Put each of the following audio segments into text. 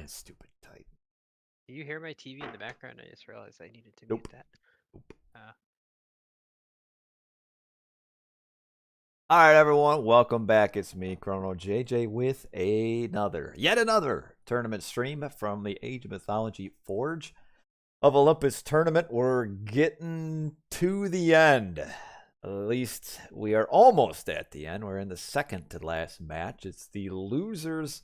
Stupid Titan. Do you hear my TV in the background? I just realized I needed to Nope. mute that. Nope. All right, everyone. Welcome back. It's me, Chrono JJ, with yet another tournament stream from the Age of Mythology Forge of Olympus tournament. We're getting to the end. At least we are almost at the end. We're in the second to last match. It's the losers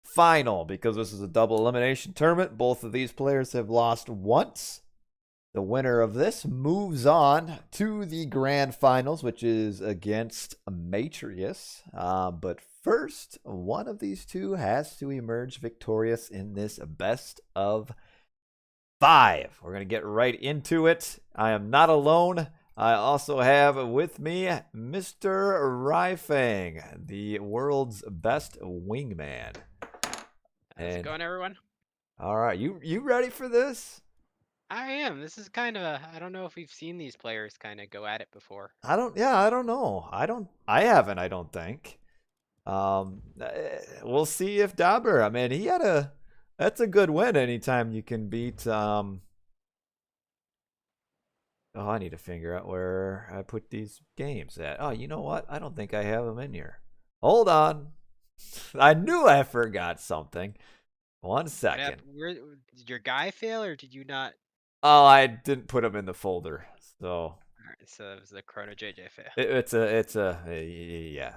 final because this is a double elimination tournament. Both of these players have lost once. The winner of this moves on to the grand finals, which is against Matrius. But first, one of these two has to emerge victorious in this best of 5. We're going to get right into it. I am not alone. I also have with me Mr. Rifang, the world's best wingman. How's it going, everyone? All right, you ready for this? I am. This is kind of I don't know if we've seen these players kind of go at it before. I don't know. I haven't, I don't think. We'll see if Dobr, I mean, that's a good win anytime you can beat, oh, I need to figure out where I put these games at. Oh, you know what? I don't think I have them in here. Hold on. I knew I forgot something. 1 second. Did your guy fail, or did you not? Oh, I didn't put them in the folder. So All right, so it was the Chrono JJ fail. Yeah.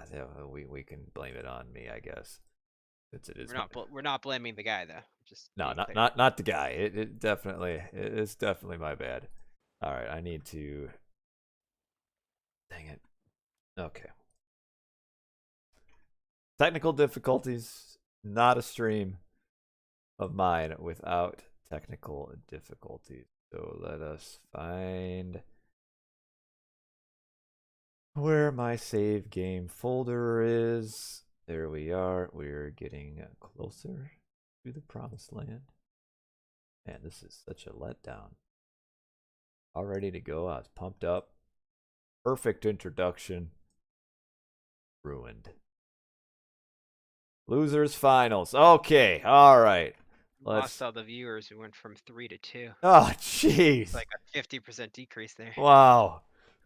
We can blame it on me, I guess. We're not blaming the guy though. Just no, being clear. not the guy. It's definitely my bad. All right, I need to. Dang it. Okay. Technical difficulties. Not a stream of mine without technical difficulties. So let us find where my save game folder is. There we are. We're getting closer to the promised land. Man, this is such a letdown. All ready to go. I was pumped up. Perfect introduction. Ruined. Losers finals. Okay. All right. Lost all the viewers. We went from 3 to 2. Oh, jeez. It's like a 50% decrease there. Wow.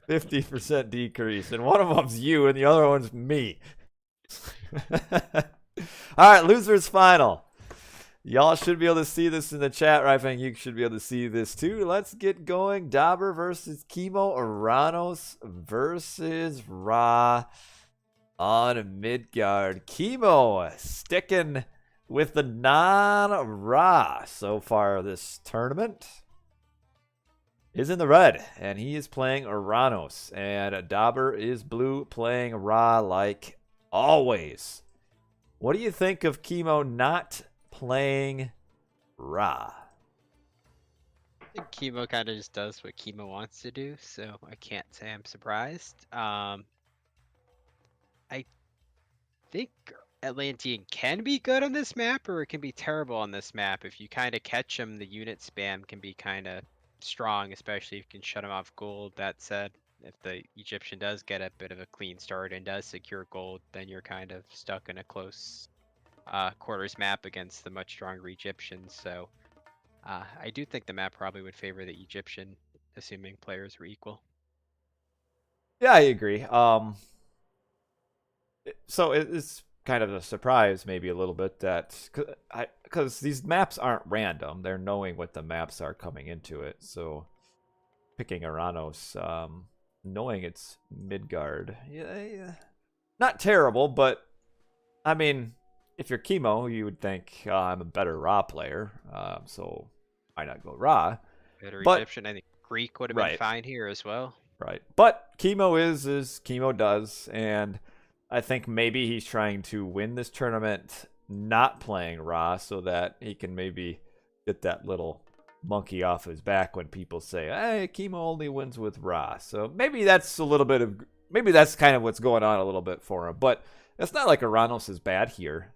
50% decrease. And one of them's you and the other one's me. All right, losers final. Y'all should be able to see this in the chat, right? I think you should be able to see this too. Let's get going. Dobr versus Kimo. Uranus versus Ra on Midgard. Kimo sticking with the non-Ra so far this tournament. Is in the red, and he is playing Uranus, and Dobr is blue, playing Ra like always. What do you think of Kimo not playing Ra? I think Kimo kind of just does what Kimo wants to do, so I can't say I'm surprised. I think Atlantean can be good on this map, or it can be terrible on this map. If you kind of catch him, the unit spam can be kind of strong, especially if you can shut him off gold. That said, if the Egyptian does get a bit of a clean start and does secure gold, then you're kind of stuck in a close quarters map against the much stronger Egyptians. So I do think the map probably would favor the Egyptian, assuming players were equal. Yeah, I agree. So it's kind of a surprise, maybe a little bit, that because these maps aren't random; they're knowing what the maps are coming into it. So picking Uranus, knowing it's Midgard, yeah, not terrible, but I mean, if you're Kimo, you would think I'm a better Ra player, so why not go Ra? Better But, Egyptian, I think Greek would have been fine here as well. Right, but Kimo is Kimo does, and I think maybe he's trying to win this tournament not playing Ra so that he can maybe get that little monkey off his back when people say, hey, Kimo only wins with Ra. So maybe that's maybe that's kind of what's going on a little bit for him. But it's not like Uranus is bad here.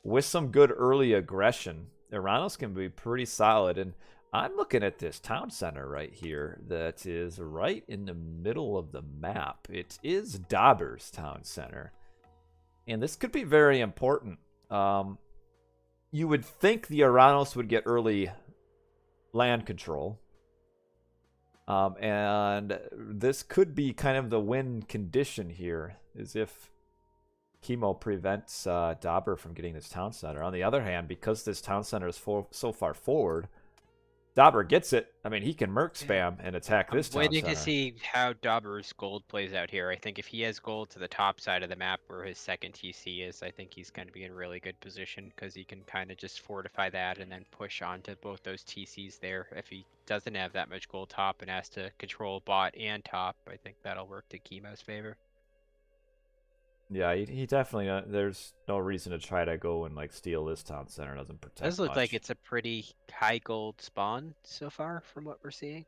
With some good early aggression, Uranus can be pretty solid. And I'm looking at this town center right here that is right in the middle of the map. It is Dobr's town center. And this could be very important. you would think the Aranos would get early land control. And this could be kind of the win condition here, is if Kimo prevents Dobr from getting this town center. On the other hand, because this town center is so far forward, Dobr gets it. I mean, he can Merc spam and attack this town Waiting center. to see how Dobr's gold plays out here. I think if he has gold to the top side of the map where his second TC is, I think he's going to be in really good position because he can kind of just fortify that and then push onto both those TCs there. If he doesn't have that much gold top and has to control bot and top, I think that'll work to Kimo's favor. Yeah, he definitely. There's no reason to try to go and like steal this town center. It doesn't protect. It does look much. like it's a pretty high gold spawn so far from what we're seeing.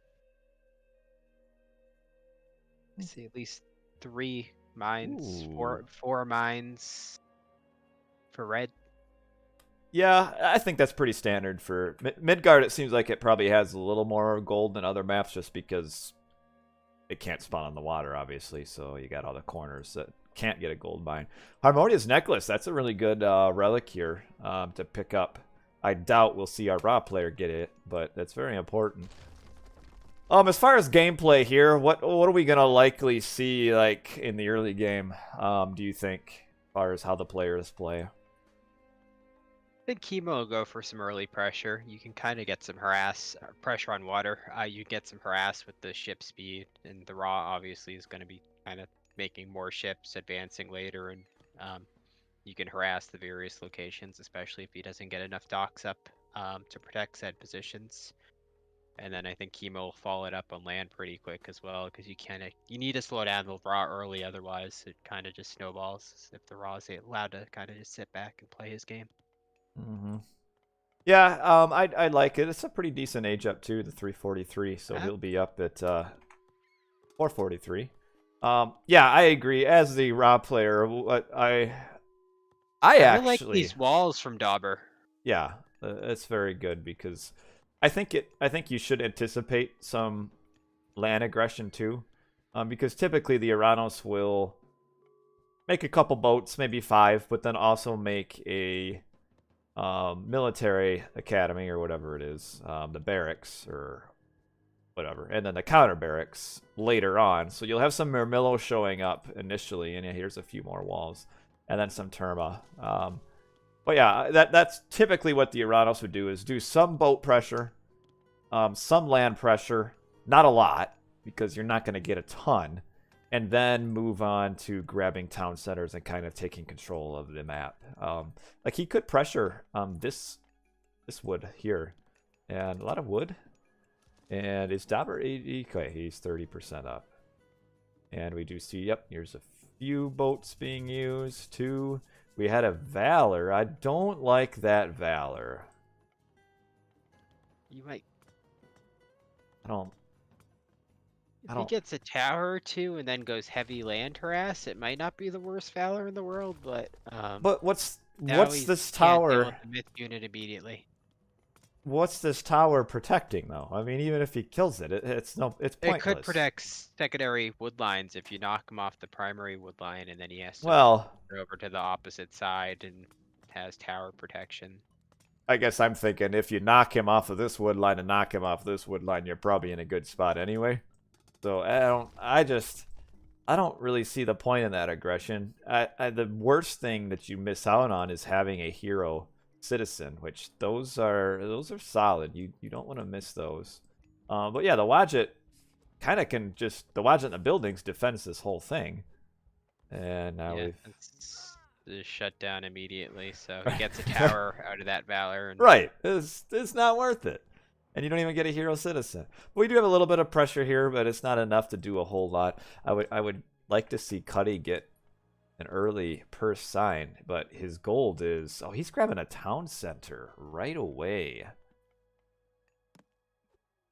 I see at least 3 mines, four mines for red. Yeah, I think that's pretty standard for Midgard. It seems like it probably has a little more gold than other maps, just because it can't spawn on the water, obviously. So you got all the corners that can't get a gold mine. Harmonious Necklace, that's a really good relic here to pick up. I doubt we'll see our raw player get it, but that's very important. As far as gameplay here, what are we gonna likely see like in the early game? Do you think, as far as how the players play? I think Kimo will go for some early pressure. You can kind of get some pressure on water. You get some harass with the ship speed, and the raw obviously is going to be kind of making more ships advancing later, and you can harass the various locations, especially if he doesn't get enough docks up to protect said positions. And then I think Kimo will follow it up on land pretty quick as well, because you need to slow down the raw early, otherwise it kind of just snowballs if the raw is allowed to kind of just sit back and play his game. Mm-hmm. Yeah, I like it. It's a pretty decent age up too, the 343. So he'll be up at 443. Yeah, I agree. As the raw player, I actually like these walls from Dobr. Yeah, it's very good because I think you should anticipate some land aggression too, because typically the Aranos will make a couple boats, maybe 5, but then also make a military academy or whatever it is, the barracks or whatever, and then the counter barracks later on. So you'll have some Murmillo showing up initially, and here's a few more walls, and then some Terma. But yeah, that's typically what the Aranos would do, is do some boat pressure, some land pressure, not a lot, because you're not going to get a ton, and then move on to grabbing town centers and kind of taking control of the map. Like he could pressure this wood here, and a lot of wood. And is Dobr okay? He's 30% up, and we do see. Yep, here's a few boats being used too. We had a Valor. I don't like that Valor. You might. I don't. If he gets a tower or 2 and then goes heavy land harass, it might not be the worst Valor in the world, but what's this tower? Deal with the myth unit immediately. What's this tower protecting though? I mean, even if he kills it, it's pointless. It could protect secondary wood lines if you knock him off the primary wood line, and then he has to go over to the opposite side and has tower protection. I guess I'm thinking if you knock him off of this wood line and knock him off this wood line, you're probably in a good spot anyway. So I don't really see the point in that aggression. The worst thing that you miss out on is having a hero citizen, which those are solid. You don't want to miss those. But yeah, the Wadjet kind of can just, the Wadjet in the buildings defends this whole thing. And now it's shut down immediately, so he gets a tower out of that Valor. And... Right, it's not worth it. And you don't even get a hero citizen. We do have a little bit of pressure here, but it's not enough to do a whole lot. I would like to see Cuddy get an early purse sign, but his gold is... Oh, he's grabbing a town center right away.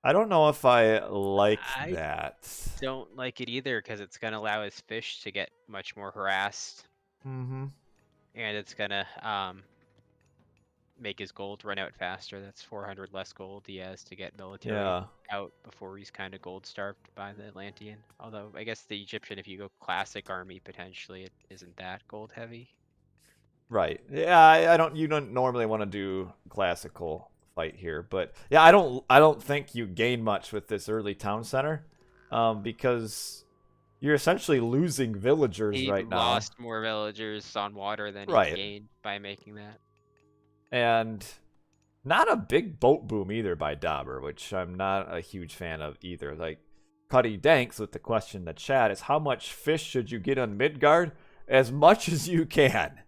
I don't know if I like that. I don't like it either, because it's going to allow his fish to get much more harassed. Mm-hmm. And it's going to make his gold run out faster. That's 400 less gold he has to get military out before he's kind of gold starved by the Atlantean. Although I guess the Egyptian, if you go classic army, potentially it isn't that gold heavy. Right. Yeah, I don't. You don't normally want to do classical fight here, but yeah, I don't think you gain much with this early town center, because you're essentially losing villagers He right now. lost more villagers on water than he Right. gained by making that. And not a big boat boom either by Dobr, which I'm not a huge fan of either. Like Cuddy Danks with the question in the chat is how much fish should you get on Midgard? As much as you can.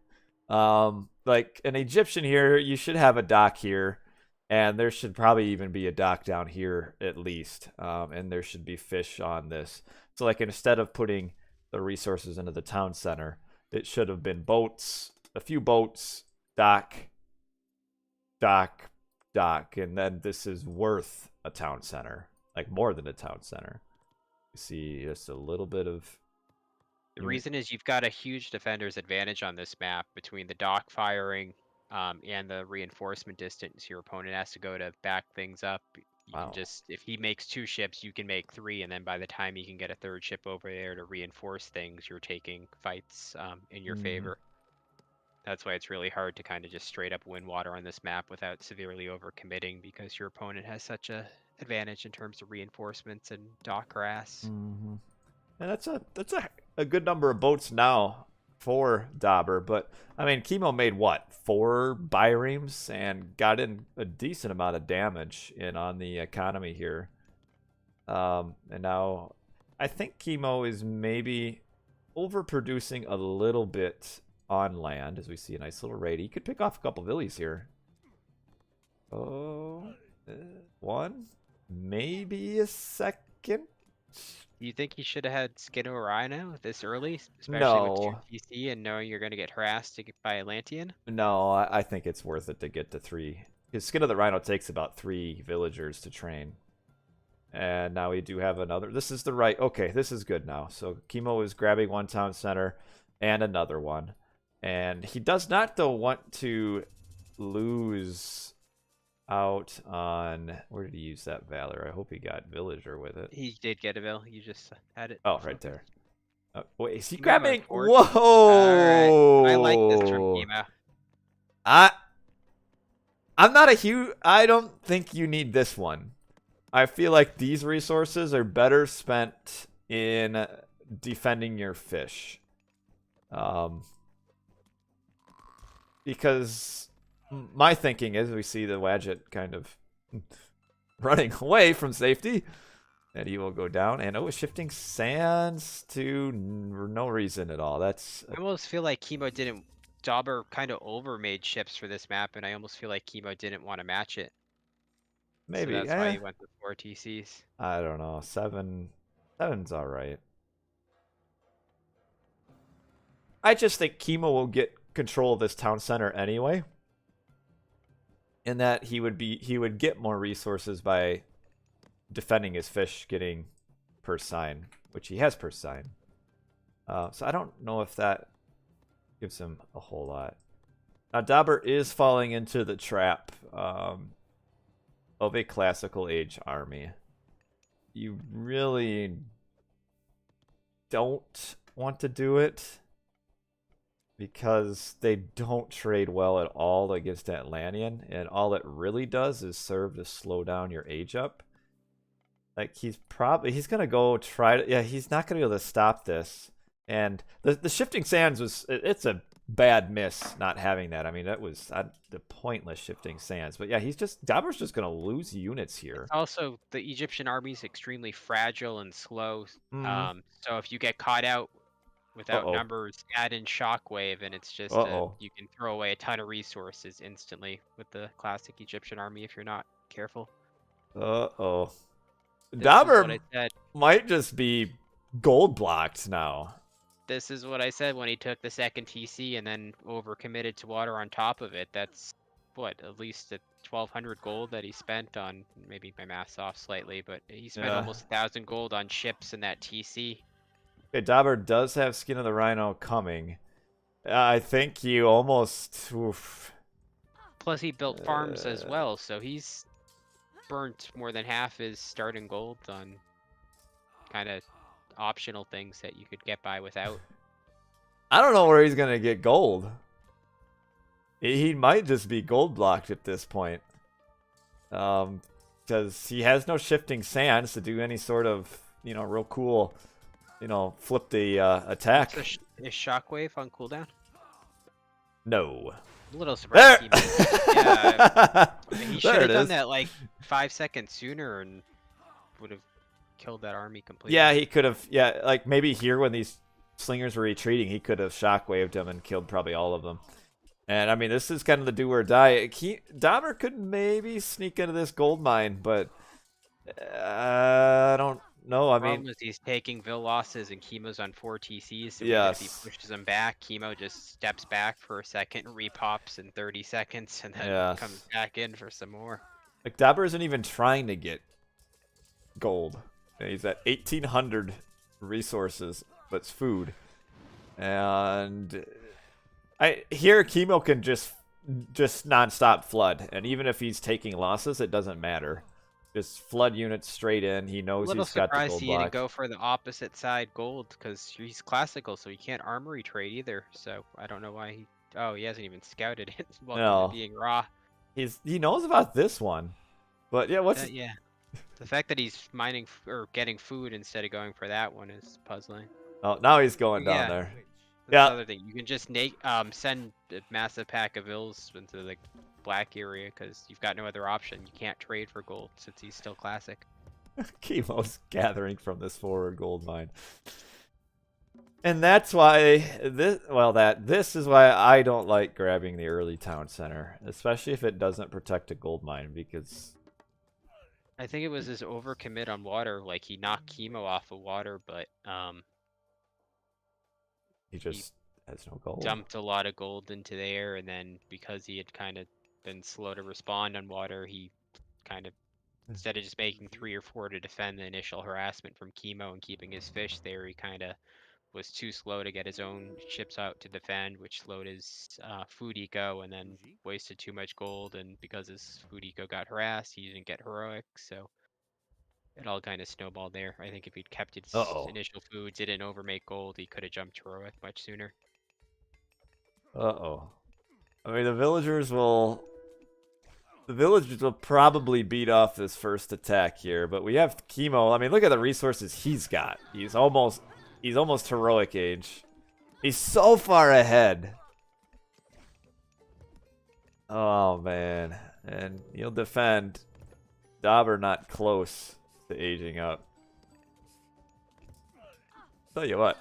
Like an Egyptian here, you should have a dock here, and there should probably even be a dock down here at least. And there should be fish on this. So like instead of putting the resources into the town center, it should have been boats, a few boats, dock, dock, dock, and then this is worth a town center, like more than a town center. You see just a little bit of. The reason is you've got a huge defender's advantage on this map between the dock firing and the reinforcement distance your opponent has to go to back things up. You Wow. can just, if he makes 2 ships, you can make 3, and then by the time he can get a 3rd ship over there to reinforce things, you're taking fights in your favor. That's why it's really hard to kind of just straight up win water on this map without severely overcommitting, because your opponent has such a advantage in terms of reinforcements and dock grass. And that's a good number of boats now for Dobr, but I mean Kimo made what, 4 biremes and got in a decent amount of damage in on the economy here. And now I think Kimo is maybe overproducing a little bit on land, as we see a nice little raid. He could pick off a couple villies here. Oh, one, maybe a second. You think he should have had Skin of Rhino this early, especially with No. 2 TC and knowing you're going to get harassed by Atlantean? No, I think it's worth it to get to 3. His Skin of the Rhino takes about 3 villagers to train. And now we do have another. This is the right. Okay, this is good now. So Kimo is grabbing one town center and another one. And he does not, though, want to lose out on. Where did he use that Valor? I hope he got Villager with it. He did get a Vill. You just had it. Oh, right there. Wait, is he Kimo went grabbing? forward. Whoa! I like this from Kimo. I'm not a huge. I don't think you need this one. I feel like these resources are better spent in defending your fish. Because my thinking is we see the Wadjet kind of running away from safety, and he will go down. And shifting sands to no reason at all. That's I almost feel like Kimo didn't. Dobr kind of overmade ships for this map, and I almost feel like Kimo didn't want to match it. maybe. So that's why he went with 4 TCs. I don't know. 7's all right. I just think Kimo will get control of this town center anyway, in that he would get more resources by defending his fish, getting per sign, which he has per sign. So I don't know if that gives him a whole lot. Now Dobr is falling into the trap of a classical age army. You really don't want to do it, because they don't trade well at all against Atlantean, and all it really does is serve to slow down your age up. Like he's gonna go try to, yeah, he's not gonna be able to stop this. And the shifting sands it's a bad miss not having that. I mean, that was the pointless shifting sands. But yeah, Dobr's just gonna lose units here. Also, the Egyptian army is extremely fragile and slow. So if you get caught out without numbers, add in shockwave, and it's just you can throw away a ton of resources instantly with the classic Egyptian army if you're not careful. Dobr might just be gold blocked now. This is what I said when he took the 2nd TC and then overcommitted to water on top of it. That's what, at least 1,200 gold that he spent on. Maybe my math's off slightly, but he spent almost 1,000 gold on ships in that TC. Okay, Dobr does have Skin of the Rhino coming. I think you almost. Oof. Plus, he built farms as well, so he's burnt more than half his starting gold on kind of optional things that you could get by without. I don't know where he's gonna get gold. He might just be gold blocked at this point. Because he has no shifting sands to do any sort of, real cool, flip the attack. Is Shockwave on cooldown? No. A little surprised. There! Yeah, he should There have it done is. that like 5 seconds sooner and would have killed that army completely. Yeah, he could have. Yeah, like maybe here when these slingers were retreating, he could have shockwaved them and killed probably all of them. And I mean, this is kind of the do or die. Dobr could maybe sneak into this gold mine, but I don't know. I mean, problem is he's taking Vil losses and Kimo's on 4 TCs. So even yes. if he pushes him back, Kimo just steps back for a second, repops in 30 seconds, and then Yes. comes back in for some more. Like Dobr isn't even trying to get gold. He's at 1,800 resources, but it's food. And here Kimo can just nonstop flood, and even if he's taking losses, it doesn't matter. Just flood units straight in. He knows he's got the Surprised gold he block. didn't go for the opposite side gold because he's classical, so he can't armory trade either. So I don't know why he. Oh, he hasn't even scouted it. Welcome to being raw. He knows about this one, but yeah, Yeah. The fact that he's mining or getting food instead of going for that one is puzzling. Oh, now he's going down there. That's the other thing. You can just send a massive pack of Vils into the black area because you've got no other option. You can't trade for gold since he's still classic. Kimo's gathering from this forward gold mine. And that's why this is why I don't like grabbing the early town center, especially if it doesn't protect a gold mine, because I think it was his overcommit on water. Like he knocked Kimo off of water, but he just has no gold. Dumped a lot of gold into the air, and then because he had kind of been slow to respond on water, he kind of, instead of just making 3 or 4 to defend the initial harassment from Kimo and keeping his fish there, he kind of was too slow to get his own ships out to defend, which slowed his food eco, and then wasted too much gold, and because his food eco got harassed, he didn't get heroic, so it all kind of snowballed there. I think if he'd kept his initial food, didn't overmake gold, he could have jumped heroic much sooner. I mean, the villagers will probably beat off this first attack here, but we have Kimo. I mean, look at the resources he's got. He's almost heroic age. He's so far ahead. Oh man, and he'll defend. Dobr not close to aging up. Tell you what,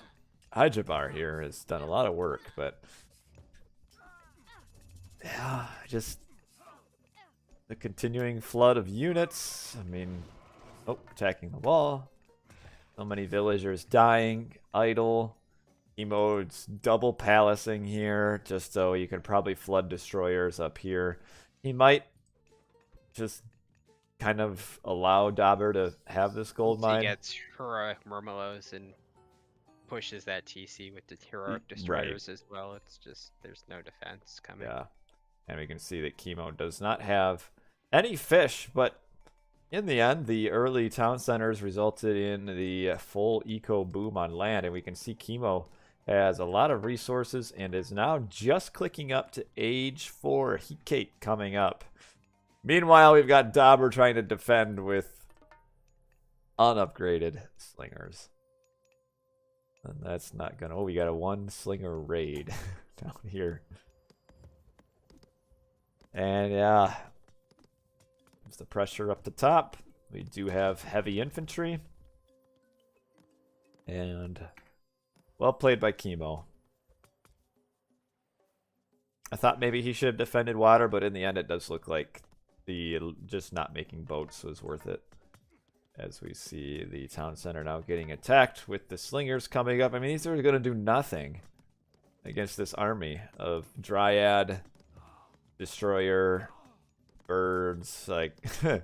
Hyjabar here has done a lot of work, but yeah, just the continuing flood of units. I mean, attacking the wall. So many villagers dying, idle. Kimo's double palacing here, just so you can probably flood destroyers up here. He might just kind of allow Dobr to have this gold mine. He gets heroic Murmelos and pushes that TC with the heroic destroyers as well. It's just, there's no defense coming. Yeah. And we can see that Kimo does not have any fish, but in the end, the early town centers resulted in the full eco boom on land, and we can see Kimo has a lot of resources and is now just clicking up to age 4. Heat coming up. Meanwhile, we've got Dobr trying to defend with unupgraded slingers. And that's not gonna... Oh, we got a 1 slinger raid down here. And yeah, there's the pressure up the top. We do have heavy infantry. And well played by Kimo. I thought maybe he should have defended water, but in the end it does look like the just not making boats was worth it. As we see the town center now getting attacked with the slingers coming up. I mean, these are going to do nothing against this army of Dryad, Destroyer, birds, like... I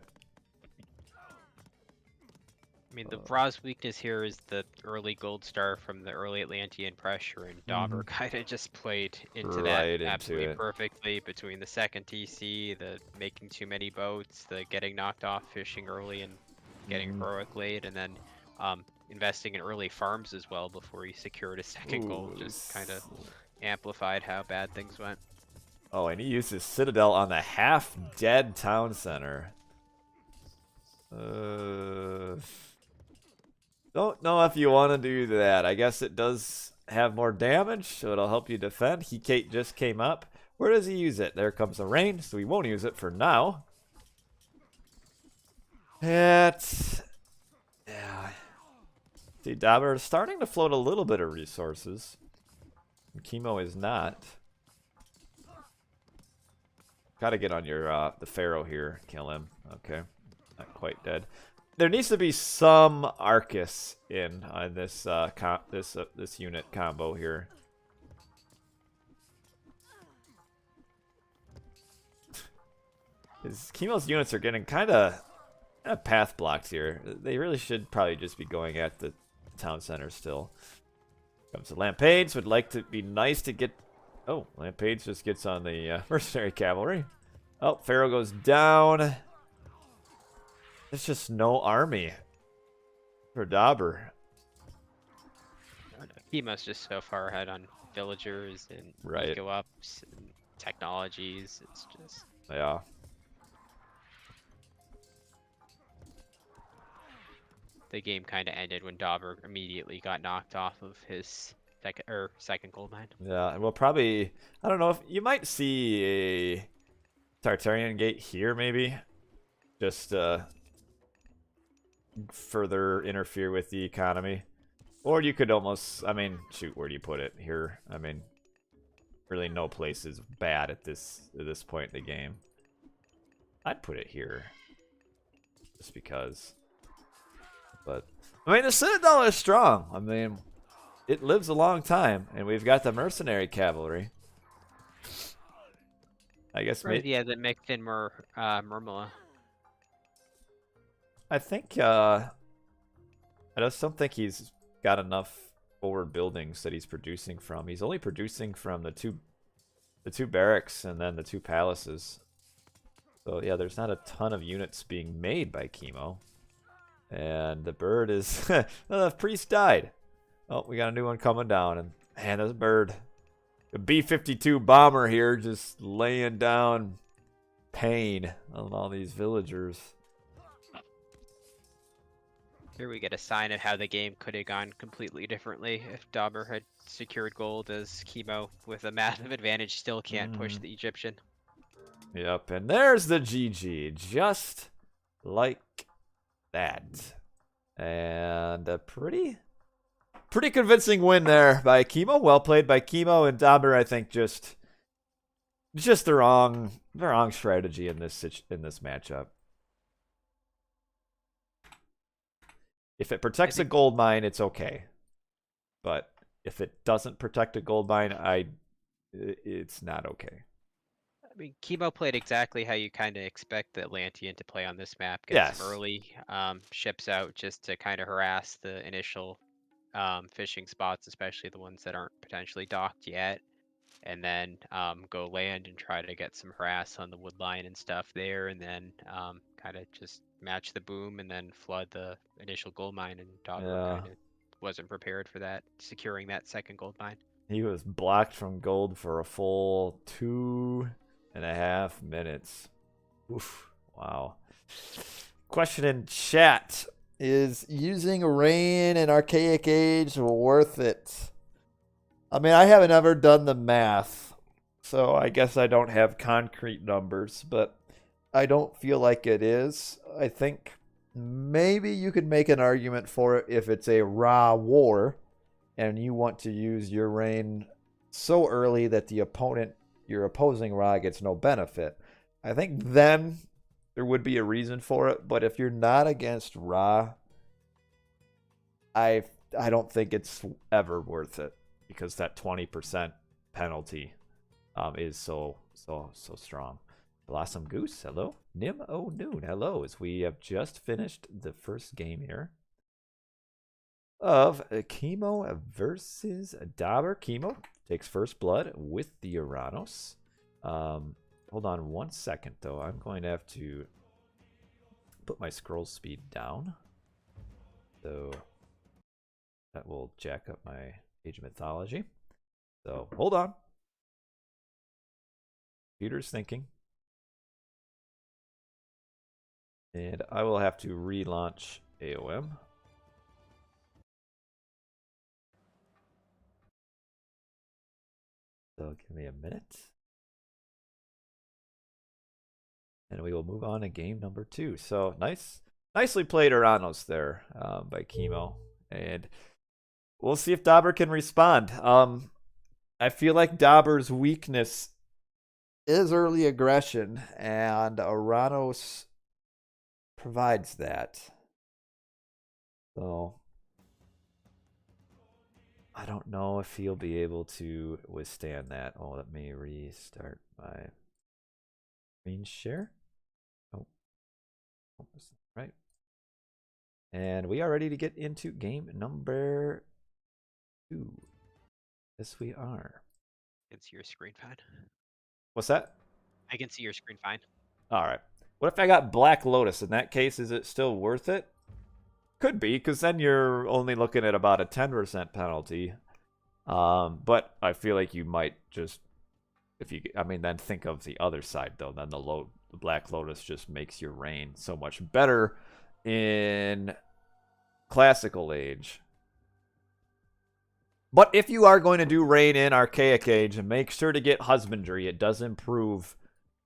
mean, the Bra's weakness here is the early gold star from the early Atlantean pressure, and Dobr kind of just played into that absolutely perfectly between the second TC, the making too many boats, the getting knocked off fishing early and getting heroic late, and then investing in early farms as well before he secured a second gold. Just kind of amplified how bad things went. Oh, and he uses Citadel on the half-dead town center. Don't know if you want to do that. I guess it does have more damage, so it'll help you defend. He just came up. Where does he use it? There comes the rain, so he won't use it for now. Yeah. See, Dobr is starting to float a little bit of resources. Kimo is not. Gotta get on your the Pharaoh here. Kill him. Okay. Not quite dead. There needs to be some Arcus in on this this unit combo here. His Kimo's units are getting kind of path blocked here. They really should probably just be going at the town center still. Comes the Lampage. Would like to be nice to get. Oh, Lampage just gets on the mercenary cavalry. Oh, Pharaoh goes down. There's just no army for Dobr. Kimo's just so far ahead on villagers and Right. eco-ups and technologies. It's just... Yeah. The game kind of ended when Dobr immediately got knocked off of his second gold mine. Yeah, and we'll probably, I don't know, if you might see a Tartarian gate here maybe. Just further interfere with the economy. Or you could almost, I mean, shoot, where do you put it? Here. I mean, really no place is bad at this point in the game. I'd put it here. Just because. But, I mean, the Citadel is strong. I mean, it lives a long time. And we've got the mercenary cavalry. I guess maybe. Yeah, the mixed in Murmula. I think, I just don't think he's got enough forward buildings that he's producing from. He's only producing from the two barracks and then the two palaces. So yeah, there's not a ton of units being made by Kimo. And the bird is the priest died. Oh, we got a new one coming down, and man, this bird, the B-52 bomber here, just laying down pain on all these villagers. Here we get a sign of how the game could have gone completely differently if Dobr had secured gold, as Kimo, with a massive advantage, still can't push the Egyptian. Yep, and there's the GG, just like that. And a pretty convincing win there by Kimo. Well played by Kimo, and Dobr, I think, just the wrong strategy in this matchup. If it protects a gold mine, it's okay. But if it doesn't protect a gold mine, it's not okay. I mean, Kimo played exactly how you kind of expect the Atlantean to play on this map. Gets some early ships out just to kind of harass the initial fishing spots, especially the ones that aren't potentially docked yet. And then go land and try to get some harass on the wood line and stuff there, and then kind of just match the boom and then flood the initial gold mine. And Dobr kind of wasn't prepared for that, securing that second gold mine. He was blocked from gold for a full 2.5 minutes. Oof. Wow. Question in chat. Is using rain in Archaic Age worth it? I mean, I haven't ever done the math, so I guess I don't have concrete numbers, but I don't feel like it is. I think maybe you could make an argument for it if it's a raw war and you want to use your rain so early that the opponent, your opposing raw, gets no benefit. I think then there would be a reason for it, but if you're not against raw, I don't think it's ever worth it. Because that 20% penalty is so strong. Blossom Goose, hello. Nim O Noon, hello. As we have just finished the first game here of Kimo versus Dobr. Kimo takes first blood with the Uranus. Hold on 1 second, though. I'm going to have to put my scroll speed down. So that will jack up my Age of Mythology. So hold on. Computer's thinking. And I will have to relaunch AOM. So give me a minute. And we will move on to game number 2. So nicely played Uranos there by Kimo. And we'll see if Dobr can respond. I feel like Dobr's weakness is early aggression, and Uranos provides that. So I don't know if he'll be able to withstand that. Oh, let me restart my screen share. Oh, right. And we are ready to get into game number 2. Yes, we are. I can see your screen fine. What's that? I can see your screen fine. All right. What if I got Black Lotus? In that case, is it still worth it? Could be, because then you're only looking at about a 10% penalty. But I feel like you might just, then think of the other side, though. Then the Black Lotus just makes your reign so much better in Classical Age. But if you are going to do reign in Archaic Age, make sure to get Husbandry. It does improve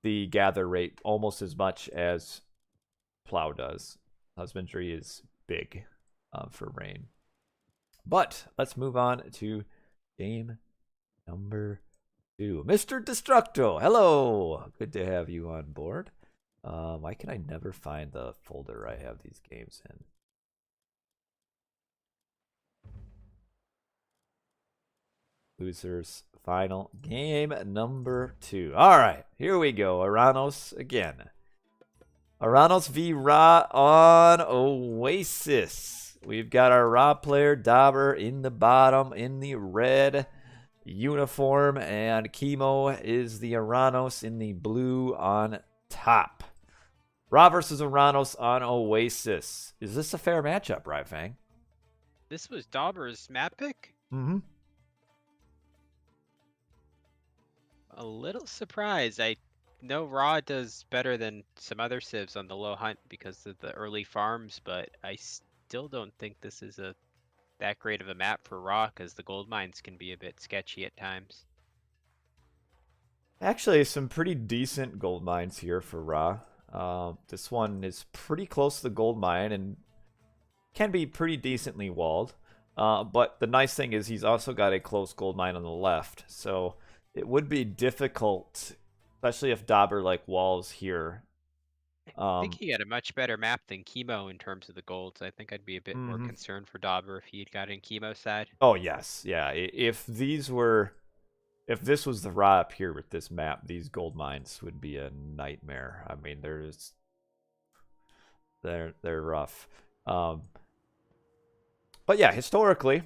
the gather rate almost as much as Plow does. Husbandry is big for reign. But let's move on to game number 2. Mr. Destructo, hello. Good to have you on board. Why can I never find the folder I have these games in? Losers final game number 2. All right, here we go. Uranos again. Uranos v Ra on Oasis. We've got our Ra player Dobr in the bottom in the red uniform, and Kimo is the Uranos in the blue on top. Ra versus Uranos on Oasis. Is this a fair matchup, Ryfang? This was Dobr's map pick? Mm-hmm. A little surprised. I know Ra does better than some other civs on the low hunt because of the early farms, but I still don't think this is that great of a map for Ra because the gold mines can be a bit sketchy at times. Actually, some pretty decent gold mines here for Ra. This one is pretty close to the gold mine and can be pretty decently walled. But the nice thing is he's also got a close gold mine on the left. So it would be difficult, especially if Dobr like walls here. I think he had a much better map than Kimo in terms of the golds. I think I'd be a bit more concerned for Dobr if he had got in Kimo's side. Oh, yes. Yeah. If this was the Ra up here with this map, these gold mines would be a nightmare. I mean, they're rough. But yeah, historically,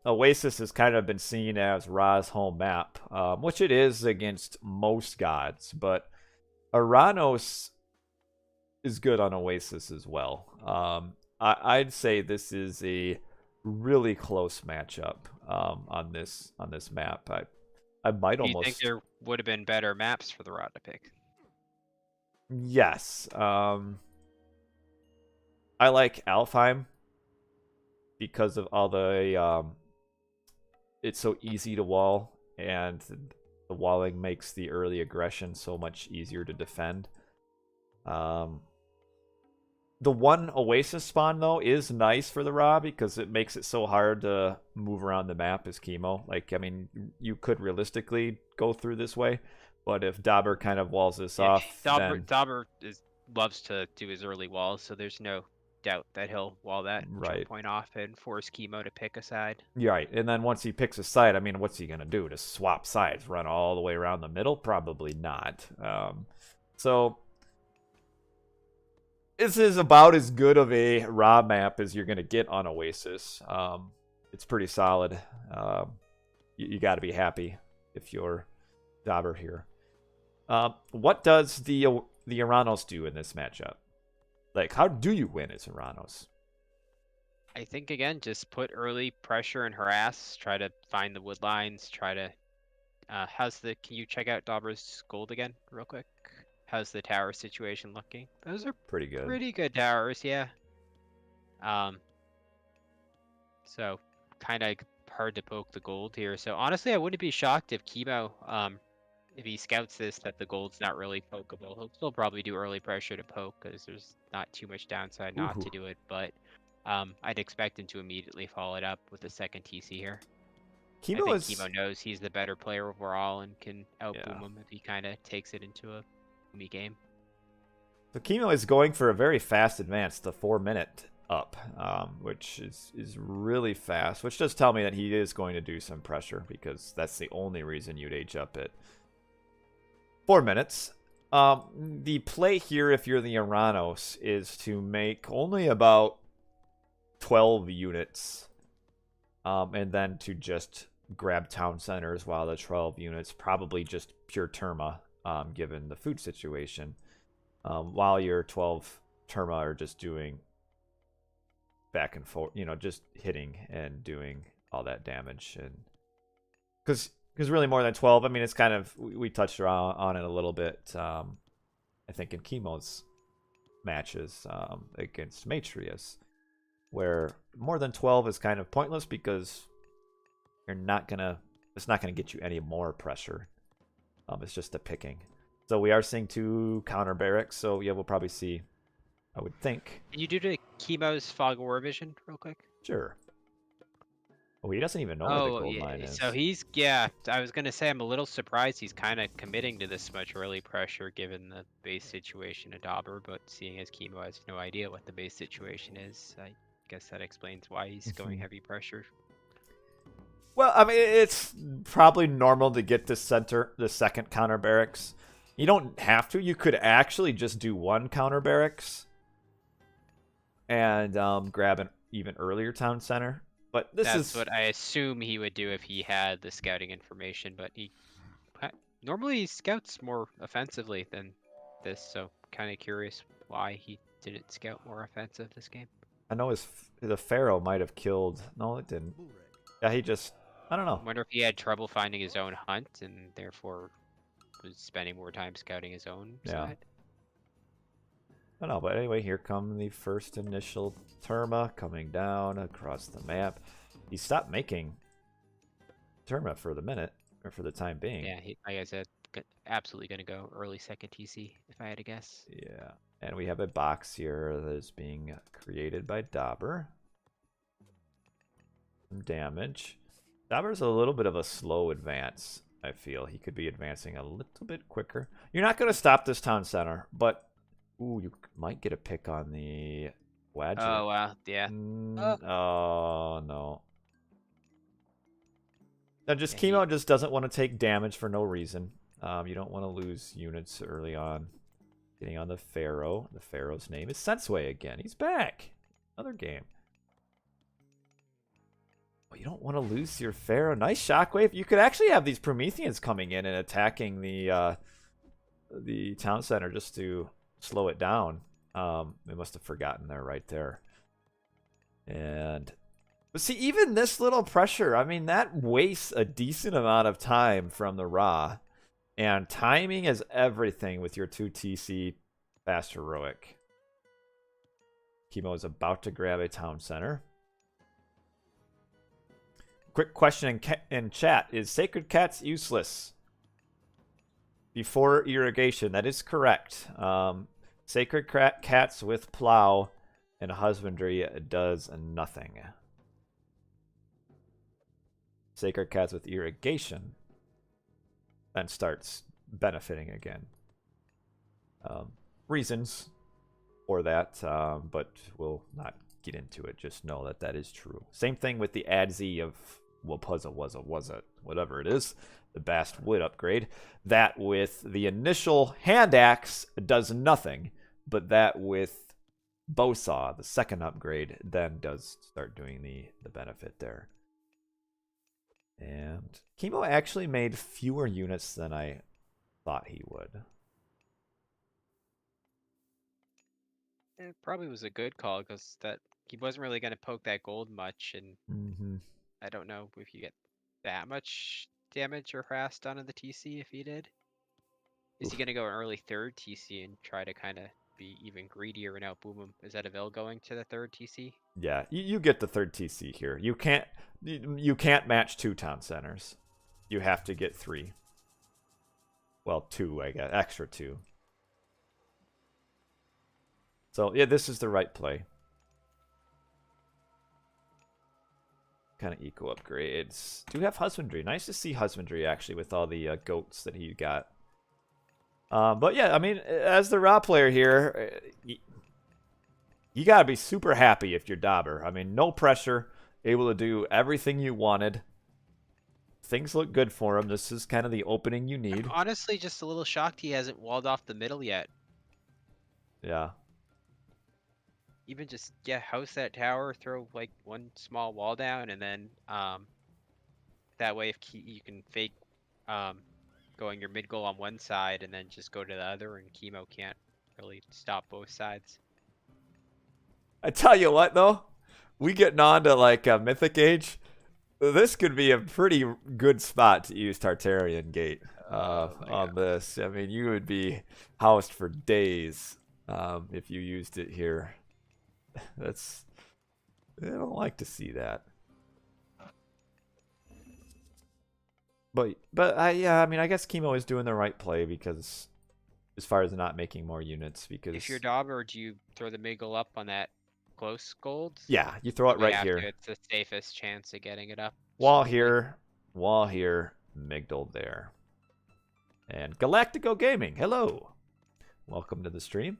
Oasis has kind of been seen as Ra's home map, which it is against most gods, but Uranos is good on Oasis as well. I'd say this is a really close matchup on this map. I might almost. Do you think there would have been better maps for the Ra to pick? Yes. I like Alfheim because of all the it's so easy to wall, and the walling makes the early aggression so much easier to defend. The one Oasis spawn, though, is nice for the Ra because it makes it so hard to move around the map as Kimo. Like, I mean, you could realistically go through this way, but if Dobr kind of walls this off, Dobr loves to do his early walls, so there's no doubt that he'll wall that point off and force Kimo to pick a side. Right, and then once he picks a side, I mean, what's he going to do? To swap sides? Run all the way around the middle? Probably not. So this is about as good of a Ra map as you're going to get on Oasis. It's pretty solid. You got to be happy if you're Dobr here. What does the Uranos do in this matchup? Like, how do you win as Uranos? I think, again, just put early pressure and harass. Try to find the wood lines. Try to Can you check out Dobr's gold again, real quick? How's the tower situation looking? Those are Pretty good. pretty good towers, yeah. So kind of hard to poke the gold here. So honestly, I wouldn't be shocked if Kimo, if he scouts this, that the gold's not really pokeable. He'll still probably do early pressure to poke because there's not too much downside not Ooh. to do it. But I'd expect him to immediately follow it up with a second TC here. I Kimo think is Kimo knows he's the better player overall and can outboom yeah. him if he kind of takes it into a boomy game. So Kimo is going for a very fast advance, the 4-minute up, which is really fast, which does tell me that he is going to do some pressure because that's the only reason you'd age up at 4 minutes. The play here, if you're the Iranos, is to make only about 12 units, and then to just grab town centers while the 12 units, probably just pure Terma, given the food situation. While your 12 Terma are just doing back and forth, just hitting and doing all that damage. And because really more than 12, I mean, it's kind of, we touched on it a little bit, I think in Kimo's matches against Matrius, where more than 12 is kind of pointless because it's not gonna get you any more pressure. It's just a picking. So we are seeing 2 counter barracks. So yeah, we'll probably see, I would think. Can you do the Kimo's Fog War Vision real quick? Sure. Oh, he doesn't even know where the gold yeah. mine is. So I was gonna say I'm a little surprised he's kind of committing to this much early pressure given the base situation of Dobr, but seeing as Kimo has no idea what the base situation is, I guess that explains why he's going heavy pressure. Well, I mean, it's probably normal to get to center the second counter barracks. You don't have to. You could actually just do 1 counter barracks and grab an even earlier town center. But That's what I assume he would do if he had the scouting information, but normally he scouts more offensively than this, so kind of curious why he didn't scout more offensive this game. I know the Pharaoh might have killed. No, it didn't. Yeah, he just, I don't know. I wonder if he had trouble finding his own hunt and therefore was spending more time scouting his own side. I don't know, but anyway, here come the first initial Terma coming down across the map. He stopped making Terma for the minute, or for the time being. Yeah, like I said, absolutely going to go early second TC, if I had to guess. Yeah, and we have a box here that is being created by Dobr. Some damage. Dobr's a little bit of a slow advance, I feel. He could be advancing a little bit quicker. You're not going to stop this town center, but ooh, you might get a pick on the Wadger. Oh, wow, yeah. Oh, no. Now, just Kimo just doesn't want to take damage for no reason. You don't want to lose units early on. Getting on the Pharaoh. The Pharaoh's name is Sensei again. He's back. Another game. Oh, you don't want to lose your Pharaoh. Nice shockwave. You could actually have these Prometheans coming in and attacking the town center just to slow it down. They must have forgotten there right there. But see, even this little pressure, I mean, that wastes a decent amount of time from the Ra. And timing is everything with your 2 TC fast heroic. Kimo is about to grab a town center. Quick question in chat. Is Sacred Cats useless before irrigation? That is correct. Sacred Cats with plow and husbandry does nothing. Sacred Cats with irrigation then starts benefiting again. Reasons for that, but we'll not get into it. Just know that that is true. Same thing with the AdZ of Wapuzza, was it, whatever it is, the Bast Wood upgrade. That with the initial hand axe does nothing, but that with Bowsaw, the second upgrade, then does start doing the benefit there. And Kimo actually made fewer units than I thought he would. It probably was a good call because that he wasn't really going to poke that gold much, and I don't know if you get that much damage or harass done on the TC if he did? Is he Oof. going to go an early third TC and try to kind of be even greedier and outboom him? Is that Evil going to the third TC? Yeah, you get the third TC here. You can't match 2 town centers. You have to get 3. Well, 2, I guess. Extra 2. So, yeah, this is the right play. Kind of eco upgrades. Do have husbandry. Nice to see husbandry, actually, with all the goats that he got. But, yeah, I mean, as the raw player here, you got to be super happy if you're Dobr. I mean, no pressure. Able to do everything you wanted. Things look good for him. This is kind of the opening you need. I'm honestly just a little shocked he hasn't walled off the middle yet. Yeah. Even just, yeah, house that tower, throw like one small wall down, and then that way if you can fake going your mid goal on one side and then just go to the other, and Kimo can't really stop both sides. I tell you what, though. We getting on to like Mythic Age. This could be a pretty good spot to use Tartarian Gate on this. I mean, you would be housed for days if you used it here. I don't like to see that. But I mean, I guess Kimo is doing the right play because as far as not making more units, because if you're Dobr, do you throw the Miggle up on that close gold? Yeah, you throw it right here. It's the safest chance of getting it up. Wall here, Migdal there. And Galactico Gaming, hello. Welcome to the stream.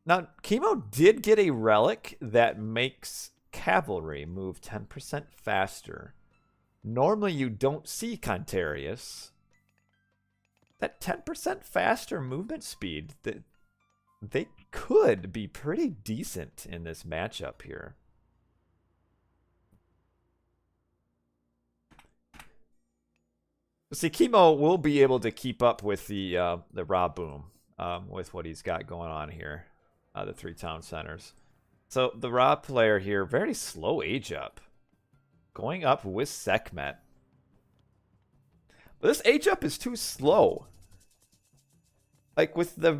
Now, Kimo did get a relic that makes cavalry move 10% faster. Normally, you don't see Contarius. That 10% faster movement speed, they could be pretty decent in this matchup here. See, Kimo will be able to keep up with the raw boom with what he's got going on here, the 3 town centers. So the raw player here, very slow age up, going up with Sekhmet. But this age up is too slow. Like with the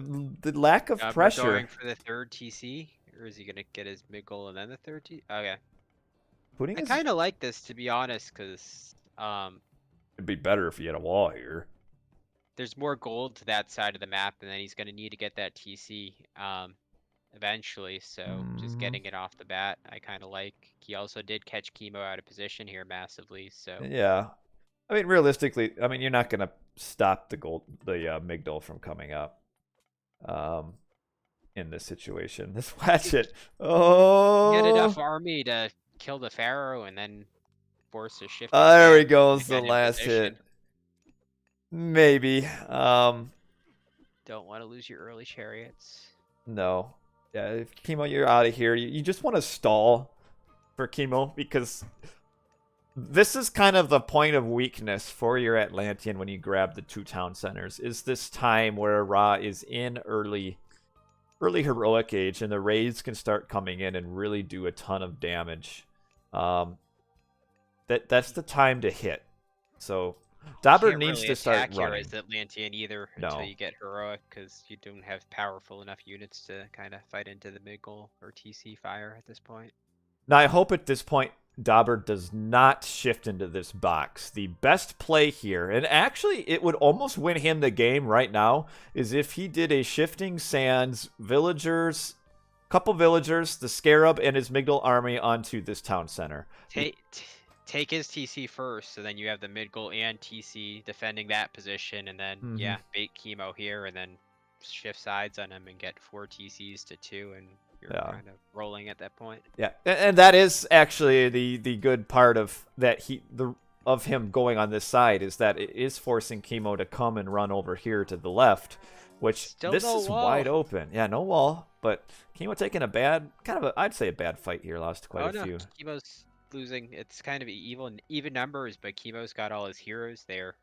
lack of pressure. Going for the third TC, or is he gonna get his mid goal and then the third TC? Okay. I kind of like this, to be honest, because it'd be better if he had a wall here. There's more gold to that side of the map, and then he's gonna need to get that TC eventually. So just getting it off the bat, I kind of like. He also did catch Kimo out of position here massively. So yeah, I mean realistically, I mean you're not gonna stop the Migdal from coming up in this situation. This Hatchet, oh, get enough army to kill the Pharaoh and then force a shift. There he goes, the last hit. Maybe. Don't want to lose your early chariots. No. Yeah, Kimo, you're out of here. You just want to stall for Kimo because this is kind of the point of weakness for your Atlantean when you grab the 2 town centers. Is this time where Ra is in early heroic age and the raids can start coming in and really do a ton of damage. That's the time to hit. So Dobr needs to start running. As Atlantean either until you get heroic, because you don't have powerful enough units to kind of fight into the mid goal or TC fire at this point. Now I hope at this point Dobr does not shift into this box. The best play here, and actually it would almost win him the game right now, is if he did a shifting sands, villagers, couple villagers, the Scarab, and his Migdal army onto this town center. Take his TC first, so then you have the mid goal and TC defending that position, and then bait Kimo here, and then shift sides on him and get 4 TCs to 2, and you're kind of rolling at that point. Yeah, and that is actually the good part of that of him going on this side is that it is forcing Kimo to come and run over here to the left, which this is wide open. Yeah, no wall, but Kimo taking a bad I'd say a bad fight here. Lost quite a few. Kimo's losing. It's kind of even numbers, but Kimo's got all his heroes there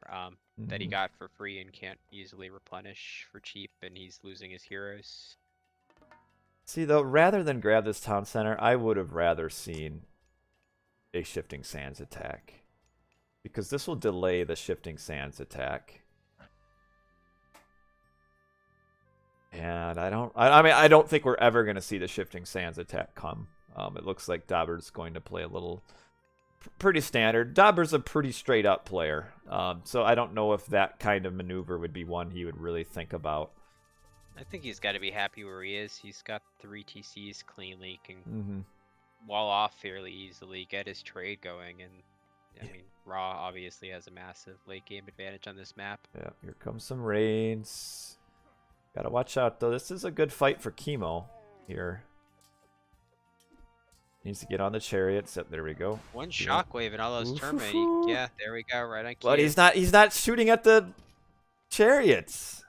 that he got for free and can't easily replenish for cheap, and he's losing his heroes. See, though, rather than grab this town center, I would have rather seen a Shifting Sands attack. Because this will delay the Shifting Sands attack. And I don't think we're ever going to see the Shifting Sands attack come. It looks like Dobr's going to play a little pretty standard. Dobr's a pretty straight up player. So I don't know if that kind of maneuver would be one he would really think about. I think he's got to be happy where he is. He's got 3 TCs cleanly, can wall off fairly easily, get his trade going, and I mean, Raw obviously has a massive late game advantage on this map. Yeah, here comes some raids. Gotta watch out though. This is a good fight for Kimo here. Needs to get on the chariots. Yep, there we go. One shockwave and all those tournament. Yeah, there we go, right on cue. But he's not shooting at the chariots.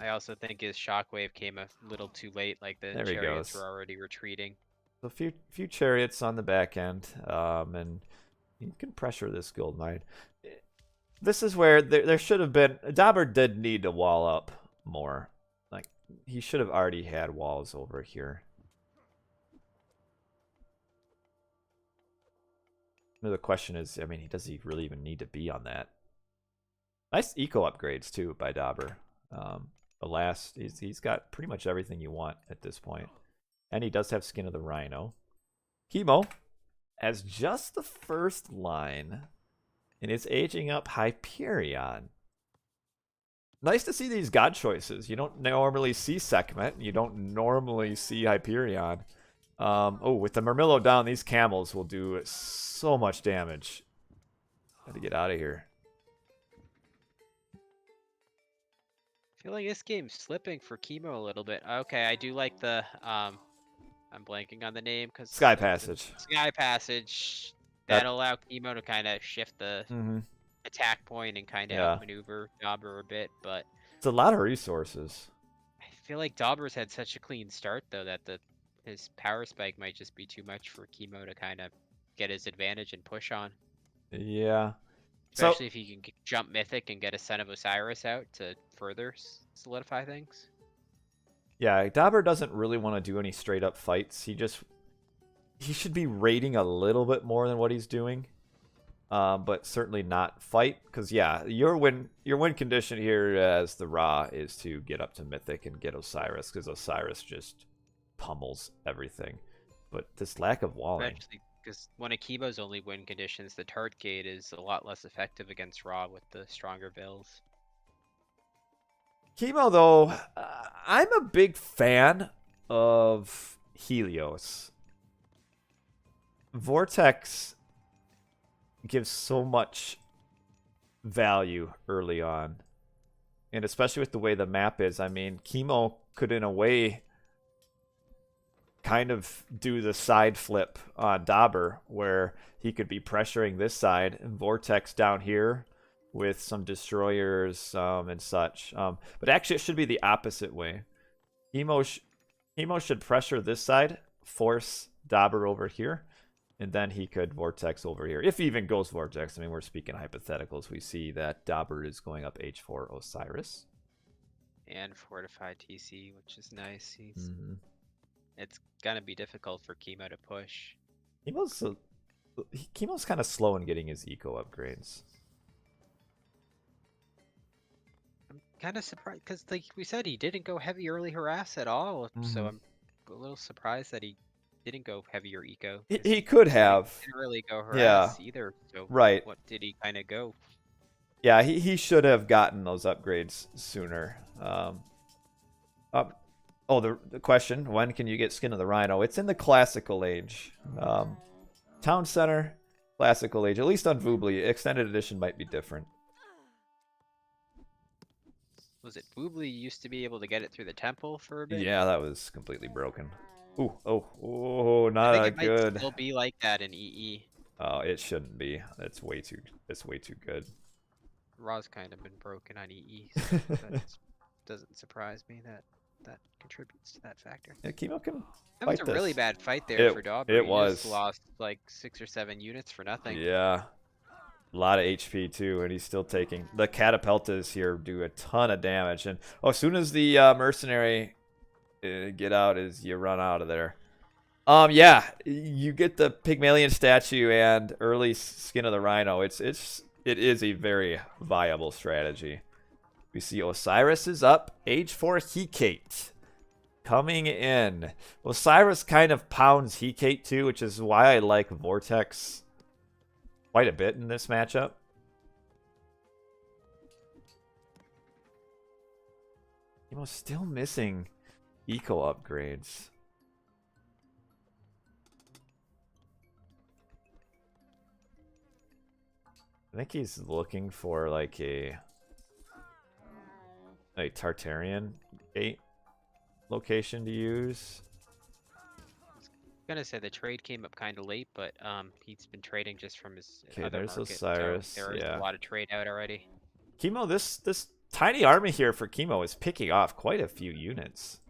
I also think his shockwave came a little too late, like the chariots were already retreating. A few chariots on the back end, and you can pressure this gold mine. This is where there should have been. Dobr did need to wall up more. Like, he should have already had walls over here. The question is, I mean, does he really even need to be on that? Nice eco upgrades too by Dobr. Alas, he's got pretty much everything you want at this point. And he does have Skin of the Rhino. Kimo has just the first line and is aging up Hyperion. Nice to see these god choices. You don't normally see Sekhmet. You don't normally see Hyperion. With the Murmillo down, these camels will do so much damage. Got to get out of here. I feel like this game's slipping for Kimo a little bit. Okay, I do like the I'm blanking on the name because Sky Passage. Sky Passage. That'll allow Kimo to kind of shift the attack point and kind of outmaneuver Dobr a bit, but it's a lot of resources. I feel like Dobr's had such a clean start though that his power spike might just be too much for Kimo to kind of get his advantage and push on. Yeah. Especially if he can jump Mythic and get a Son of Osiris out to further solidify things. Yeah, Dobr doesn't really want to do any straight up fights. He should be raiding a little bit more than what he's doing. But certainly not fight. Because yeah, your win condition here as the Ra is to get up to Mythic and get Osiris, because Osiris just pummels everything. But this lack of walling. Actually, because one of Kimo's only win conditions, the Tart Gate, is a lot less effective against Ra with the stronger bills. Kimo, though, I'm a big fan of Helios. Vortex gives so much value early on. And especially with the way the map is, I mean, Kimo could, in a way, kind of do the side flip on Dobr, where he could be pressuring this side and Vortex down here with some destroyers and such. But actually, it should be the opposite way. Kimo should pressure this side, force Dobr over here, and then he could Vortex over here. If he even goes Vortex. I mean, we're speaking hypotheticals. We see that Dobr is going up H4 Osiris. And Fortified TC, which is nice. It's gonna be difficult for Kimo to push. Kimo's kind of slow in getting his eco upgrades. I'm kind of surprised because, like we said, he didn't go heavy early harass at all. So I'm a little surprised that he didn't go heavier eco. He could have. He didn't really go harass either. So right. What did he kind of go? Yeah, he should have gotten those upgrades sooner. The question, when can you get Skin of the Rhino? It's in the Classical Age. Town Center, Classical Age. At least on Voobly. Extended Edition might be different. Was it Voobly used to be able to get it through the temple for a bit? Yeah, that was completely broken. Oh, not I think it good. Might still be like that in EE. Oh, it shouldn't be. It's way too good. Raw's kind of been broken on EE, so that doesn't surprise me that contributes to that factor. Yeah, Kimo can That was fight a really this. bad fight there for Dobr. It He was. just lost like 6 or 7 units for nothing. Yeah. A lot of HP too, and he's still taking the catapultas here do a ton of damage. And as soon as the mercenary get out, is you run out of there. Yeah, you get the Pygmalion statue and early skin of the Rhino. It is a very viable strategy. We see Osiris is up. Age 4 Hecate coming in. Osiris kind of pounds Hecate too, which is why I like Vortex quite a bit in this matchup. Kimo's still missing eco upgrades. I think he's looking for like a Tartarian gate location to use. I'm gonna say the trade came up kind of late, but he's been trading just from his Okay, other there's market, Osiris. so there is Yeah, a lot of trade out already. Kimo, this tiny army here for Kimo is picking off quite a few units.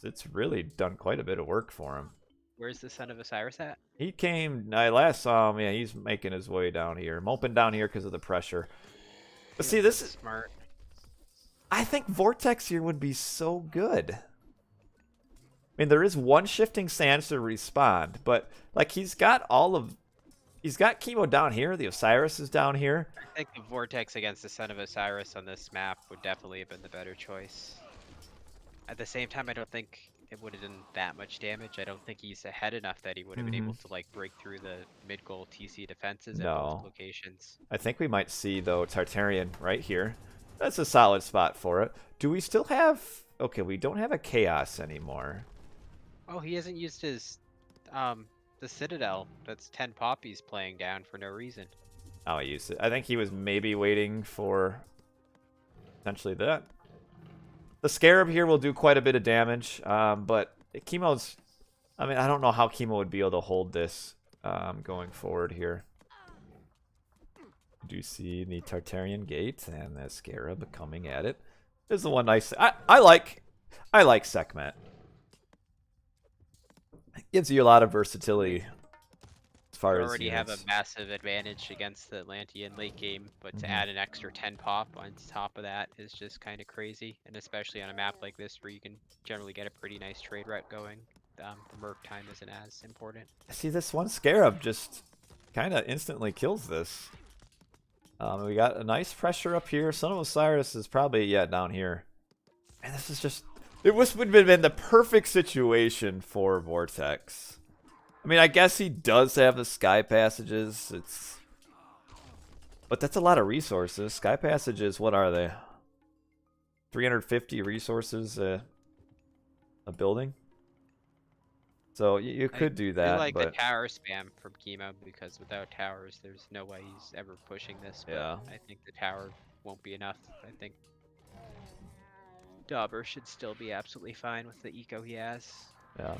It's really done quite a bit of work for him. Where's the Son of Osiris at? He came, I last saw him, yeah, he's making his way down here. Moping down here because of the pressure. But see, this is smart. I think Vortex here would be so good. I mean, there is one shifting sands to respond, but like he's got Kimo down here, the Osiris is down here. I think the Vortex against the Son of Osiris on this map would definitely have been the better choice. At the same time, I don't think it would have done that much damage. I don't think he's ahead enough that he would have been able to like break through the mid-goal TC defenses at both locations. I think we might see though Tartarian right here. That's a solid spot for it. Do we still have? Okay, we don't have a Chaos anymore. Oh, he hasn't used his the Citadel. That's 10 poppies playing down for no reason. Oh, he used it. I think he was maybe waiting for potentially that. The Scarab here will do quite a bit of damage, but Kimo's... I mean, I don't know how Kimo would be able to hold this going forward here. Do you see the Tartarian Gate and the Scarab coming at it? This is the one nice... I like Sekhmet. It gives you a lot of versatility as far as already have a units. massive advantage against the Atlantean late game, but to add an extra 10 pop on top of that is just kind of crazy, and especially on a map like this where you can generally get a pretty nice trade route going. The merc time isn't as important. See, this one Scarab just kind of instantly kills this. We got a nice pressure up here. Son of Osiris is probably, yeah, down here. And this is just... It would have been the perfect situation for Vortex. I mean, I guess he does have the Sky Passages. But that's a lot of resources. Sky Passages, what are they? 350 resources a building? So you could do that. I like but... the tower spam from Kimo, because without towers, there's no way he's ever pushing this. But yeah. I think the tower won't be enough. I think Dobr should still be absolutely fine with the eco he has. Yeah.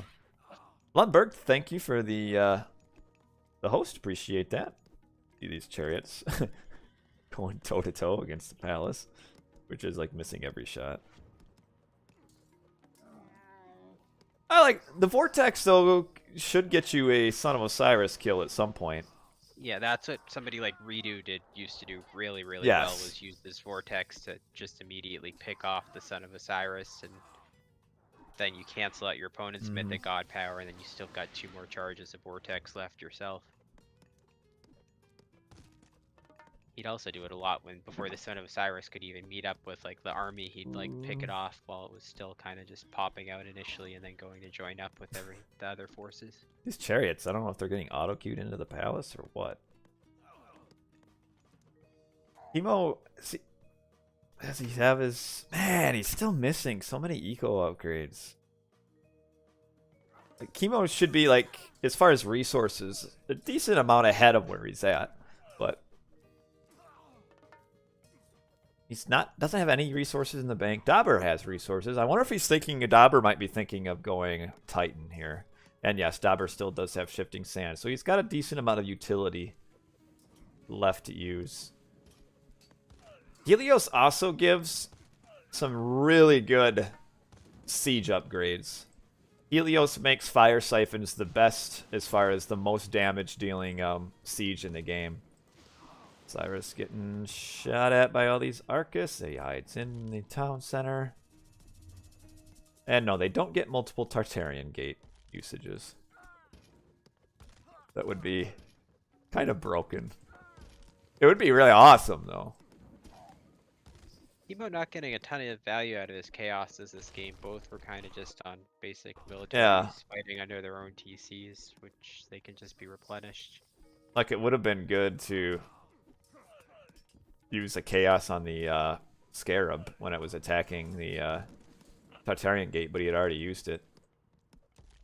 Lundberg, thank you for the host. Appreciate that. See these chariots going toe to toe against the palace, which is like missing every shot. I like the Vortex though. Should get you a Son of Osiris kill at some point. Yeah, that's what somebody like Redo used to do really well, was use this Vortex to just immediately pick off the Son of Osiris, and then you cancel out your opponent's mythic god power, and then you still got 2 more charges of Vortex left yourself. He'd also do it a lot before the Son of Osiris could even meet up with like the army. He'd like pick it off while it was still kind of just popping out initially, and then going to join up with the other forces. These chariots, I don't know if they're getting auto-queued into the palace or what. Kimo, does he have his... Man, he's still missing so many eco upgrades. Like, Kimo should be like, as far as resources, a decent amount ahead of where he's at, but he's doesn't have any resources in the bank. Dobr has resources. I wonder if he's thinking, Dobr might be thinking of going Titan here. And yes, Dobr still does have shifting sand, so he's got a decent amount of utility left to use. Helios also gives some really good siege upgrades. Helios makes Fire Siphons the best as far as the most damage dealing siege in the game. Cyrus getting shot at by all these Arcus. He hides in the town center. And no, they don't get multiple Tartarian Gate usages. That would be kind of broken. It would be really awesome, though. Kimo not getting a ton of value out of his chaoses this game. Both were kind of just on basic militaries, Yeah. fighting under their own TCs, which they can just be replenished. Like, it would have been good to use a Chaos on the Scarab when it was attacking the Tartarian Gate, but he had already used it.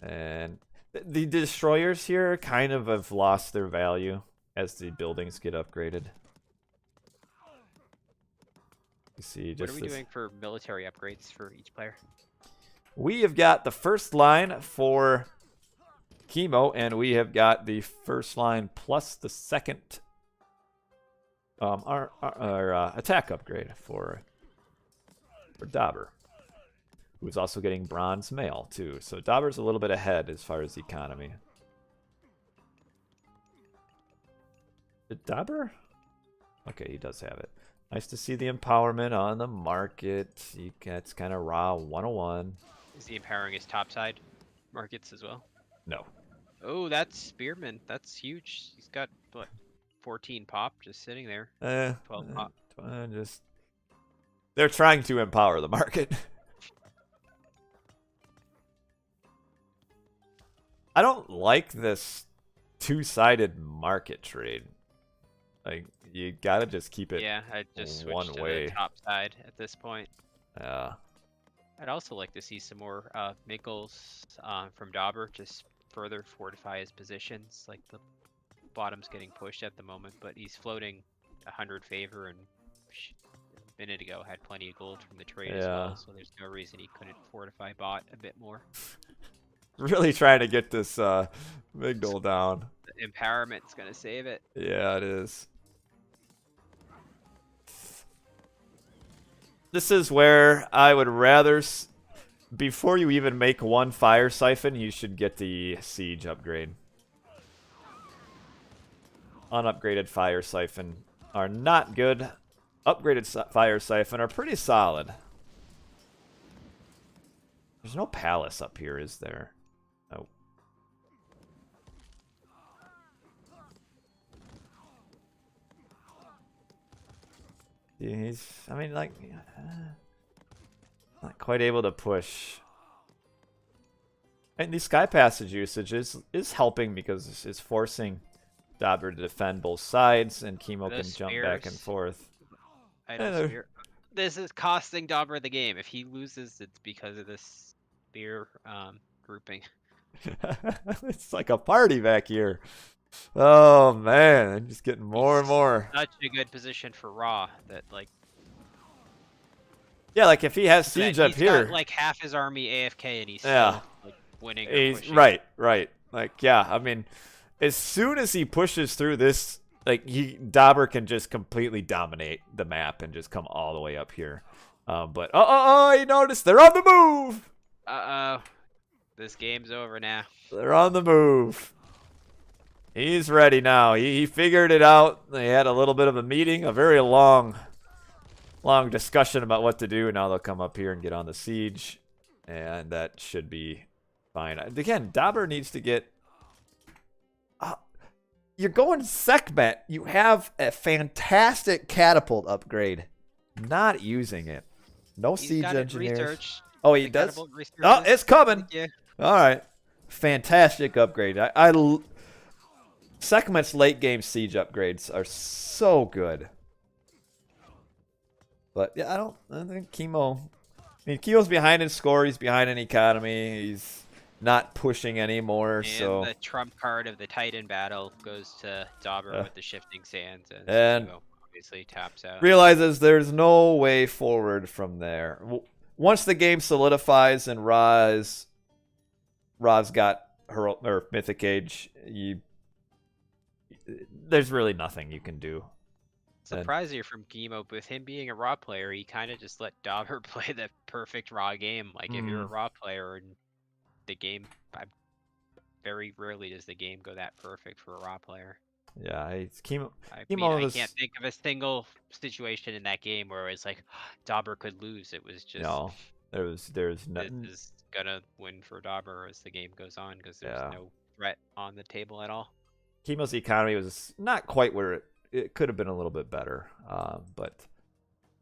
And the destroyers here kind of have lost their value as the buildings get upgraded. You see, What are we doing for military upgrades for each player? We have got the first line for Kimo, and we have got the first line plus the second our attack upgrade for Dobr, who's also getting bronze mail too. So Dobr's a little bit ahead as far as economy. Did Dobr? Okay, he does have it. Nice to see the empowerment on the market. It's kind of raw 101. Is he empowering his topside markets as well? No. Oh, that's Spearman. That's huge. He's got, what, 14 pop just sitting there. 12 pop. They're trying to empower the market. I don't like this two-sided market trade. Like, you gotta just keep it I just switched one to way. the top side at this point. Yeah. I'd also like to see some more Minkles from Dobr, just further fortify his positions. Like, the bottom's getting pushed at the moment, but he's floating 100 favor, and a minute ago had plenty of gold from the trade as well, so there's no reason he couldn't fortify bot a bit more. Really trying to get this Migdal down. The empowerment's gonna save it. Yeah, it is. This is where I would rather, before you even make one fire siphon, you should get the siege upgrade. Unupgraded fire siphon are not good. Upgraded fire siphon are pretty solid. There's no palace up here, is there? Oh. I mean, like, not quite able to push. And the Sky Passage usage is helping because it's forcing Dobr to defend both sides, and Kimo can jump back and forth. This is costing Dobr the game. If he loses, it's because of this spear grouping. It's like a party back here. Oh man, I'm just getting more and more. Such a good position for Raw that, like. Yeah, like if he has siege up here, got like half his army AFK and he's still, like, winning. Right. Like, yeah, I mean, as soon as he pushes through this, like, Dobr can just completely dominate the map and just come all the way up here. But you noticed they're on the move. This game's over now. They're on the move. He's ready now. He figured it out. They had a little bit of a meeting, a very long discussion about what to do. Now they'll come up here and get on the siege, and that should be fine. Again, Dobr needs to get. You're going Sekhmet. You have a fantastic catapult upgrade. Not using it. No siege engineers. Research. Oh, he does. Oh, it's coming. All right, fantastic upgrade. Sekhmet's late game siege upgrades are so good. But yeah, I think Kimo. I mean, Kimo's behind in score. He's behind in economy. He's not pushing anymore. And the trump card of the Titan battle goes to Dobr with the shifting sands, and Kimo obviously taps out. Realizes there's no way forward from there. Once the game solidifies and Ra's got her Mythic Age, there's really nothing you can do. Surprisingly from Kimo, with him being a Raw player, he kind of just let Dobr play the perfect Raw game. Like, if you're a Raw player and the game, very rarely does the game go that perfect for a Raw player. Yeah, Kimo. I can't think of a single situation in that game where it's like Dobr could lose. It was just There's This nothing. is gonna win for Dobr as the game goes on because there's Yeah. no threat on the table at all. Kimo's economy was not quite where it could have been a little bit better. But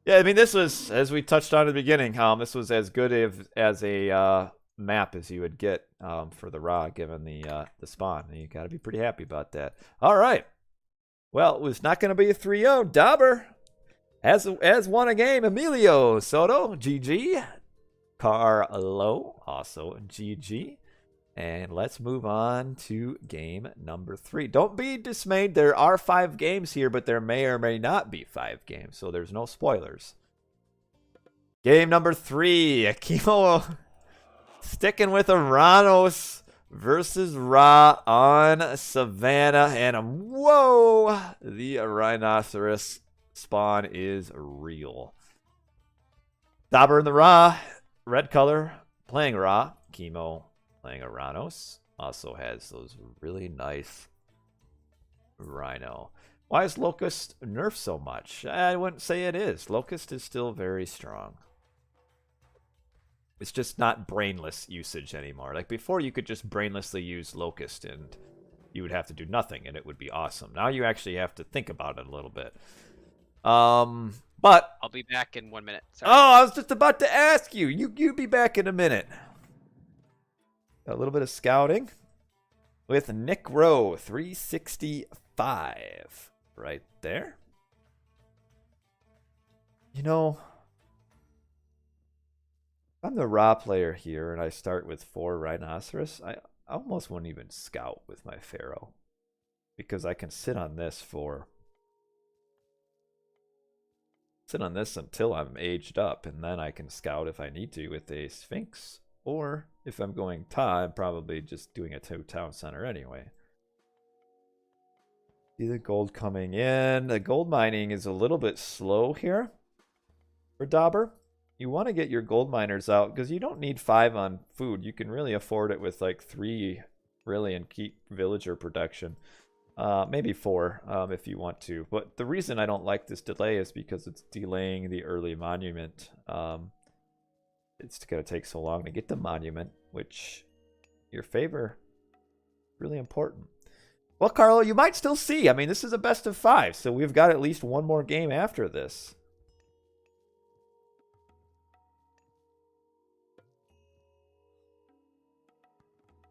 yeah, I mean, this was, as we touched on at the beginning, this was as good as a map as you would get for the Ra, given the spawn. And you got to be pretty happy about that. All right. Well, it was not going to be a 3-0. Dobr has won a game. Emilio Soto, GG. Carlo, also GG. And let's move on to game number 3. Don't be dismayed. There are 5 games here, but there may or may not be 5 games, so there's no spoilers. Game number 3. Kimo sticking with Aranos versus Ra on Savannah. And whoa, the rhinoceros spawn is real. Dobr and the Ra, red color, playing Ra. Kimo playing Aranos. Also has those really nice rhino. Why is Locust nerfed so much? I wouldn't say it is. Locust is still very strong. It's just not brainless usage anymore. Like before, you could just brainlessly use Locust and you would have to do nothing and it would be awesome. Now you actually have to think about it a little bit. But I'll be back in 1 minute. Sorry. oh, I was just about to ask you. You be back in a minute. A little bit of scouting with Nick Rowe, 365 right there. You know, if I'm the Ra player here and I start with 4 Rhinoceros, I almost wouldn't even scout with my Pharaoh because I can sit on this until I'm aged up, and then I can scout if I need to with a Sphinx. Or if I'm going Ta, I'm probably just doing a 2 town center anyway. See the gold coming in. The gold mining is a little bit slow here for Dobr. You want to get your gold miners out because you don't need 5 on food. You can really afford it with like 3 really and keep villager production. Maybe 4 if you want to. But the reason I don't like this delay is because it's delaying the early monument. It's going to take so long to get the monument, which your favor really important. Well, Carlo, you might still see. I mean, this is a best of 5, so we've got at least one more game after this.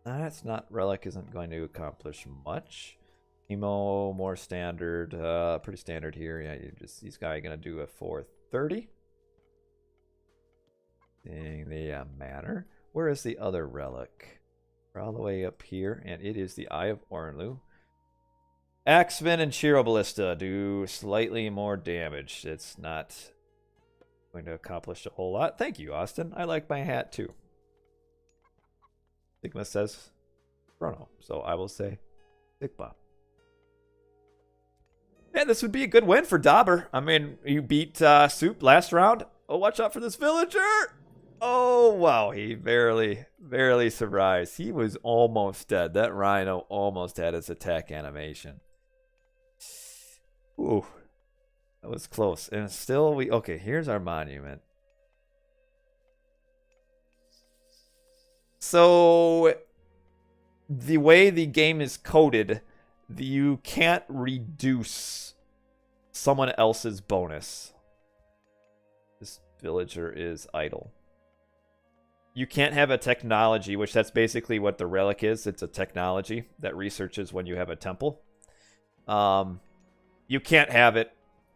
That's not, Relic isn't going to accomplish much. Emo, more standard, pretty standard here. Yeah, these guys going to do a 430. Seeing the manor. Where is the other relic? We're all the way up here, and it is the Eye of Ornlu. Axeman and Chiroballista do slightly more damage. It's not going to accomplish a whole lot. Thank you, Austin. I like my hat too. Sigma says Chrono, so I will say Sigma. Yeah, this would be a good win for Dobr. I mean, you beat Soup last round. Oh, watch out for this villager! Oh, wow. He barely survived. He was almost dead. That rhino almost had his attack animation. Ooh. That was close. And still, okay, here's our monument. So, the way the game is coded, you can't reduce someone else's bonus. This villager is idle. You can't have a technology, which that's basically what the relic is. It's a technology that researches when you have a temple. You can't have it.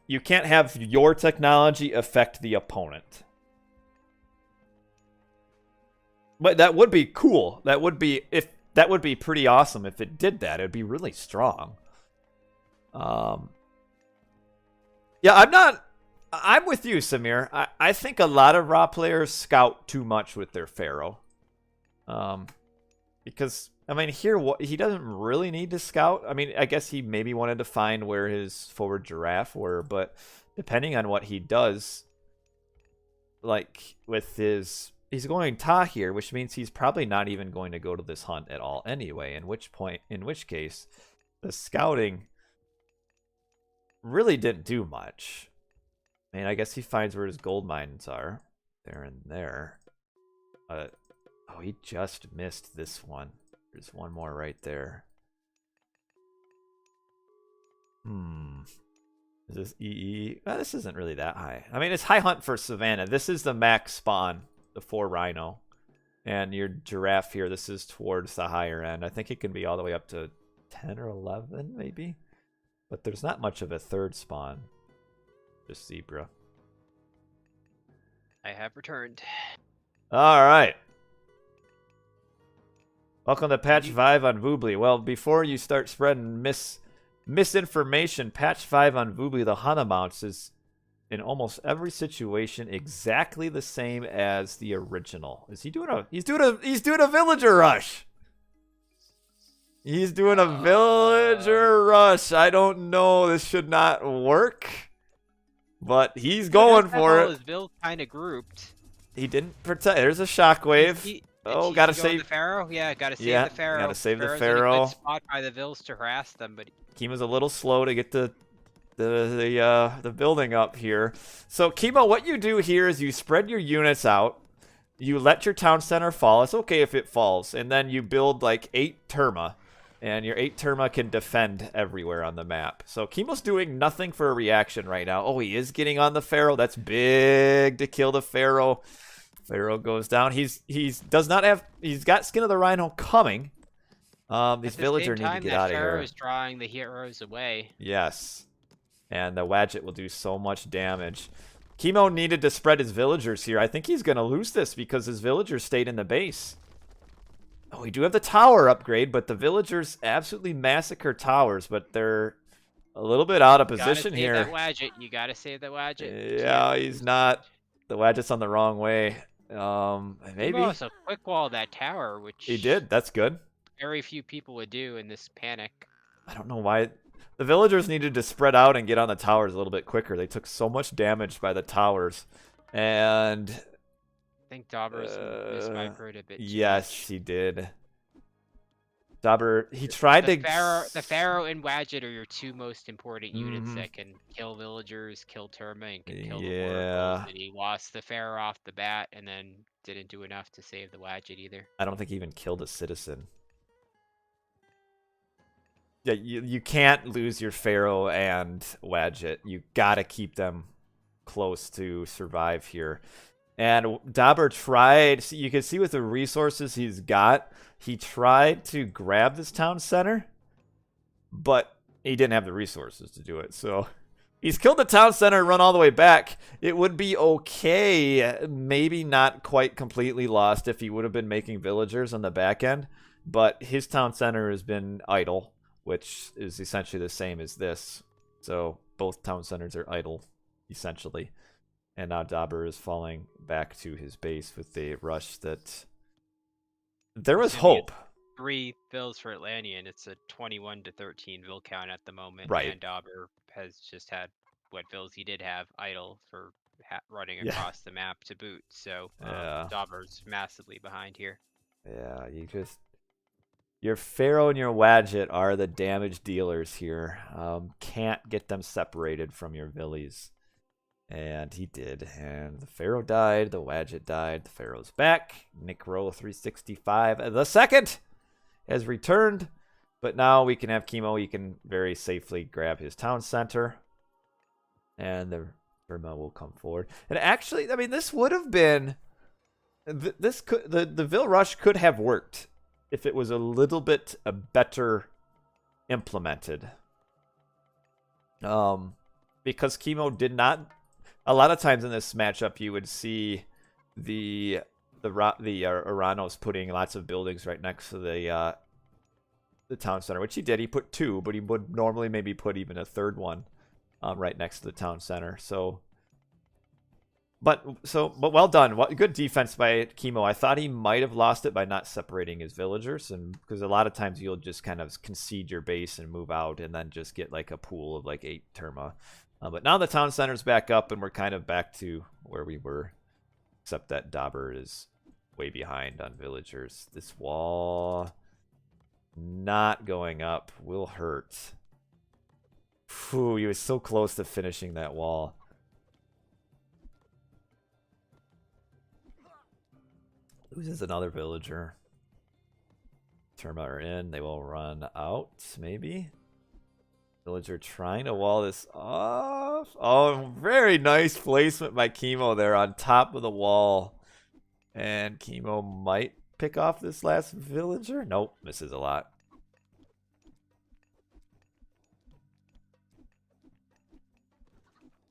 You can't have your technology affect the opponent. But that would be cool. That would be pretty awesome if it did that. It'd be really strong. Yeah, I'm with you, Samir. I think a lot of Ra players scout too much with their Pharaoh. Because, I mean, here, he doesn't really need to scout. I mean, I guess he maybe wanted to find where his forward giraffe were, but depending on what he does, like, with his... He's going Ta here, which means he's probably not even going to go to this hunt at all anyway, in which case, the scouting really didn't do much. I mean, I guess he finds where his gold mines are. There and there. Oh, he just missed this one. There's one more right there. Is this EE? Well, this isn't really that high. I mean, it's high hunt for Savannah. This is the max spawn, the 4 rhino. And your giraffe here, this is towards the higher end. I think it can be all the way up to 10 or 11, maybe. But there's not much of a third spawn. Just zebra. I have returned. All right. Welcome to patch 5 on Voobly. Well, before you start spreading misinformation, patch 5 on Voobly, the hunt amounts is in almost every situation exactly the same as the original. Is he doing a he's doing a villager rush. He's doing a villager rush. I don't know, this should not work. But he's going for it. His build kind of grouped. He didn't protect. There's a shockwave. Oh, gotta save the Pharaoh. Yeah, gotta save the Pharaoh. Gotta save the Pharaoh's Pharaoh. in a good spot by the Vills to harass them, but Kimo's a little slow to get the building up here. So Kimo, what you do here is you spread your units out. You let your town center fall. It's okay if it falls, and then you build like 8 Terma, and your 8 Terma can defend everywhere on the map. So Kimo's doing nothing for a reaction right now. Oh, he is getting on the Pharaoh. That's big to kill the Pharaoh. Pharaoh goes down. He's got Skin of the Rhino coming. These villagers need to get out of here. Pharaoh is drawing the heroes away. Yes. And the Wadjet will do so much damage. Kimo needed to spread his villagers here. I think he's going to lose this because his villagers stayed in the base. Oh, we do have the tower upgrade, but the villagers absolutely massacre towers, but they're a little bit out of position here. You gotta save that Wadjet. You gotta save that Wadjet. Yeah, he's not. The Wadjet's on the wrong way. Maybe. Kimo also quick wall that tower, which he did. That's good. Very few people would do in this panic. I don't know why. The villagers needed to spread out and get on the towers a little bit quicker. They took so much damage by the towers. And I think Dobr's mismicroed a bit. Yes, he did. Dobr, he tried to... The Pharaoh and Wadjet are your 2 most important units that can kill villagers, kill Terma, and can kill the Oracles. And he lost the Pharaoh off the bat and then didn't do enough to save the Wadjet either. I don't think he even killed a citizen. Yeah, you can't lose your Pharaoh and Wadjet. You gotta keep them close to survive here. And Dobr tried, so you can see with the resources he's got, he tried to grab this town center, but he didn't have the resources to do it. So he's killed the town center and run all the way back. It would be okay, maybe not quite completely lost if he would have been making villagers on the back end, but his town center has been idle, which is essentially the same as this. So both town centers are idle, essentially. And now Dobr is falling back to his base with a rush that... There was hope. 3 Vills for Atlantean. It's a 21-13 Vill count at the moment. Right. And Dobr has just had what Vills he did have idle for running across the map to boot. So Dobr's massively behind here. Yeah, your Pharaoh and your Wadjet are the damage dealers here. Can't get them separated from your Villies. And he did. And the Pharaoh died. The Wadjet died. The Pharaoh's back. Nick Roll 365. The second has returned. But now we can have Kimo. He can very safely grab his town center. And the Burma will come forward. And actually, I mean, this would have been... The Vill Rush could have worked if it was a little bit better implemented. Because Kimo did not... A lot of times in this matchup, you would see the Aranos putting lots of buildings right next to the town center, which he did. He put 2, but he would normally maybe put even a 3rd one right next to the town center. But well done. Good defense by Kimo. I thought he might have lost it by not separating his villagers, and because a lot of times you'll just kind of concede your base and move out, and then just get like a pool of like 8 Terma. But now the town center's back up, and we're kind of back to where we were, except that Dobr is way behind on villagers. This wall not going up will hurt. Phew, he was so close to finishing that wall. Loses another villager. Terma are in. They will run out, maybe. Villager trying to wall this off. Oh, very nice placement by Kimo there on top of the wall. And Kimo might pick off this last villager. Nope, misses a lot.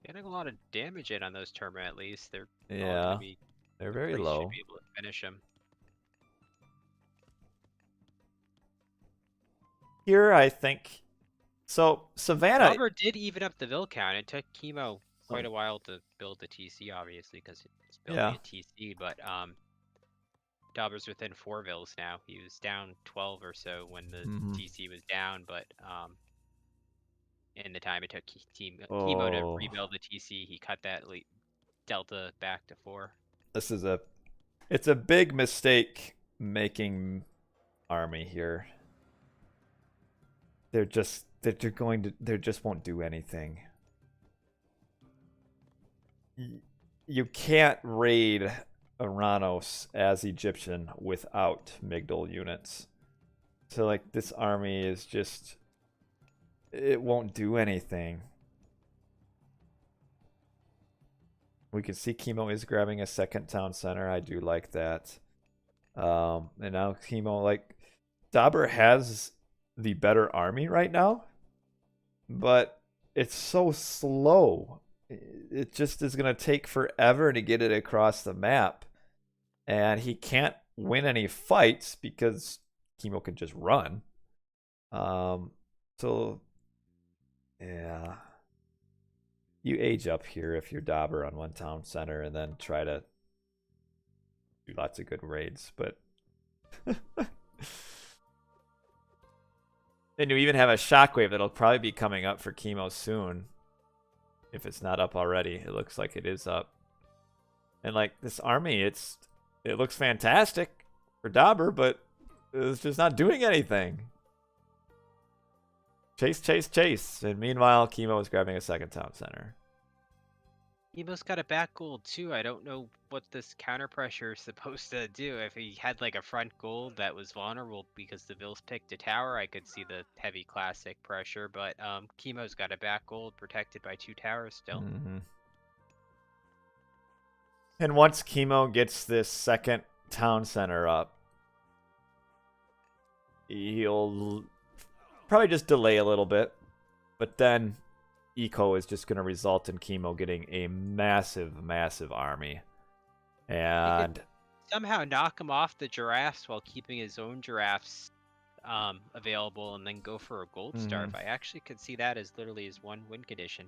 Getting a lot of damage in on those Terma at least. They're all Yeah, gonna be, they're very priest low. should be able to finish them. Here, I think. So, Savannah. Dobr did even up the Vil count. It took Kimo quite a while to build the TC, obviously, because it's building Yeah. a TC, but Dobr's within 4 Vils now. He was down 12 or so when the TC was down, but in the time it took Kimo to rebuild the TC, he cut that delta back to 4. This is it's a big mistake making army here. They just won't do anything. You can't raid Aranos as Egyptian without Migdal units. So like this army is just, it won't do anything. We can see Kimo is grabbing a second town center. I do like that. And now Kimo, like, Dobr has the better army right now, but it's so slow. It just is going to take forever to get it across the map. And he can't win any fights because Kimo can just run. So, yeah. You age up here if you're Dobr on one town center and then try to do lots of good raids. But and you even have a shockwave that'll probably be coming up for Kimo soon. If it's not up already. It looks like it is up. And like this army, it looks fantastic for Dobr, but it's just not doing anything. Chase, chase, chase. And meanwhile, Kimo is grabbing a second town center. Kimo's got a back gold too. I don't know what this counter pressure is supposed to do. If he had like a front gold that was vulnerable because the Vils picked a tower, I could see the heavy classic pressure. But Kimo's got a back gold protected by 2 towers still. And once Kimo gets this second town center up, he'll probably just delay a little bit, but then Eco is just going to result in Kimo getting a massive, massive army. And somehow knock him off the giraffes while keeping his own giraffes available and then go for a gold star. I actually could see that as literally his one win condition.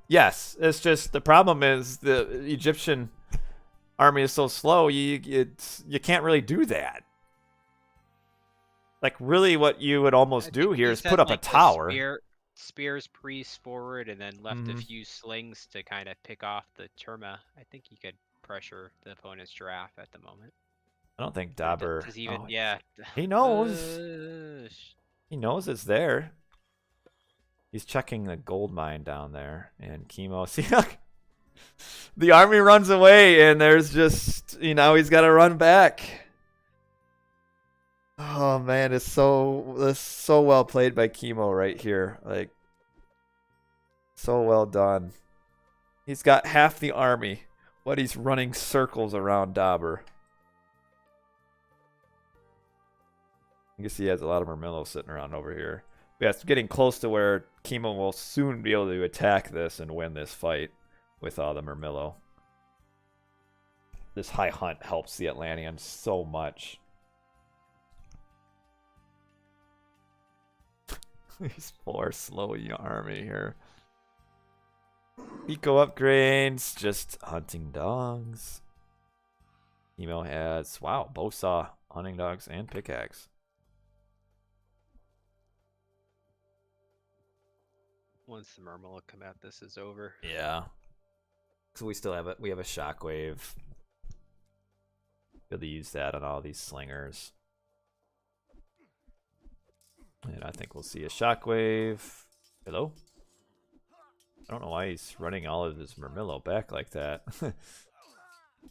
Yes, it's just the problem is the Egyptian army is so slow, you can't really do that. Like, really what you would almost do here is put up like a tower. Spears priests forward and then left a few slings to kind of pick off the Terma. I think he could pressure the opponent's giraffe at the moment. I don't think Dobr... yeah. He knows. He knows it's there. He's checking the gold mine down there. And Kimo... See, the army runs away and there's just... he's got to run back. Oh man, it's so well played by Kimo right here. Like, so well done. He's got half the army, but he's running circles around Dobr. I guess he has a lot of Murmillo sitting around over here. Yeah, it's getting close to where Kimo will soon be able to attack this and win this fight with all the Murmillo. This high hunt helps the Atlanteans so much. These poor slow army here. Eco upgrades, just hunting dogs. Kimo has, wow, bow saw, hunting dogs, and pickaxe. Once the Murmillo come out, this is over. Yeah. So we still have it. We have a shockwave. Be able to use that on all these slingers. And I think we'll see a shockwave. Hello? I don't know why he's running all of his Murmillo back like that.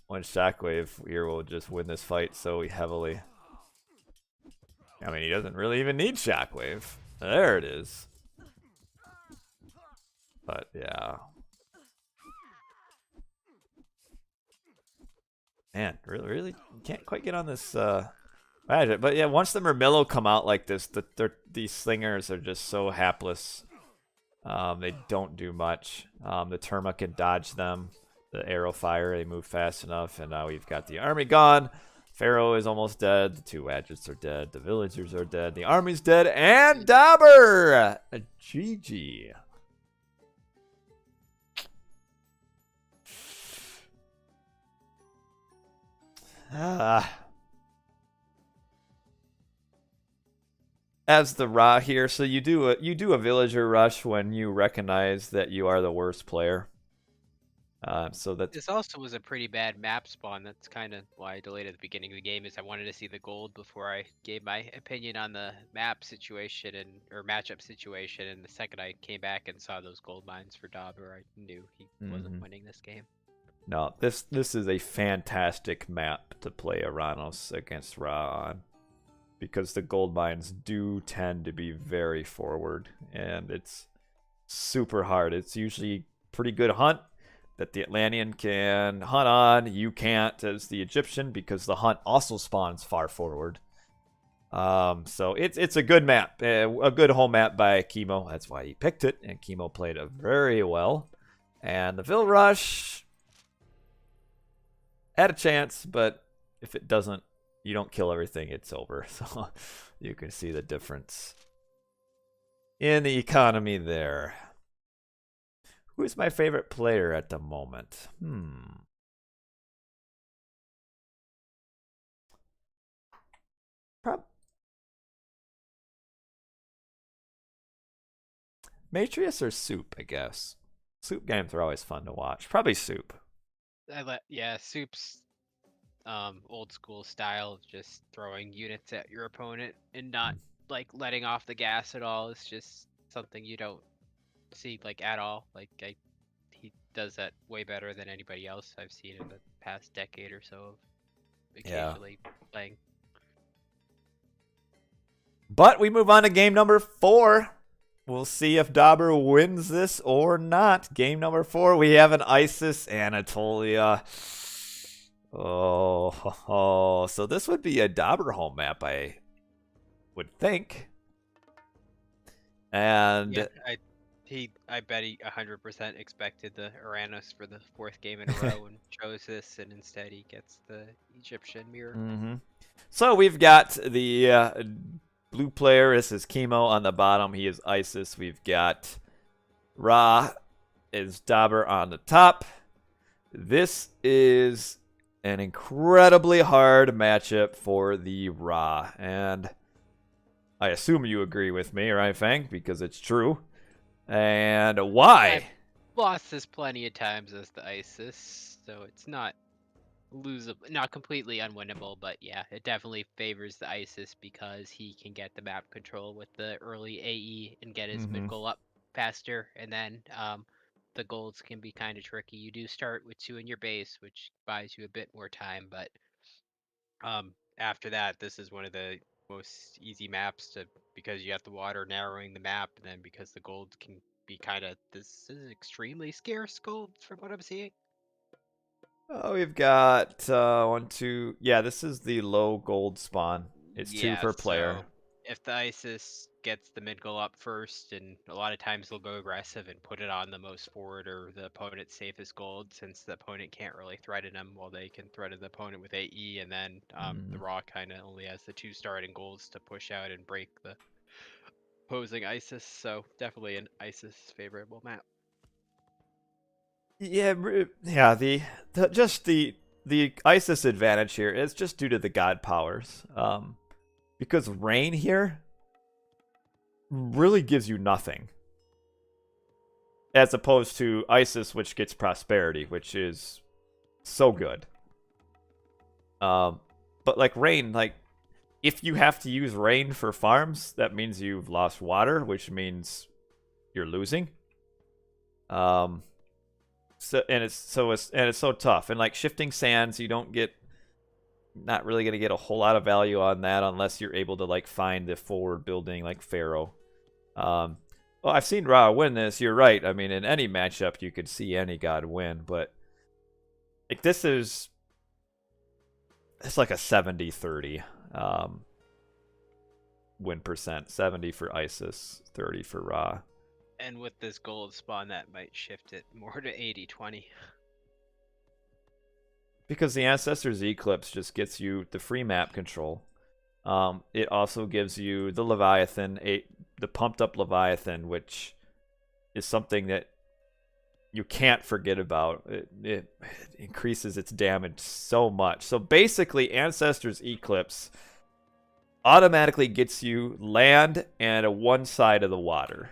One Shockwave here will just win this fight so heavily. I mean, he doesn't really even need Shockwave. There it is. But yeah. Man, really can't quite get on this magic. But yeah, once the Murmillo come out like this, these slingers are just so hapless. They don't do much. The Terma can dodge them. The arrow fire, they move fast enough. And now we've got the army gone. Pharaoh is almost dead. The 2 Wadgets are dead. The villagers are dead. The army's dead. And Dobr! GG. As the Ra here, so you do a villager rush when you recognize that you are the worst player. So that This also was a pretty bad map spawn. That's kind of why I delayed at the beginning of the game. Is I wanted to see the gold before I gave my opinion on the map situation or matchup situation. And the second I came back and saw those gold mines for Dobr, I knew he wasn't winning this game. No, this is a fantastic map to play Aranos against Ra on, because the gold mines do tend to be very forward, and it's super hard. It's usually pretty good hunt that the Atlantean can hunt on. You can't as the Egyptian, because the hunt also spawns far forward. So it's a good map, a good home map by Kimo. That's why he picked it, and Kimo played it very well. And the Vill Rush had a chance, but if it doesn't, you don't kill everything, it's over. So you can see the difference in the economy there. Who's my favorite player at the moment? Matrius or Soup, I guess. Soup games are always fun to watch. Probably Soup. Yeah, Soup's old school style of just throwing units at your opponent and not like letting off the gas at all is just something you don't see like at all. Like he does that way better than anybody else I've seen in the past decade or so of occasionally playing. But we move on to game number 4. We'll see if Dobr wins this or not. Game number 4, we have an Isis Anatolia. So this would be a Dobr home map, I would think. And yeah, I bet he 100% expected the Uranus for the 4th game in a row and chose this, and instead he gets the Egyptian mirror. So we've got the blue player. This is Kimo on the bottom. He is Isis. We've got Ra is Dobr on the top. This is an incredibly hard matchup for the Ra, and I assume you agree with me, right, Fang? Because it's true. And why? I've lost this plenty of times as the Isis, so it's not losable, not completely unwinnable, but yeah, it definitely favors the Isis because he can get the map control with the early AE and get his mid goal up faster, and then the golds can be kind of tricky. You do start with 2 in your base, which buys you a bit more time, but after that, this is one of the most easy maps because you have the water narrowing the map, and then because the gold can be this is extremely scarce gold from what I'm seeing. Oh, we've got 1, 2. Yeah, this is the low gold spawn. It's 2 per player. So if the Isis gets the mid goal up first, and a lot of times they'll go aggressive and put it on the most forward or the opponent's safest gold, since the opponent can't really threaten them, while they can threaten the opponent with AE, and then the Raw kind of only has the 2 starting golds to push out and break the opposing Isis. So definitely an Isis favorable map. Yeah, the Isis advantage here is just due to the god powers. Because rain here really gives you nothing, as opposed to Isis, which gets prosperity, which is so good. But like rain, like if you have to use rain for farms, that means you've lost water, which means you're losing. it's so tough. And like shifting sands, you don't get not really gonna get a whole lot of value on that unless you're able to like find the forward building like Pharaoh. Well, I've seen Ra win this. You're right. I mean, in any matchup, you could see any god win, but like it's like a 70-30 win percent. 70 for Isis, 30 for Ra. And with this gold spawn, that might shift it more to 80-20. Because the Ancestor's Eclipse just gets you the free map control. It also gives you the Leviathan, the pumped up Leviathan, which is something that you can't forget about. It increases its damage so much. So basically, Ancestor's Eclipse automatically gets you land and a one side of the water.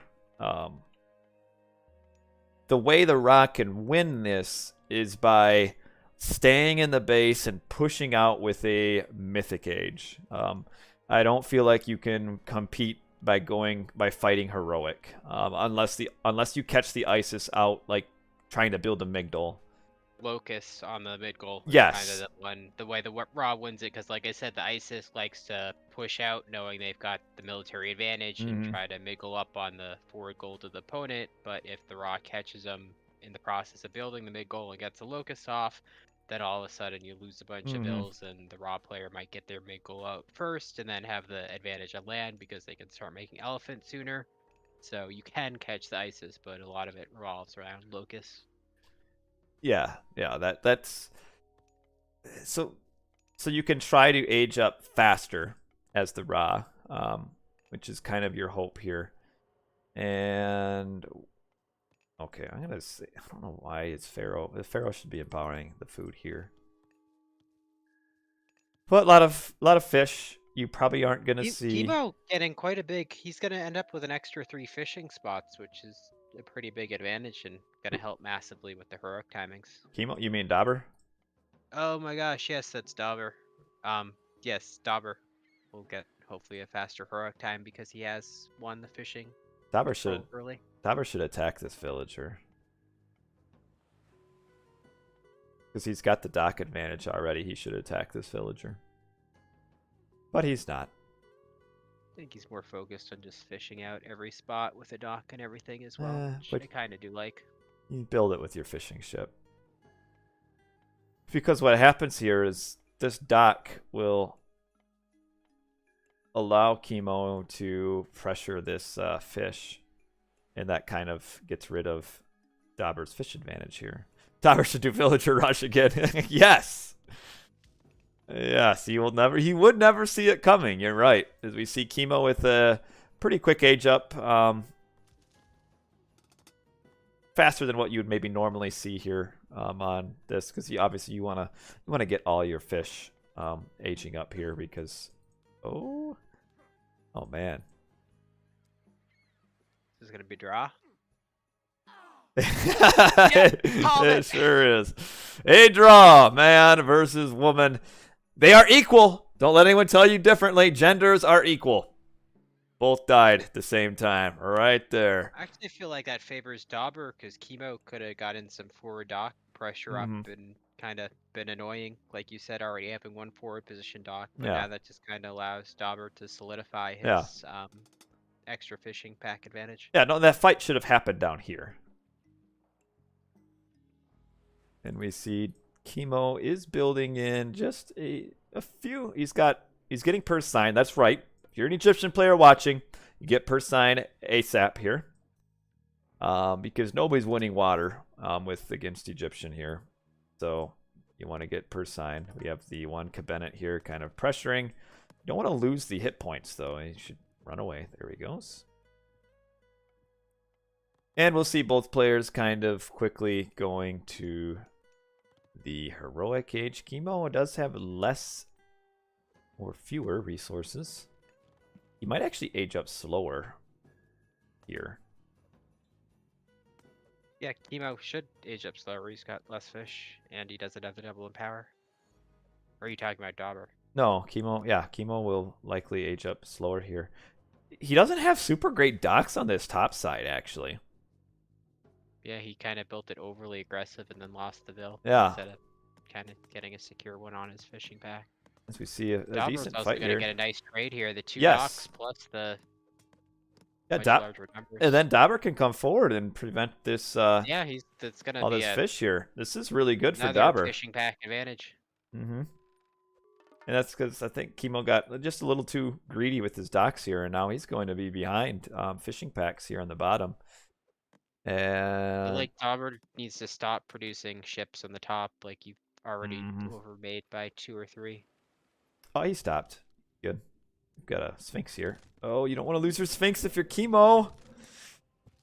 The way the Rock can win this is by staying in the base and pushing out with a Mythic Age. I don't feel like you can compete by fighting Heroic, unless you catch the Isis out like trying to build a Migdol. Locust on the mid goal. Yes. Kind of the way the Raw wins it, because like I said, the ISIS likes to push out knowing they've got the military advantage and try to miggle up on the forward goal to the opponent. But if the Raw catches them in the process of building the mid goal and gets the Locust off, then all of a sudden you lose a bunch of bills, and the Raw player might get their mid goal out first and then have the advantage on land because they can start making Elephant sooner. So you can catch the ISIS, but a lot of it revolves around Locust. Yeah, that's so you can try to age up faster as the Ra, which is kind of your hope here. And okay, I'm gonna say I don't know why it's Pharaoh. The Pharaoh should be empowering the food here, but a lot of fish. You probably aren't gonna see. Kimo getting quite a big. He's gonna end up with an extra 3 fishing spots, which is a pretty big advantage and gonna help massively with the heroic timings. Kimo, you mean Dobr? Oh my gosh, yes, that's Dobr. Yes, Dobr will get hopefully a faster heroic time because he has won the fishing. Dobr should early. Dobr should attack this villager because he's got the dock advantage already. He should attack this villager, but he's not. I think he's more focused on just fishing out every spot with a dock and everything as well, which I kind of do like. You build it with your fishing ship. Because what happens here is this dock will allow Kimo to pressure this fish, and that kind of gets rid of Dobr's fish advantage here. Dobr should do villager rush again. Yes! Yes, he would never see it coming. You're right. As we see Kimo with a pretty quick age up, faster than what you would maybe normally see here on this, because you want to get all your fish aging up here because oh man, This is gonna be draw. It sure is a draw. Man versus woman. They are equal. Don't let anyone tell you differently. Genders are equal. Both died at the same time. Right there. I actually feel like that favors Dobr because Kimo could have gotten some forward dock pressure up and kind of been annoying, like you said, already having one forward position dock. But now that just kind of allows Dobr to solidify his extra fishing pack advantage. Yeah, no, that fight should have happened down here. And we see Kimo is building in just a few. He's getting purse sign. That's right. If you're an Egyptian player watching, you get purse sign ASAP here. Because nobody's winning water against Egyptian here. So you want to get purse sign. We have the one cabinet here kind of pressuring. You don't want to lose the hit points though. You should run away. There he goes. And we'll see both players kind of quickly going to the heroic age. Kimo does have less or fewer resources. He might actually age up slower here. Yeah, Kimo should age up slower. He's got less fish, and he doesn't have the double in power. Or are you talking about Dobr? No, Kimo will likely age up slower here. He doesn't have super great docks on this top side, actually. Yeah, he kind of built it overly aggressive and then lost the bill Yeah. instead of kind of getting a secure one on his fishing pack. As we see a Dobr's decent also fight going to here. get a nice trade here. The 2 docks Yes. plus the Yeah, much larger numbers. and then Dobr can come forward and prevent this Yeah, that's going to all be this fish here. This is really good for another Dobr. fishing pack advantage. Mm-hmm. And that's because I think Kimo got just a little too greedy with his docks here, and now he's going to be behind fishing packs here on the bottom. I feel And like Dobr needs to stop producing ships on the top. Like you've already overmade by 2 or 3. oh, he stopped. Good. We've got a Sphinx here. Oh, you don't want to lose your Sphinx if you're Kimo.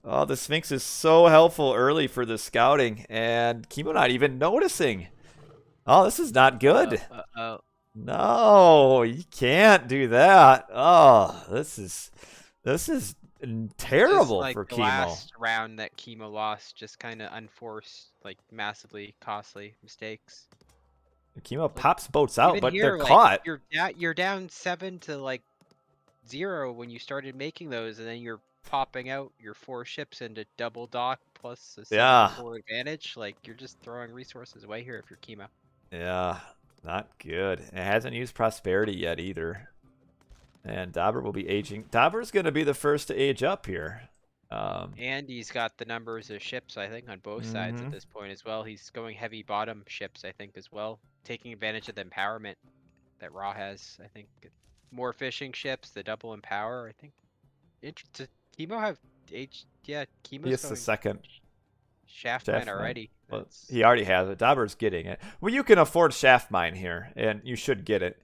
Oh, the Sphinx is so helpful early for the scouting, and Kimo not even noticing. Oh, this is not good. No, you can't do that. Oh, this is terrible like for the Kimo. last round that Kimo lost, just kind of unforced, like massively costly mistakes. Kimo pops boats out, but here, they're caught. You're down 7 to like 0 when you started making those, and then you're popping out your 4 ships into double dock plus a single 4 advantage. Like you're just throwing resources away here if you're Kimo. Yeah, not good. It hasn't used prosperity yet either. And Dobr will be aging. Dobr's going to be the first to age up here. And he's got the numbers of ships, I think, on both sides at this point as well. He's going heavy bottom ships, I think, as well. Taking advantage of the empowerment that Ra has, I think. More fishing ships, the double empower, I think. Does Kimo have age? Yeah, Kimo's he is the second shaft mine already. Well, he already has it. Dobr's getting it. Well, you can afford shaft mine here, and you should get it.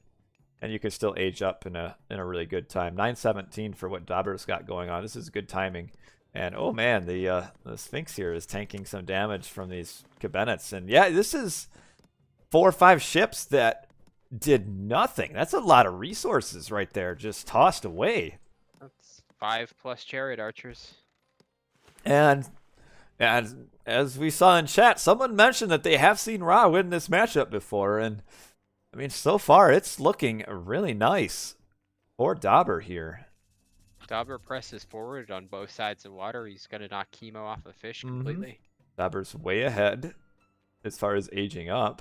And you can still age up in a really good time. 917 for what Dobr's got going on. This is good timing. And oh man, the Sphinx here is tanking some damage from these cabinets. And yeah, this is 4 or 5 ships that did nothing. That's a lot of resources right there, just tossed away. That's 5+ chariot archers. And as we saw in chat, someone mentioned that they have seen Ra win this matchup before, and I mean, so far it's looking really nice for Dobr here. Dobr presses forward on both sides of water. He's going to knock Kimo off a fish completely. Dobr's way ahead as far as aging up.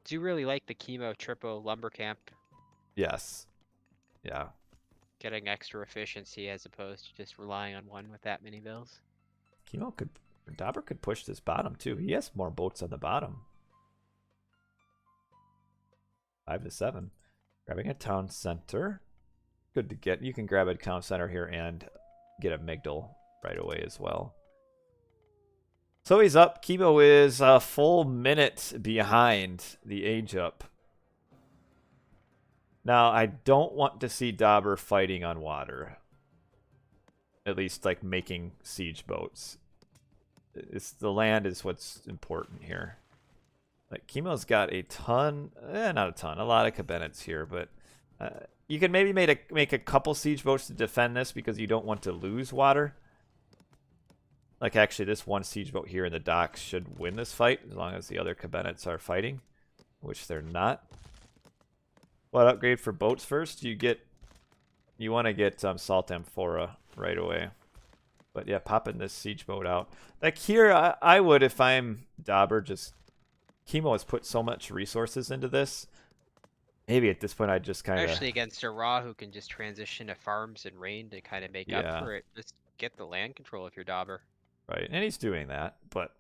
Do really like the Kimo triple lumber camp. Yes. Yeah. Getting extra efficiency as opposed to just relying on one with that many bills. Dobr could push this bottom too. He has more boats on the bottom. 5 to 7. Grabbing a town center. Good to get. You can grab a town center here and get a Migdal right away as well. So he's up. Kimo is a full minute behind the age up. Now, I don't want to see Dobr fighting on water. At least, like, making siege boats. The land is what's important here. Like, Kimo's got a ton, not a ton, a lot of cabinets here, but you can maybe make a couple siege boats to defend this because you don't want to lose water. Like, actually, this one siege boat here in the docks should win this fight as long as the other cabinets are fighting, which they're not. What upgrade for boats first? You want to get Salt Amphora right away. But yeah, popping this siege boat out. Like here, I would, if I'm Dobr, just... Kimo has put so much resources into this. Maybe at this point I'd just kind of... Especially against a Ra who can just transition to farms and rain to kind of make up for it. Just get the land control if you're Dobr. Right, and he's doing that, but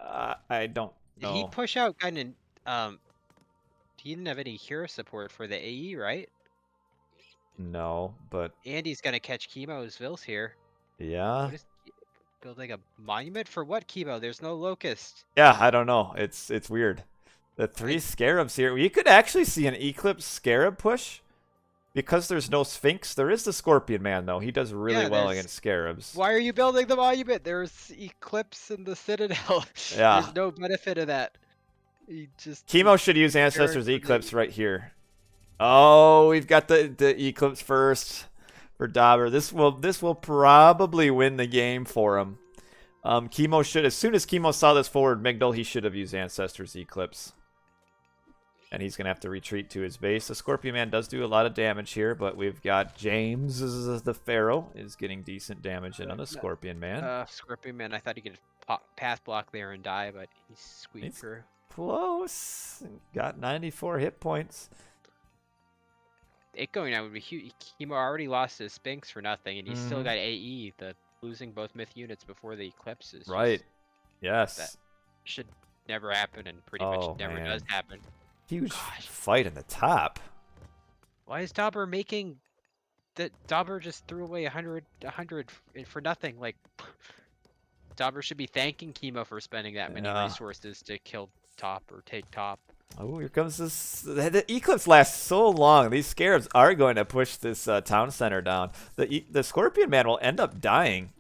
I don't know. Did he push out kind of... he didn't have any hero support for the AE, right? No, but... Andy's going to catch Kimo's Vils here. Yeah. Building a monument for what, Kimo? There's no locust. Yeah, I don't know. It's weird. The 3 scarabs here. You could actually see an Eclipse scarab push. Because there's no Sphinx, there is the Scorpion Man, though. He does really well against scarabs. Why are you building the monument? There's Eclipse in the Citadel. Yeah. There's no benefit of that. Kimo should use Ancestor's Eclipse right here. Oh, we've got the Eclipse first for Dobr. This will probably win the game for him. Kimo should, as soon as Kimo saw this forward Migdal, he should have used Ancestor's Eclipse. And he's going to have to retreat to his base. The Scorpion Man does do a lot of damage here, but we've got James, the Pharaoh, is getting decent damage in on the Scorpion Man. Scorpion Man, I thought he could path block there and die, but he's squeaked He's through. close. Got 94 hit points. It going out would be huge. Kimo already lost his Sphinx for nothing, and he's still Mhm. got AE, the losing both myth units before the eclipse is Right. just- Yes. that should never happen, and pretty Oh, much never man. does happen. Huge Gosh. fight in the top. Why is Dobr making that? Dobr just threw away 100 for nothing. Like, Dobr should be thanking Kimo for spending that many Yeah. resources to kill top or take top. Oh, here comes this. The eclipse lasts so long. These scarabs are going to push this town center down. The Scorpion Man will end up dying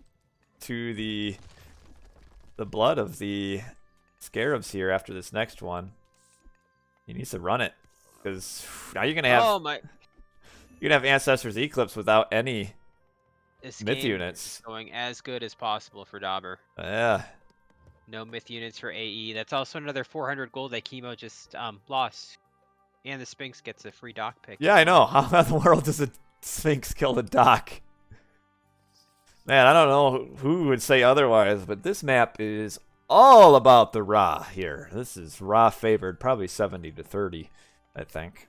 to the blood of the scarabs here after this next one. He needs to run it because now you're gonna have Oh my! you're gonna have Ancestors Eclipse without any This myth game units. is going as good as possible for Dobr. Yeah. No myth units for AE. That's also another 400 gold that Kimo just lost. And the Sphinx gets a free dock pick. Yeah, I know. How in the world does a Sphinx kill the dock? Man, I don't know who would say otherwise, but this map is all about the Ra here. This is Ra favored, probably 70 to 30, I think.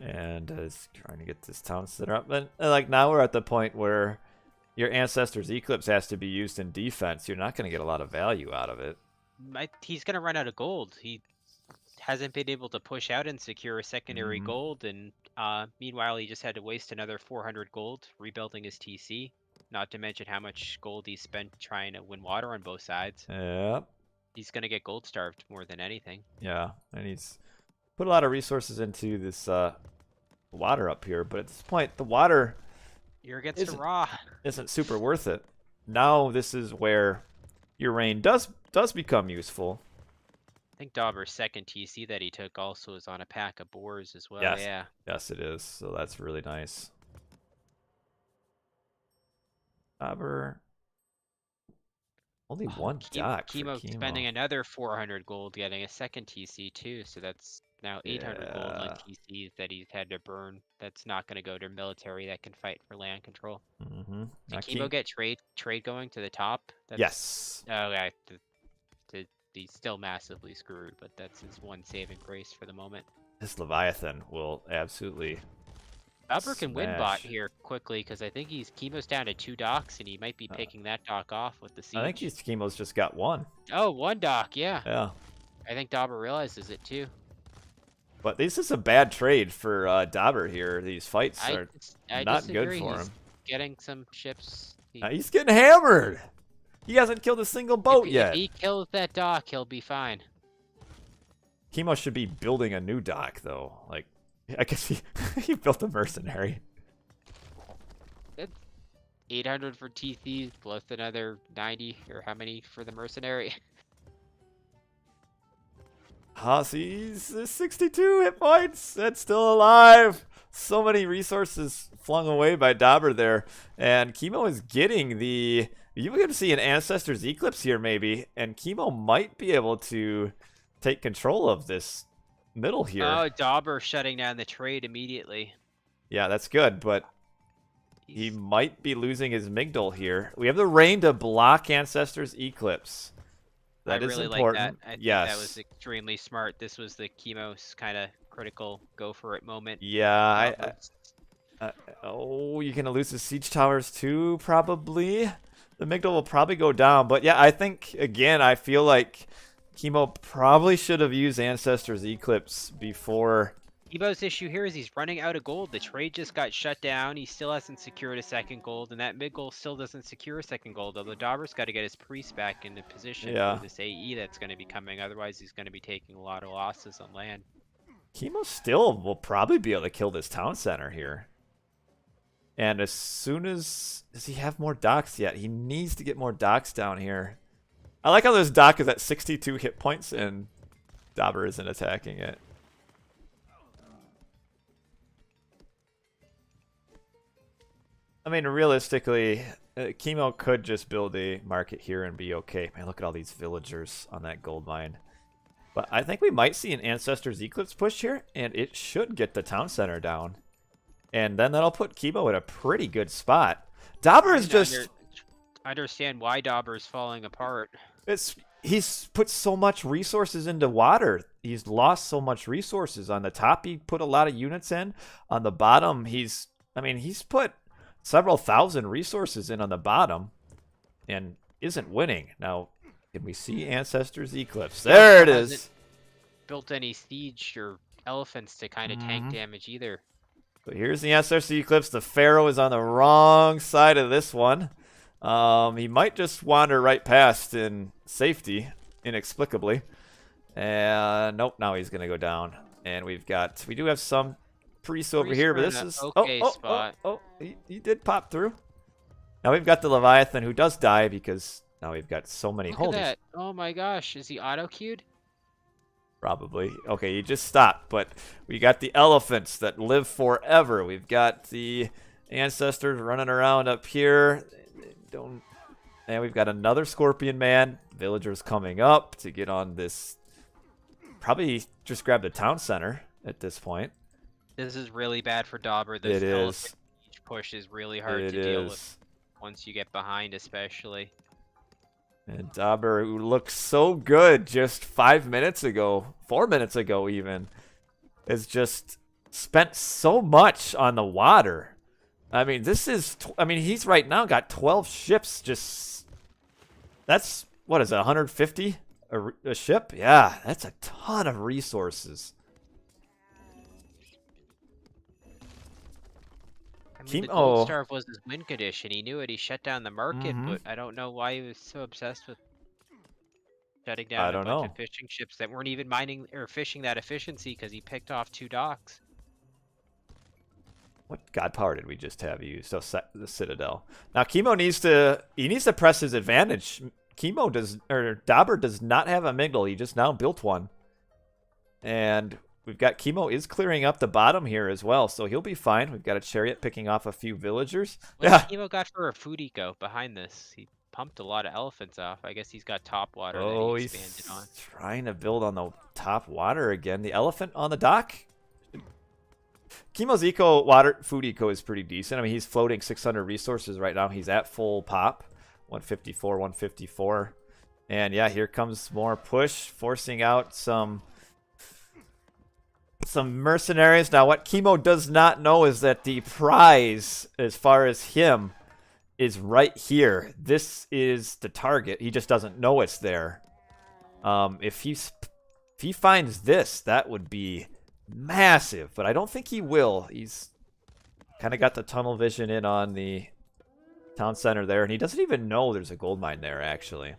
And is trying to get this town center up. And like now we're at the point where your Ancestors Eclipse has to be used in defense. You're not going to get a lot of value out of it. He's gonna run out of gold. He hasn't been able to push out and secure a secondary Mhm. gold, and meanwhile he just had to waste another 400 gold rebuilding his TC. Not to mention how much gold he spent trying to win water on both sides. Yeah. He's gonna get gold starved more than anything. Yeah. And he's put a lot of resources into this water up here. But at this point, the water You're against a Isn't- Ra. isn't super worth it. Now this is where your rain does become useful. I think Dauber's second TC that he took also is on a pack of boars as well. Yes. Yeah. Yes, it is. So that's really nice. Dobr. Only one dock. for Kimo Kimo. spending another 400 gold getting a second TC too, so that's now 800 gold on Yeah. TCs that he's had to burn. That's not going to go to military that can fight for land control. Mm-hmm. Did Kimo get trade going to the top? That's, Yes. Okay. He's still massively screwed, but that's his one saving grace for the moment. This Leviathan will absolutely. Dobr can win bot Smash. here quickly because I think Kimo's down to 2 docks and he might be picking that dock off with the siege. I think Kimo's just got one. Oh, 1 dock, yeah. Yeah. I think Dobr realizes it too. But this is a bad trade for Dobr here. These fights I are not good disagree. for He's him. getting some ships. He's getting hammered. He hasn't killed a single boat If yet. he kills that dock, he'll be fine. Kimo should be building a new dock, though. Like, I guess he he built a mercenary. That's 800 for TC plus another 90 or how many for the mercenary? He's 62 hit points. That's still alive. So many resources flung away by Dobr there. And Kimo is getting the... You're going to see an Ancestors Eclipse here, maybe. And Kimo might be able to take control of this middle here. Oh, Dobr shutting down the trade immediately. Yeah, that's good, but he might be losing his Migdal here. We have the rain to block Ancestors Eclipse. That I is really important. like that. I think yes. that was extremely smart. This was the Kimo's kind of critical go for it moment. Yeah, oh, you're gonna lose the siege towers too, probably. The Migdal will probably go down, but yeah, I think again, I feel like Kimo probably should have used Ancestors Eclipse before. Kimo's issue here is he's running out of gold. The trade just got shut down. He still hasn't secured a second gold, and that mid goal still doesn't secure a second gold. Although Dauber's got to get his priest back into position for this AE that's going to be coming. Otherwise, he's going to be taking a lot of losses on land. Kimo still will probably be able to kill this town center here. And as soon as... Does he have more docks yet? He needs to get more docks down here. I like how this dock is at 62 hit points and Dobr isn't attacking it. I mean, realistically, Kimo could just build a market here and be okay. Man, look at all these villagers on that gold mine. But I think we might see an Ancestors Eclipse push here, and it should get the town center down. And then that'll put Kimo in a pretty good spot. Dobr is just... I understand why Dobber's falling apart. He's put so much resources into water. He's lost so much resources. On the top, he put a lot of units in. On the bottom, he's put several thousand resources in on the bottom and isn't winning. Now, can we see Ancestors Eclipse? There it is. Built any siege or elephants to kind of tank damage either. So here's the Ancestors Eclipse. The Pharaoh is on the wrong side of this one. He might just wander right past in safety, inexplicably. And nope, now he's gonna go down. And we do have some priests over here, but this is spot. He did pop through. Now we've got the Leviathan who does die because now we've got so many Look holders. at that. Oh my gosh, is he auto-queued? Probably. Okay, you just stopped, but we got the elephants that live forever. We've got the ancestors running around up here. And we've got another Scorpion Man. Villagers coming up to get on this. Probably just grab the town center at this point. This is really bad for Dobr. This elephant push is really hard to deal with once you get behind, especially. And Dobr, who looked so good just 5 minutes ago, 4 minutes ago even, has just spent so much on the water. I mean, he's right now got 12 ships. That's, what is it, 150 a ship? Yeah, that's a ton of resources. I mean, the Gold Starve was his win condition. He knew it. He shut down the market, but I don't know why he was so obsessed with shutting down a bunch of fishing ships that weren't even mining or fishing that efficiency because he picked off 2 docks. What god power did we just have used? So the Citadel. Now Kimo needs to press his advantage. Dobr does not have a Migdal. He just now built one. And we've got Kimo is clearing up the bottom here as well, so he'll be fine. We've got a chariot picking off a few villagers. What's Kimo got for a food eco behind this? He pumped a lot of elephants off. I guess he's got top water that he expanded on. Trying to build on the top water again. The elephant on the dock. Kimo's food eco is pretty decent. I mean, he's floating 600 resources right now. He's at full pop, 154, 154. And yeah, here comes more push, forcing out some mercenaries. Now, what Kimo does not know is that the prize, as far as him, is right here. This is the target. He just doesn't know it's there. If he finds this, that would be massive, but I don't think he will. He's kind of got the tunnel vision in on the town center there, and he doesn't even know there's a gold mine there, actually.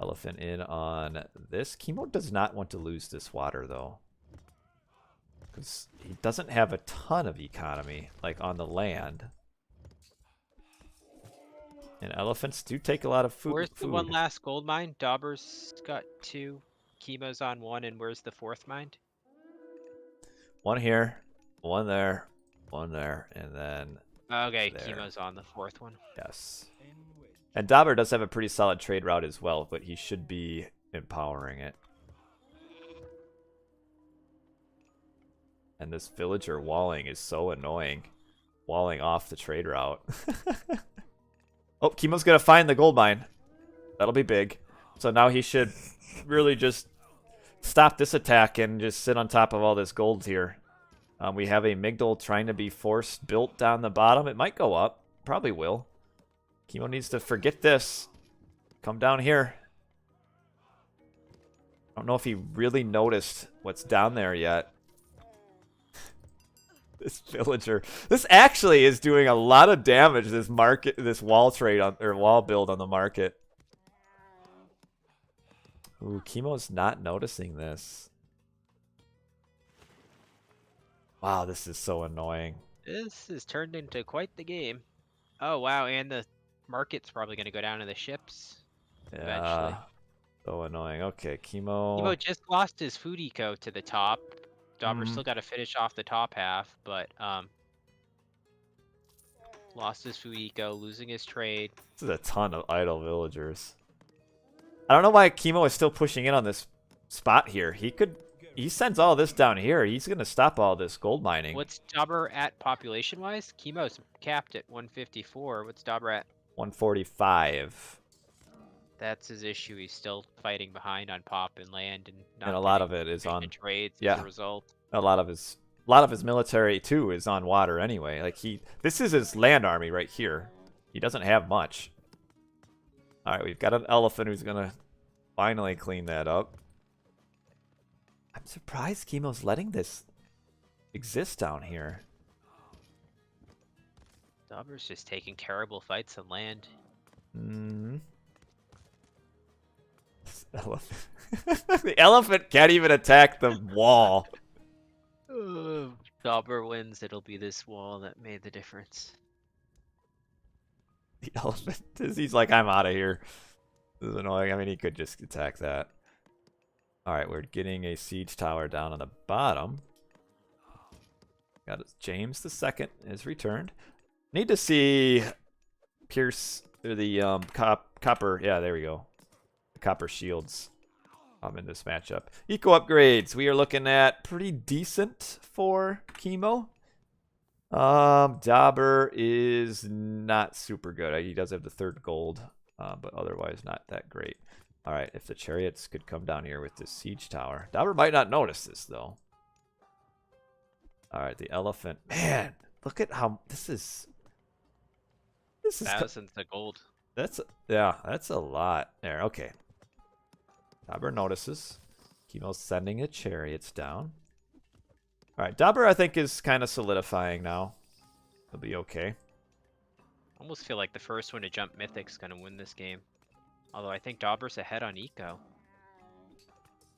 Elephant in on this. Kimo does not want to lose this water, though, because he doesn't have a ton of economy, like on the land. And elephants do take a lot of food. Where's the one last gold mine? Dobber's got 2, Kimo's on 1, and where's the 4th mine? One here, one there, and then okay, there. Kimo's on the 4th one. Yes. And Dobr does have a pretty solid trade route as well, but he should be empowering it. And this villager walling is so annoying. Walling off the trade route. Oh, Kimo's going to find the gold mine. That'll be big. So now he should really just stop this attack and just sit on top of all this gold here. We have a Migdal trying to be built down the bottom. It might go up. Probably will. Kimo needs to forget this. Come down here. I don't know if he really noticed what's down there yet. This villager. This actually is doing a lot of damage, this wall build on the market. Ooh, Kimo's not noticing this. Wow, this is so annoying. This has turned into quite the game. Oh, wow, and the market's probably going to go down to the ships eventually. So annoying. Okay, Kimo. Kimo just lost his food eco to the top. Dobr still got to finish off the top half, but lost his food eco, losing his trade. This is a ton of idle villagers. I don't know why Kimo is still pushing in on this spot here. He sends all this down here. He's going to stop all this gold mining. What's Dobr at population-wise? Kimo's capped at 154. What's Dobr at? 145. That's his issue. He's still fighting behind on pop and land, and not And a lot getting of it is on. efficient trades as Yeah. a result. A lot of his military too is on water anyway. Like this is his land army right here. He doesn't have much. All right, we've got an elephant who's gonna finally clean that up. I'm surprised Kimo's letting this exist down here. Dobr's just taking terrible fights on land. The elephant can't even attack the wall. Dobr wins, it'll be this wall that made the difference. The elephant, he's like, I'm out of here. This is annoying. I mean, he could just attack that. All right, we're getting a siege tower down on the bottom. Got it. James II is returned. Need to see Pierce or the copper. Yeah, there we go. The copper shields. In this matchup. Eco upgrades. We are looking at pretty decent for Kimo. Dobr is not super good. He does have the 3rd gold, but otherwise not that great. All right, if the chariots could come down here with this siege tower. Dobr might not notice this, though. All right, the elephant. Man, look at how this is. This is thousands of gold. That's a lot there. Okay. Dobr notices. Kimo's sending the chariots down. All right, Dobr I think is kind of solidifying now. He'll be okay. Almost feel like the first one to jump Mythic's gonna win this game. Although I think Dobr's ahead on eco.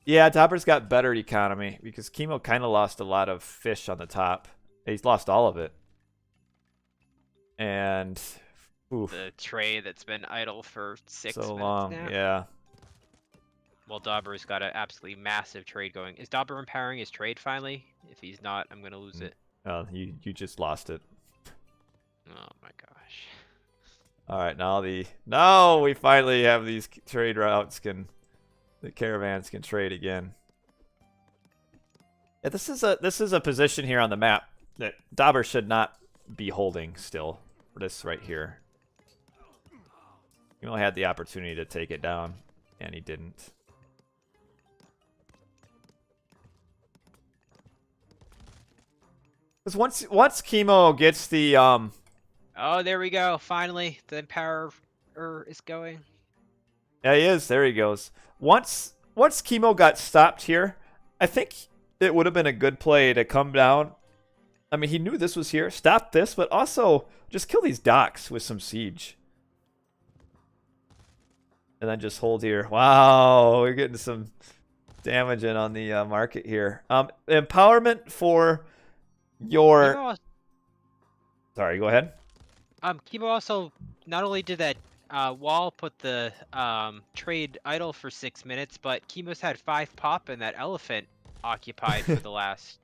Yeah, Dobr's got better economy because Kimo kind of lost a lot of fish on the top. He's lost all of it. And oof, the tray that's been idle for 6 so minutes long. now. Yeah. Well, Dobr's got an absolutely massive trade going. Is Dobr empowering his trade finally? If he's not, I'm gonna lose it. You just lost it. Oh my gosh. All right, now we finally have these trade routes the caravans can trade again. Yeah, this is a position here on the map that Dobr should not be holding still. This right here. He only had the opportunity to take it down, and he didn't. Because once Kimo gets the Oh, there we go. Finally, the Empower is going. Yeah, he is. There he goes. Once Kimo got stopped here, I think it would have been a good play to come down. I mean, he knew this was here. Stop this, but also just kill these docks with some siege. And then just hold here. Wow, we're getting some damage in on the market here. Empowerment for your... Sorry, go ahead. Kimo also not only did that wall put the trade idle for 6 minutes, but Kimo's had 5 pop and that elephant occupied for the last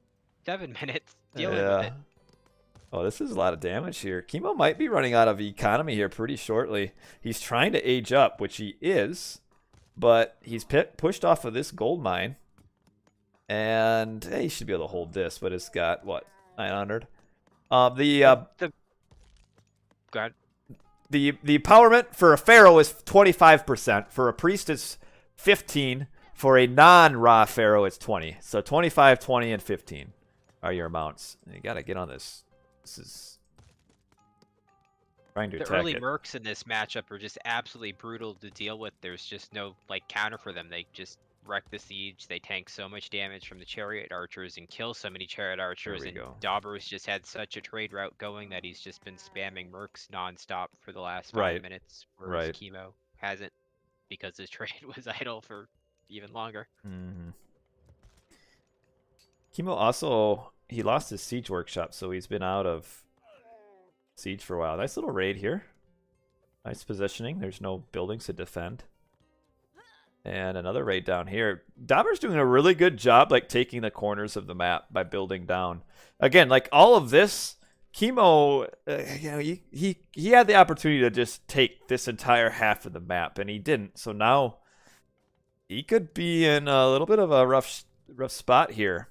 7 minutes dealing with it. Oh, this is a lot of damage here. Kimo might be running out of economy here pretty shortly. He's trying to age up, which he is, but he's pushed off of this gold mine. And he should be able to hold this, but it's got, what, 900? Go ahead. The empowerment for a pharaoh is 25%. For a priest, it's 15. For a non-Ra pharaoh, it's 20. So 25, 20, and 15 are your amounts. You got to get on this. This is trying to attack The early it. mercs in this matchup are just absolutely brutal to deal with. There's just no counter for them. They just wreck the siege. They tank so much damage from the chariot archers and kill so many chariot archers. And Dobr's just had such a trade route going that he's just been spamming mercs nonstop for the last 5 minutes. Whereas Kimo hasn't, because his trade was idle for even longer. Mm-hmm. Kimo also, he lost his siege workshop, so he's been out of siege for a while. Nice little raid here. Nice positioning. There's no buildings to defend. And another raid down here. Dobr's doing a really good job, taking the corners of the map by building down. Again, all of this, Kimo, he had the opportunity to just take this entire half of the map, and he didn't. So now he could be in a little bit of a rough spot here.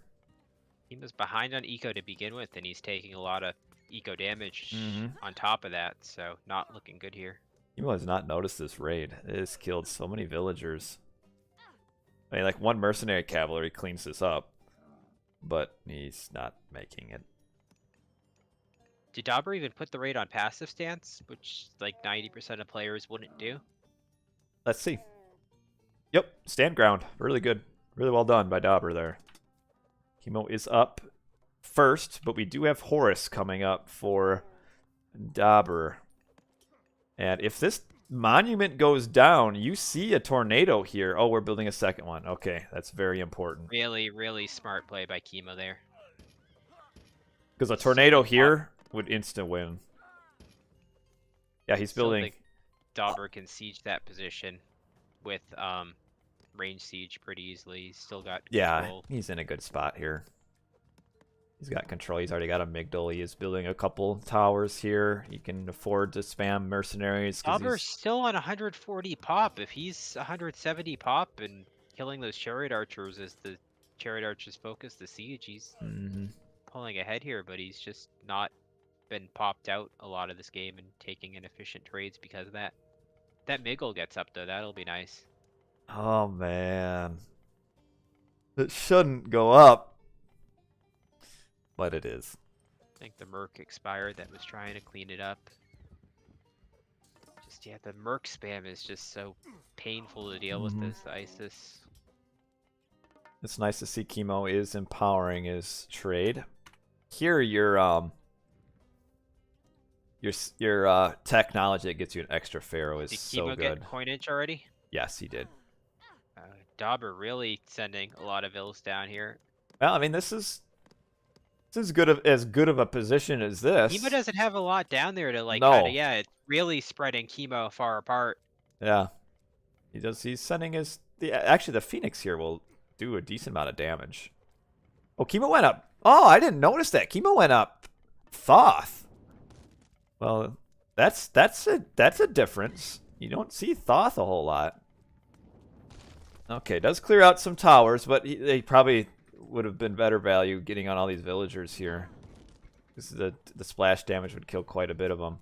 He was behind on eco to begin with, and he's taking a lot of eco damage on top of that. So not looking good here. Kimo has not noticed this raid. It has killed so many villagers. I mean, like, one mercenary cavalry cleans this up, but he's not making it. Did Dobr even put the raid on passive stance, which like 90% of players wouldn't do? Let's see. Yep, stand ground. Really good. Really well done by Dobr there. Kimo is up first, but we do have Horus coming up for Dobr. And if this monument goes down, you see a tornado here. Oh, we're building a second one. Okay, that's very important. Really, really smart play by Kimo there. Because a tornado here would instant win. Yeah, he's building. Dobr can siege that position with range siege pretty easily. He's still got control. Yeah, he's in a good spot here. He's got control. He's already got a Migdal. He is building a couple towers here. He can afford to spam mercenaries. Dobr's still on 140 pop. If he's 170 pop and killing those chariot archers as the chariot archers focus the siege, he's pulling ahead here, but he's just not been popped out a lot of this game and taking inefficient trades because of that. That Miggle gets up though, that'll be nice. Oh man. It shouldn't go up. But it is. I think the Merc expired that was trying to clean it up. Just, yeah, the Merc spam is just so painful to deal with this ISIS. It's nice to see Kimo is empowering his trade. Here, your technology that gets you an extra pharaoh is so good. Did Kimo get coinage already? Yes, he did. Dobr really sending a lot of ills down here. Well, I mean, this is as good of a position as this. Kimo doesn't have a lot down there to like. No. Kinda, yeah, it's really spreading Kimo far apart. Yeah, he does. He's sending his. Actually, the Phoenix here will do a decent amount of damage. Oh, Kimo went up. Oh, I didn't notice that. Kimo went up. Thoth. Well, that's a difference. You don't see Thoth a whole lot. Okay, does clear out some towers, but they probably would have been better value getting on all these villagers here. This is the splash damage would kill quite a bit of them.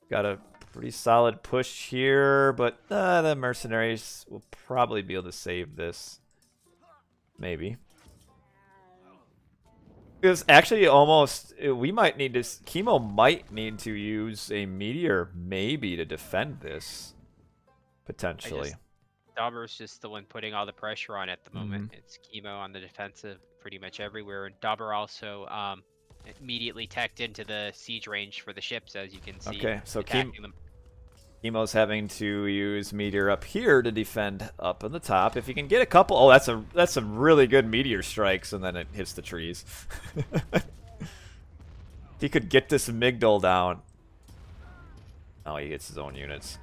Got a pretty solid push here, but the mercenaries will probably be able to save this. Maybe. Because actually, almost we might need to. Kimo might need to use a meteor maybe to defend this. Potentially. Dobr's just the one putting all the pressure on at the moment. It's Kimo on the defensive pretty much everywhere, and Dobr also immediately teched into the siege range for the ships, as you can see. Okay, so Kimo's having to use meteor up here to defend up on the top. If he can get a couple, oh, that's some really good meteor strikes, and then it hits the trees. He could get this Migdal down. Oh, he hits his own units.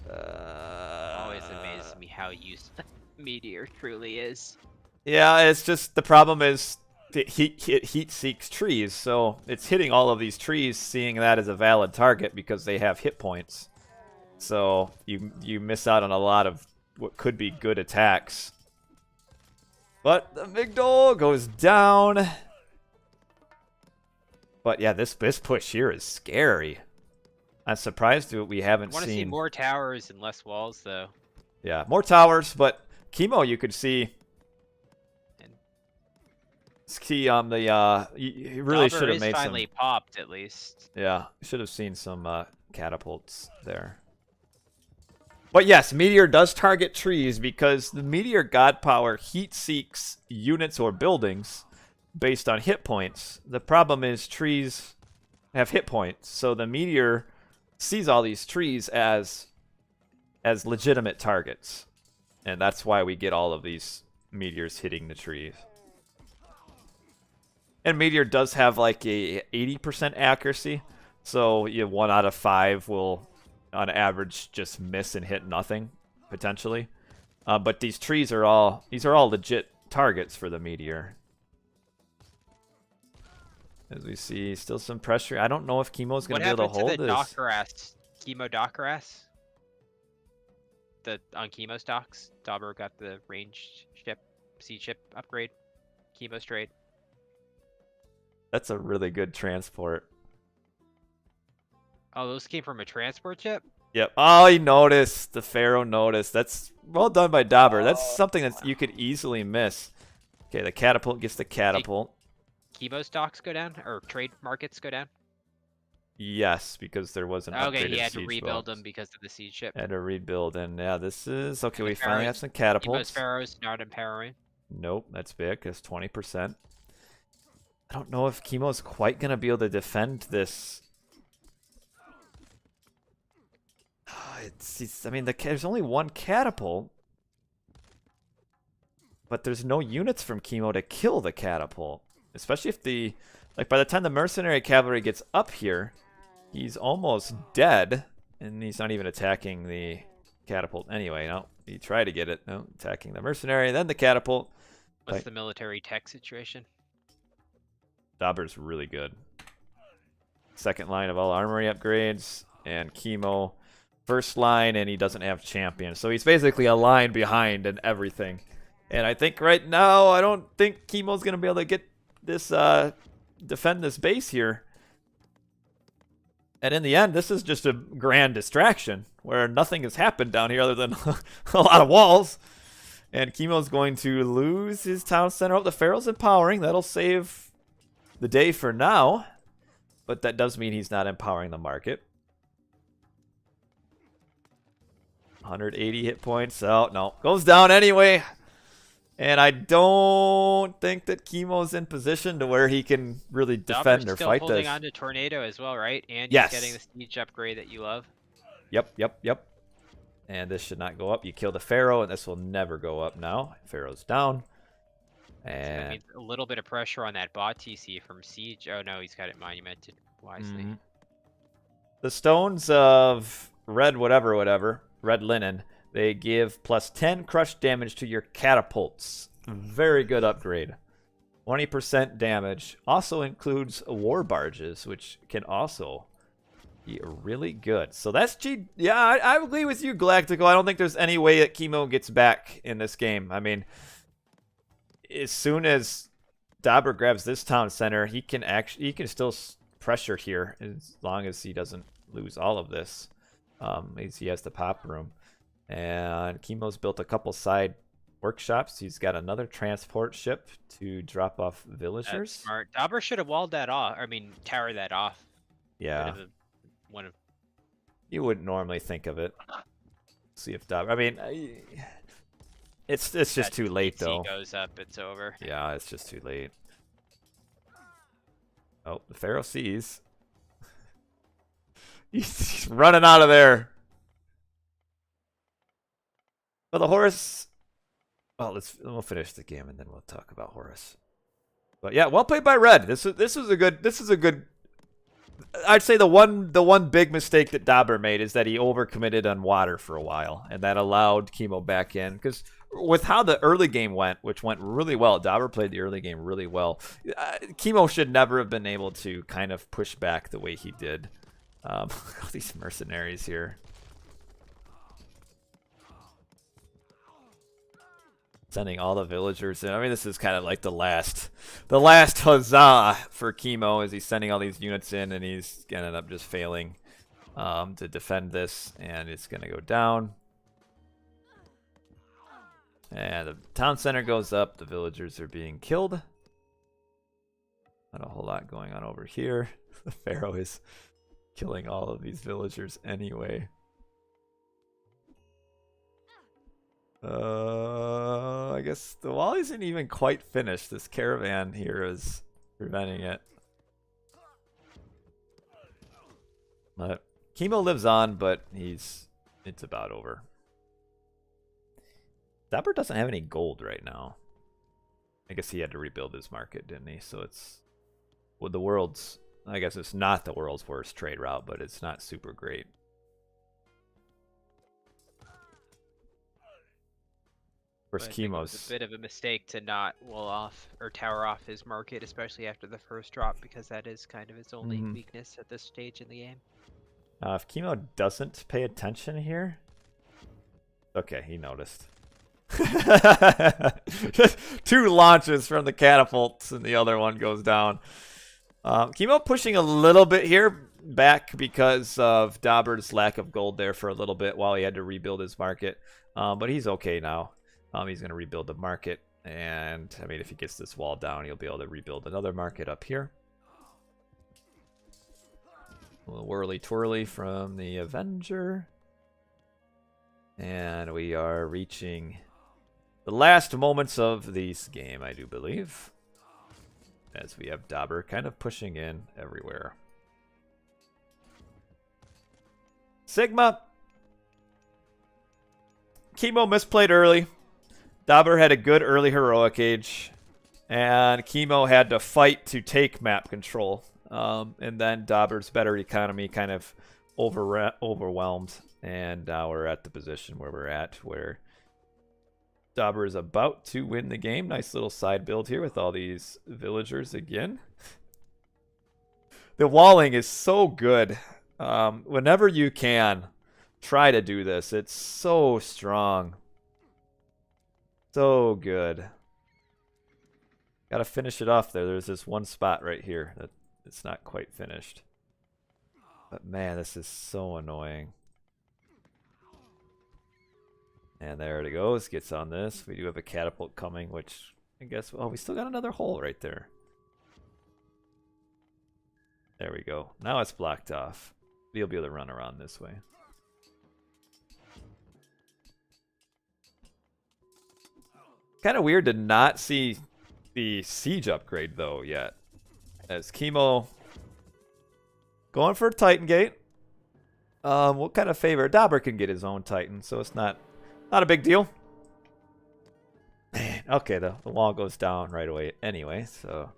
Always amazes me how useful meteor truly is. Yeah, it's just the problem is heat seeks trees, so it's hitting all of these trees, seeing that as a valid target because they have hit points. So you miss out on a lot of what could be good attacks. But the Migdal goes down. But yeah, this push here is scary. I'm surprised that we haven't seen. I want to see more towers and less walls, though. Yeah, more towers, but Kimo, you could see. See on the he really should have made some. Finally popped at least. Yeah, should have seen some catapults there. But yes, meteor does target trees because the meteor god power heat seeks units or buildings based on hit points. The problem is trees have hit points, so the meteor sees all these trees as legitimate targets, and that's why we get all of these meteors hitting the trees. And meteor does have like a 80% accuracy, so 1 out of 5 will, on average, just miss and hit nothing potentially. But these trees are all legit targets for the meteor. As we see, still some pressure. I don't know if Kimo's going to be able to hold this. What happened to the Dockeras? Kimo Dockeras? On Kimo's docks, Dobr got the ranged ship, siege ship upgrade. Kimo's trade. That's a really good transport. Oh, those came from a transport ship? Yep. Oh, he noticed. The Pharaoh noticed. That's well done by Dobr. That's something that you could easily miss. Okay, the catapult gets the catapult. Kimo stocks go down, or trade markets go down? Yes, because there was an Okay, he upgraded had to siege rebuild boat. them because of the siege ship. Had to rebuild, and yeah, this is okay. And the We finally have Pharaohs, some Kimo's catapults. Pharaohs not empowering. Nope, that's big. That's 20%. I don't know if Kimo's quite gonna be able to defend this. I mean, there's only one catapult, but there's no units from Kimo to kill the catapult. Especially if by the time the mercenary cavalry gets up here, he's almost dead, and he's not even attacking the catapult anyway. No, he tried to get it. No, attacking the mercenary, then the catapult. What's the military tech situation? Dobr's really good. Second line of all armory upgrades, and Kimo first line, and he doesn't have champion. So he's basically a line behind in everything. And I think right now, I don't think Kimo's going to be able to get this, defend this base here. And in the end, this is just a grand distraction where nothing has happened down here other than a lot of walls. And Kimo's going to lose his town center. Oh, the Pharaoh's empowering. That'll save the day for now. But that does mean he's not empowering the market. 180 hit points. Oh, no. Goes down anyway. And I don't think that Kimo's in position to where he can really defend or fight this. Still holding on to Tornado as well, right? And yes. He's getting the siege upgrade that you love. Yep. And this should not go up. You kill the Pharaoh, and this will never go up now. Pharaoh's down. And so that means a little bit of pressure on that bot TC from Siege. Oh, no, he's got it monumented wisely. The stones of red whatever, red linen, they give plus 10 crush damage to your catapults. Very good upgrade. 20% damage. Also includes war barges, which can also be really good. So that's yeah, I agree with you, Galactico. I don't think there's any way that Kimo gets back in this game. I mean, as soon as Dobr grabs this town center, he can still pressure here as long as he doesn't lose all of this. He has the pop room. And Kimo's built a couple side workshops. He's got another transport ship to drop off villagers. That's smart. Dobr should have walled that off. I mean, towered that off. Yeah. You wouldn't normally think of it. See if Dobr. I mean, it's just too late though. Goes up, it's over. Yeah, it's just too late. Oh, the Pharaoh sees. He's running out of there. Well, the Horus. Well, we'll finish the game and then we'll talk about Horus. But yeah, well played by Red. This is a good. I'd say the one big mistake that Dobr made is that he overcommitted on water for a while, and that allowed Kimo back in. Because with how the early game went, which went really well, Dobr played the early game really well. Kimo should never have been able to kind of push back the way he did. All these mercenaries here. Sending all the villagers in. I mean, this is kind of like the last huzzah for Kimo as he's sending all these units in, and he's gonna end up just failing to defend this, and it's gonna go down. And the town center goes up. The villagers are being killed. Not a whole lot going on over here. The Pharaoh is killing all of these villagers anyway. I guess the wall isn't even quite finished. This caravan here is preventing it. But Kimo lives on, but it's about over. Dobr doesn't have any gold right now. I guess he had to rebuild his market, didn't he? So it's with the world's. I guess it's not the world's worst trade route, but it's not super great. Of course, Kimo's a bit of a mistake to not wall off or tower off his market, especially after the first drop, because that is kind of his only weakness at this stage in the game. If Kimo doesn't pay attention here, okay, he noticed. Just 2 launches from the catapults, and the other one goes down. Kimo pushing a little bit here. back because of Dobr's lack of gold there for a little bit while he had to rebuild his market. But he's okay now. He's going to rebuild the market. And, I mean, if he gets this wall down, he'll be able to rebuild another market up here. A little whirly-twirly from the Avenger. And we are reaching the last moments of this game, I do believe. As we have Dobr kind of pushing in everywhere. Sigma. Kimo misplayed early. Dobr had a good early heroic age. And Kimo had to fight to take map control. And then Dobr's better economy kind of overwhelmed. And now we're at the position where we're at, where Dobr is about to win the game. Nice little side build here with all these villagers again. The walling is so good. Whenever you can, try to do this. It's so strong. So good. Gotta finish it off there. There's this one spot right here that it's not quite finished. But man, this is so annoying. And there it goes. Gets on this. We do have a catapult coming, which I guess... Oh, we still got another hole right there. There we go. Now it's blocked off. You'll be able to run around this way. Kind of weird to not see the siege upgrade, though, yet. As Kimo going for a Titan Gate. We'll kind of favor... Dobr can get his own Titan, so it's not a big deal. Man, okay, the wall goes down right away anyway, so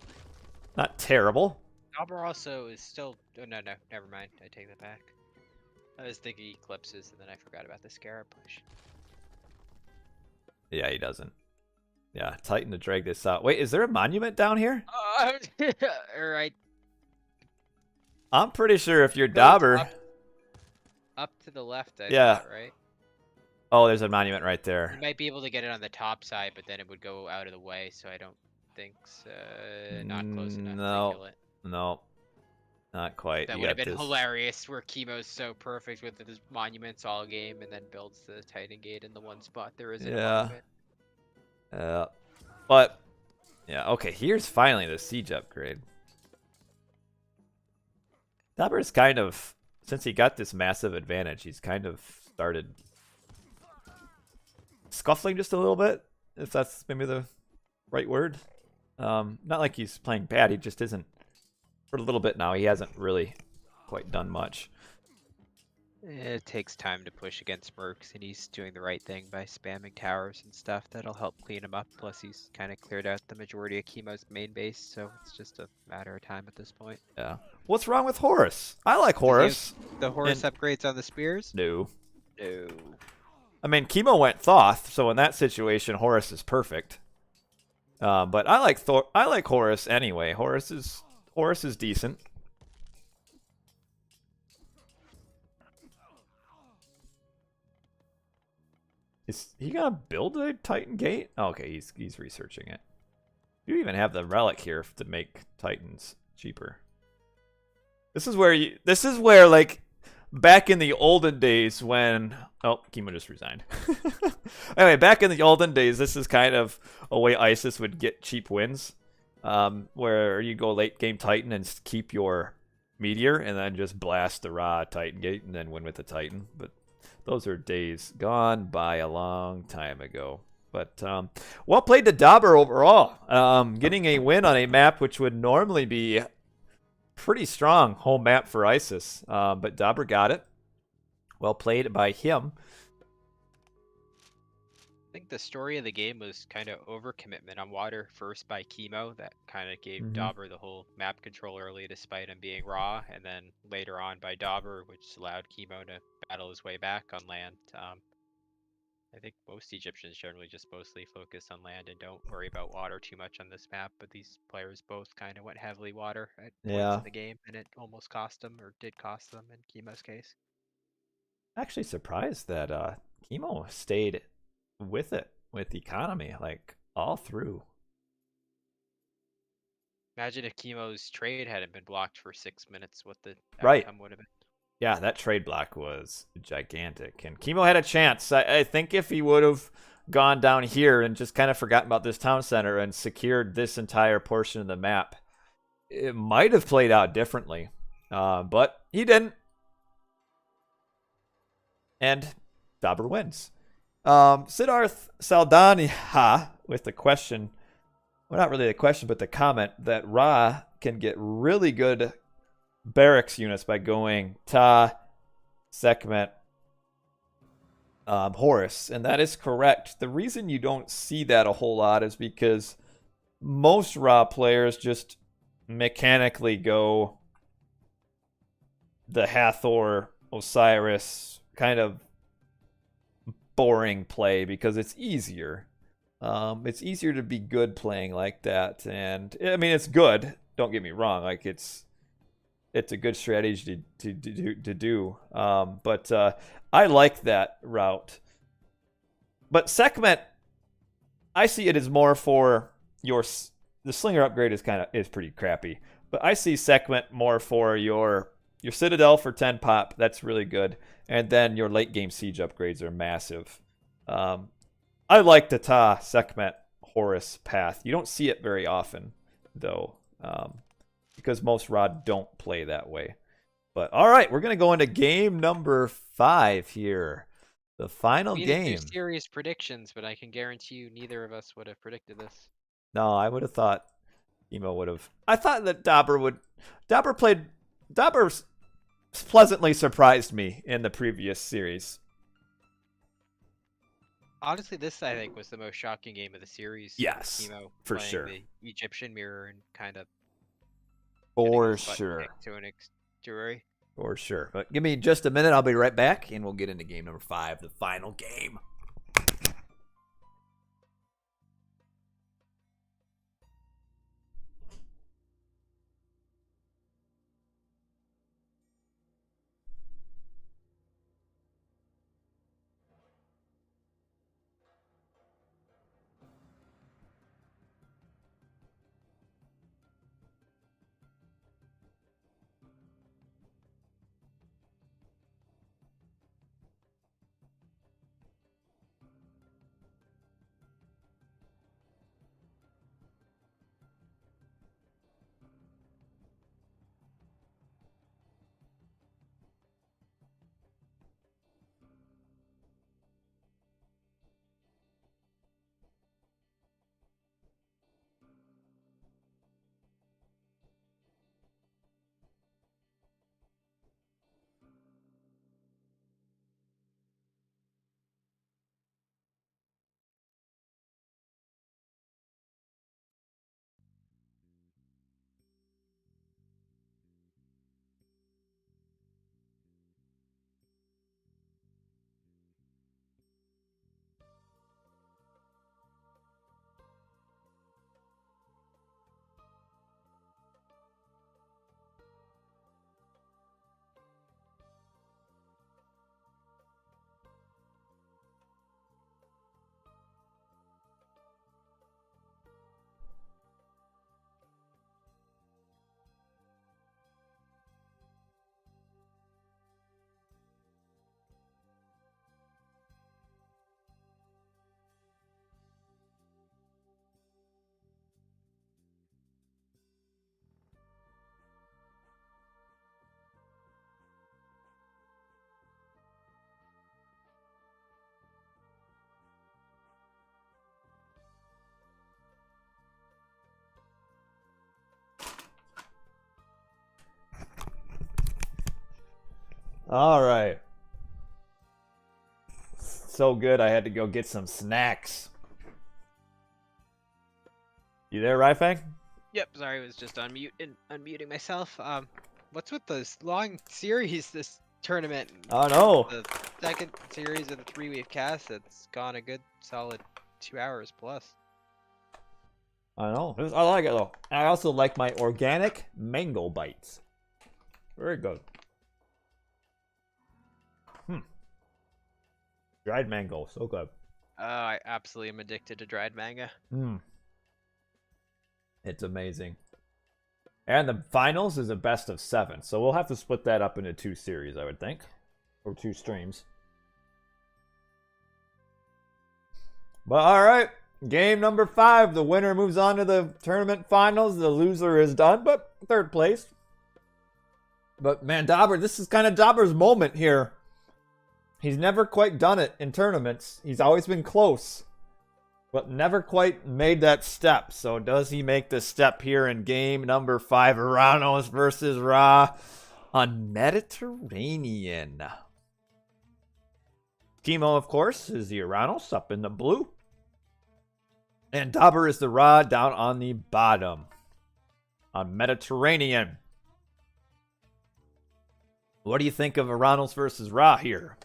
not terrible. Dobr also is still... Oh, no, never mind. I take that back. I was thinking eclipses, and then I forgot about the Scarab push. Yeah, he doesn't. Yeah, Titan to drag this out. Wait, is there a monument down here? Alright. I'm pretty sure if you're Dobr... Up to the left, I thought, right? Oh, there's a monument right there. You might be able to get it on the top side, but then it would go out of the way, so I don't think so. Not close enough to kill it. No, not quite. That would have been hilarious, where Kimo's so perfect with his monuments all game, and then builds the Titan Gate in the one spot there isn't a monument. Yeah. But, yeah, okay, here's finally the siege upgrade. Dobr's kind of, since he got this massive advantage, he's kind of started scuffling just a little bit, if that's maybe the right word. Not like he's playing bad, he just isn't. For a little bit now, he hasn't really quite done much. It takes time to push against mercs, and he's doing the right thing by spamming towers and stuff. That'll help clean him up. Plus, he's kind of cleared out the majority of Kimo's main base, so it's just a matter of time at this point. Yeah. What's wrong with Horus? I like Horus. The Horus upgrades on the spears? No. No. I mean, Kimo went Thoth, so in that situation, Horus is perfect. But I like Horus anyway. Horus is decent. Is he gonna build a Titan Gate? Oh, okay, he's researching it. You even have the relic here to make Titans cheaper. This is where like back in the olden days when Kimo just resigned. Anyway, back in the olden days, this is kind of a way ISIS would get cheap wins. Where you go late game Titan and keep your meteor and then just blast the raw Titan Gate and then win with the Titan. But those are days gone by a long time ago. But well played to Dobr overall. Getting a win on a map which would normally be pretty strong home map for ISIS. But Dobr got it. Well played by him. I think the story of the game was kind of overcommitment on water first by Kimo. That kind of gave Dobr the whole map control early despite him being raw. And then later on by Dobr, which allowed Kimo to battle his way back on land. I think most Egyptians generally just mostly focus on land and don't worry about water too much on this map. But these players both kind of went heavily water at points in the game. And it almost cost them, or did cost them in Kimo's case. Actually surprised that Kimo stayed with economy like all through. Imagine if Kimo's trade hadn't been blocked for 6 minutes, what the Right. outcome would have been. Yeah, that trade block was gigantic. And Kimo had a chance. I think if he would have gone down here and just kind of forgotten about this town center and secured this entire portion of the map, it might have played out differently. But he didn't. And Dobr wins. Siddharth Saldaniha with the question, well, not really the question, but the comment that Ra can get really good barracks units by going Ta, Sekhmet, Horus. And that is correct. The reason you don't see that a whole lot is because most Ra players just mechanically go the Hathor, Osiris, kind of boring play because it's easier. It's easier to be good playing like that, and I mean it's good. Don't get me wrong; like it's a good strategy to do. But I like that route. But Sekhmet, I see it as more for the Slinger upgrade is pretty crappy. But I see Sekhmet more for your Citadel for 10 pop. That's really good. And then your late game siege upgrades are massive. I like the Ta, Sekhmet, Horus path. You don't see it very often, though, because most Rod don't play that way. But all right, we're going to go into game number 5 here. The final We game. didn't do serious predictions, but I can guarantee you neither of us would have predicted this. No, I would have thought Emo would have. I thought that Dobr pleasantly surprised me in the previous series. Honestly, this I think was the most shocking game of the series. Yes, Kimo for playing sure. the Egyptian mirror and kind of For sure. to an extreme. For sure. But give me just a minute. I'll be right back, and we'll get into game number 5, the final game. All right. So good, I had to go get some snacks. You there, Ryfang? Yep, sorry, I was just unmuting myself. What's with this long series this tournament? Oh no. The second series of the 3 we've cast, it's gone a good solid 2 hours plus. I know. I like it though. I also like my organic mango bites. Very good. Dried mango, so good. Oh, I absolutely am addicted to dried manga. It's amazing. And the finals is a best of 7. So we'll have to split that up into 2 series, I would think. Or 2 streams. But alright. Game number 5. The winner moves on to the tournament finals. The loser is done, but 3rd place. But man, Dobr, this is kind of Dobr's moment here. He's never quite done it in tournaments. He's always been close, but never quite made that step. So does he make the step here in game number 5? Uranos versus Ra on Mediterranean. Kimo, of course, is the Uranos up in the blue. And Dobr is the Ra down on the bottom on Mediterranean. What do you think of Uranos versus Ra here?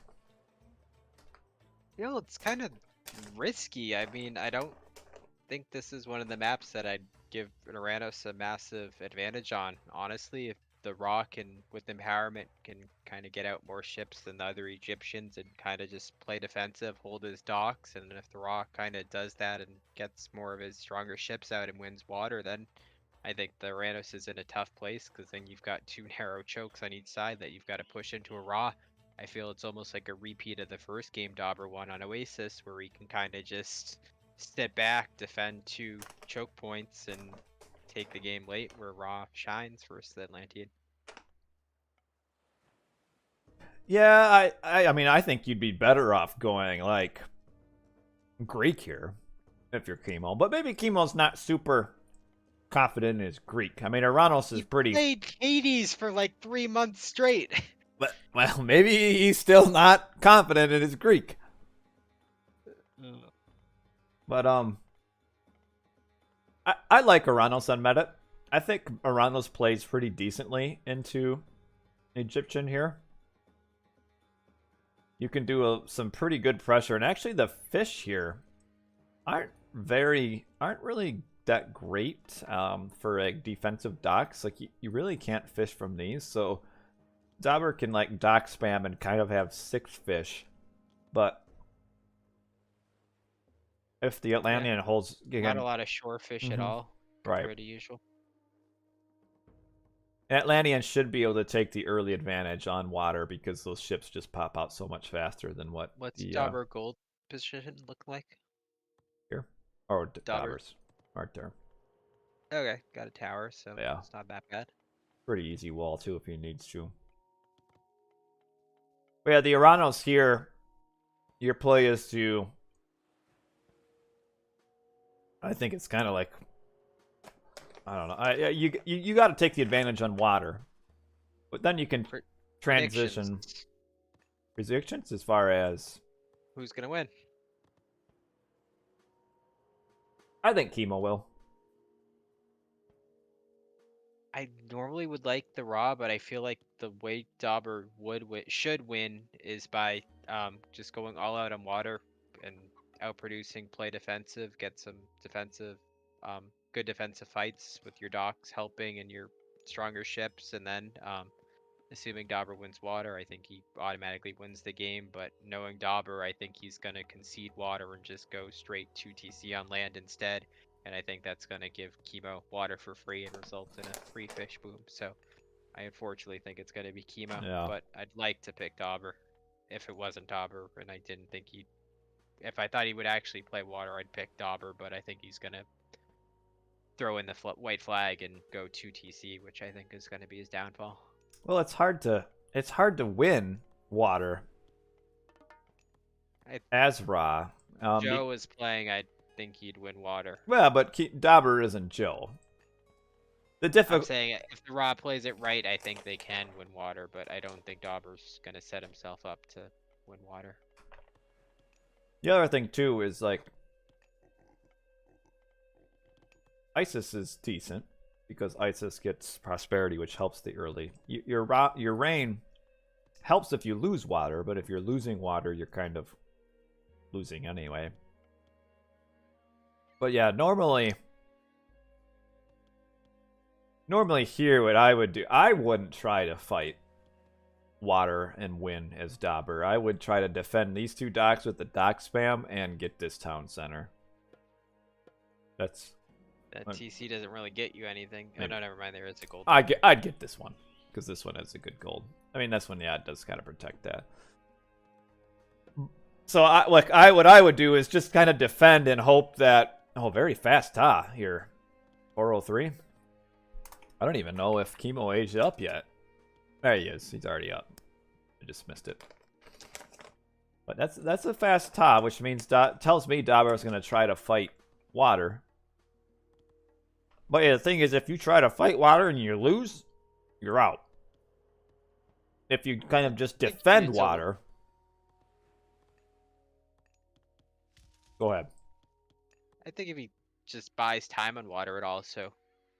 You know, it's kind of risky. I mean, I don't think this is one of the maps that I'd give Uranos a massive advantage on. Honestly, if the Ra can, with empowerment, can kind of get out more ships than the other Egyptians and kind of just play defensive, hold his docks, and if the Ra kind of does that and gets more of his stronger ships out and wins water, then I think the Uranos is in a tough place, because then you've got 2 narrow chokes on each side that you've got to push into a Ra. I feel it's almost like a repeat of the first game Dobr won on Oasis, where he can kind of just step back, defend 2 choke points, and take the game late, where Ra shines versus the Atlantean. Yeah, I mean, I think you'd be better off going, like, Greek here, if you're Kimo. But maybe Kimo's not super confident in his Greek. I mean, Uranos is pretty... He played Hades for like 3 months straight. But, well, maybe he's still not confident in his Greek. But, I like Uranos on meta. I think Uranos plays pretty decently into Egyptian here. You can do some pretty good pressure. And actually, the fish here aren't really that great for like defensive docks. Like, you really can't fish from these. So Dobr can like dock spam and kind of have 6 fish. But if the Atlantean holds again, not a lot of shore fish at all, compared to usual. Atlantean should be able to take the early advantage on water because those ships just pop out so much faster than what. What's Dobr gold position look like? Here? Oh, Dobr's right there. Okay, got a tower, so yeah, it's not that bad. Pretty easy wall too if he needs to. But yeah, the Uranos here, your play is to... I think it's kind of like... I don't know. You got to take the advantage on water, but then you can transition. Predictions as far as who's gonna win. I think Kimo will. I normally would like the Ra, but I feel like the way Dobr should win is by just going all out on water and outproducing, play defensive, get some defensive, good defensive fights with your docks helping and your stronger ships, and then assuming Dobr wins water, I think he automatically wins the game. But knowing Dobr, I think he's gonna concede water and just go straight to TC on land instead. And I think that's gonna give Kimo water for free and result in a free fish boom. So I unfortunately think it's gonna be Kimo. Yeah. But I'd like to pick Dobr if it wasn't Dobr, and I didn't think he'd. If I thought he would actually play water, I'd pick Dobr. But I think he's gonna throw in the white flag and go 2 TC, which I think is gonna be his downfall. Well, it's hard to win water as Ra. Joe is playing. I think he'd win water. Well, but Dobr isn't Joe. I'm saying if the Ra plays it right, I think they can win water, but I don't think Dobr's gonna set himself up to win water. The other thing too is like Isis is decent because Isis gets prosperity, which helps the early. Your rain helps if you lose water, but if you're losing water, you're kind of losing anyway. But yeah, normally here, what I would do, I wouldn't try to fight water and win as Dobr. I would try to defend these 2 docks with the dock spam and get this town center. That's That But TC doesn't really get you anything. Oh maybe. no, never mind. There is a gold. I'd get this one because this one has a good gold. I mean, this one, yeah, it does kind of protect that. So what I would do is just kind of defend and hope that. Oh, very fast Ta here, 403. I don't even know if Kimo aged up yet. There he is. He's already up. I just missed it. But that's a fast Ta, which means tells me Dobr is going to try to fight water. But yeah, the thing is, if you try to fight water and you lose, you're out. If you kind of just defend water. Go ahead. I think if he just buys time on water, it also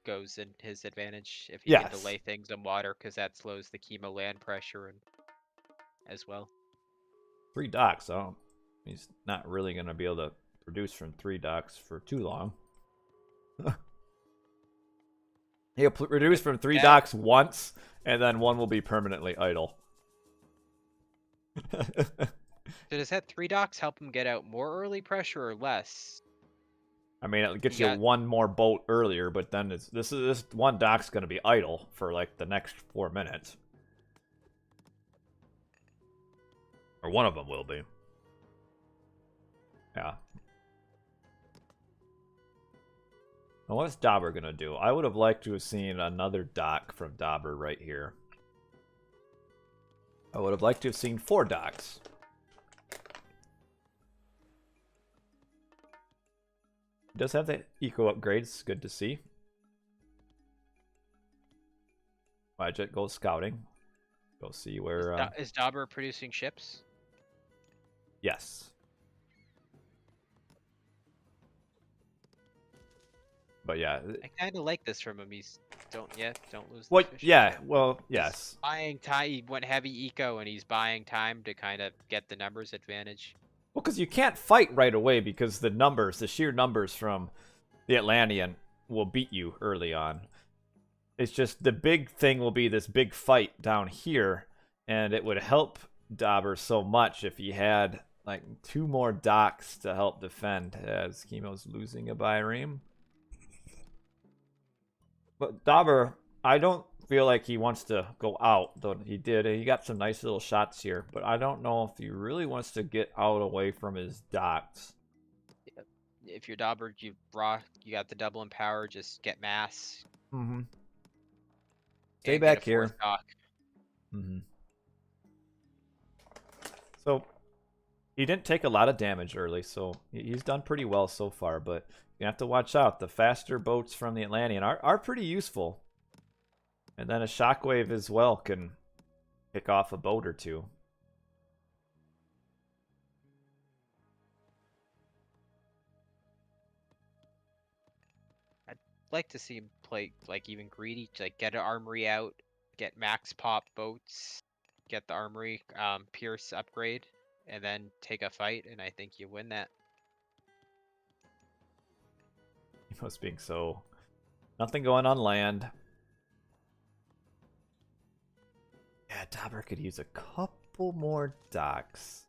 goes in his advantage if he Yes. can delay things on water, because that slows the Kimo land pressure and as well. 3 docks, so he's not really going to be able to produce from 3 docks for too long. He'll produce from 3 docks once, and then one will be permanently idle. So does that 3 docks help him get out more early pressure or less? I mean, it gets you one more boat earlier, but then this 1 dock's going to be idle for like the next 4 minutes. Or one of them will be. Yeah. Now, what's Dobr going to do? I would have liked to have seen another dock from Dobr right here. I would have liked to have seen 4 docks. He does have the eco upgrades. Good to see. Budget goes scouting. Go see where... Is Dobr producing ships? Yes. But yeah. I kind of like this from him. He's don't lose. What? Yeah. Well, yes. He's buying time. He went heavy eco, and he's buying time to kind of get the numbers advantage. Well, because you can't fight right away because the sheer numbers from the Atlantean will beat you early on. It's just the big thing will be this big fight down here, and it would help Dobr so much if he had like 2 more docks to help defend as Kimo's losing a Byreme. But Dobr, I don't feel like he wants to go out, though he did. He got some nice little shots here, but I don't know if he really wants to get out away from his docks. If you're Dobr, you got the double in power, just get mass. Mm-hmm. Stay back here. Mm-hmm. So, he didn't take a lot of damage early, so he's done pretty well so far, but you have to watch out. The faster boats from the Atlantean are pretty useful. And then a shockwave as well can pick off a boat or 2. I'd like to see him play like even greedy, like get an armory out, get max pop boats, get the armory Pierce upgrade, and then take a fight, and I think you win that. He was being so... Nothing going on land. Yeah, Dobr could use a couple more docks.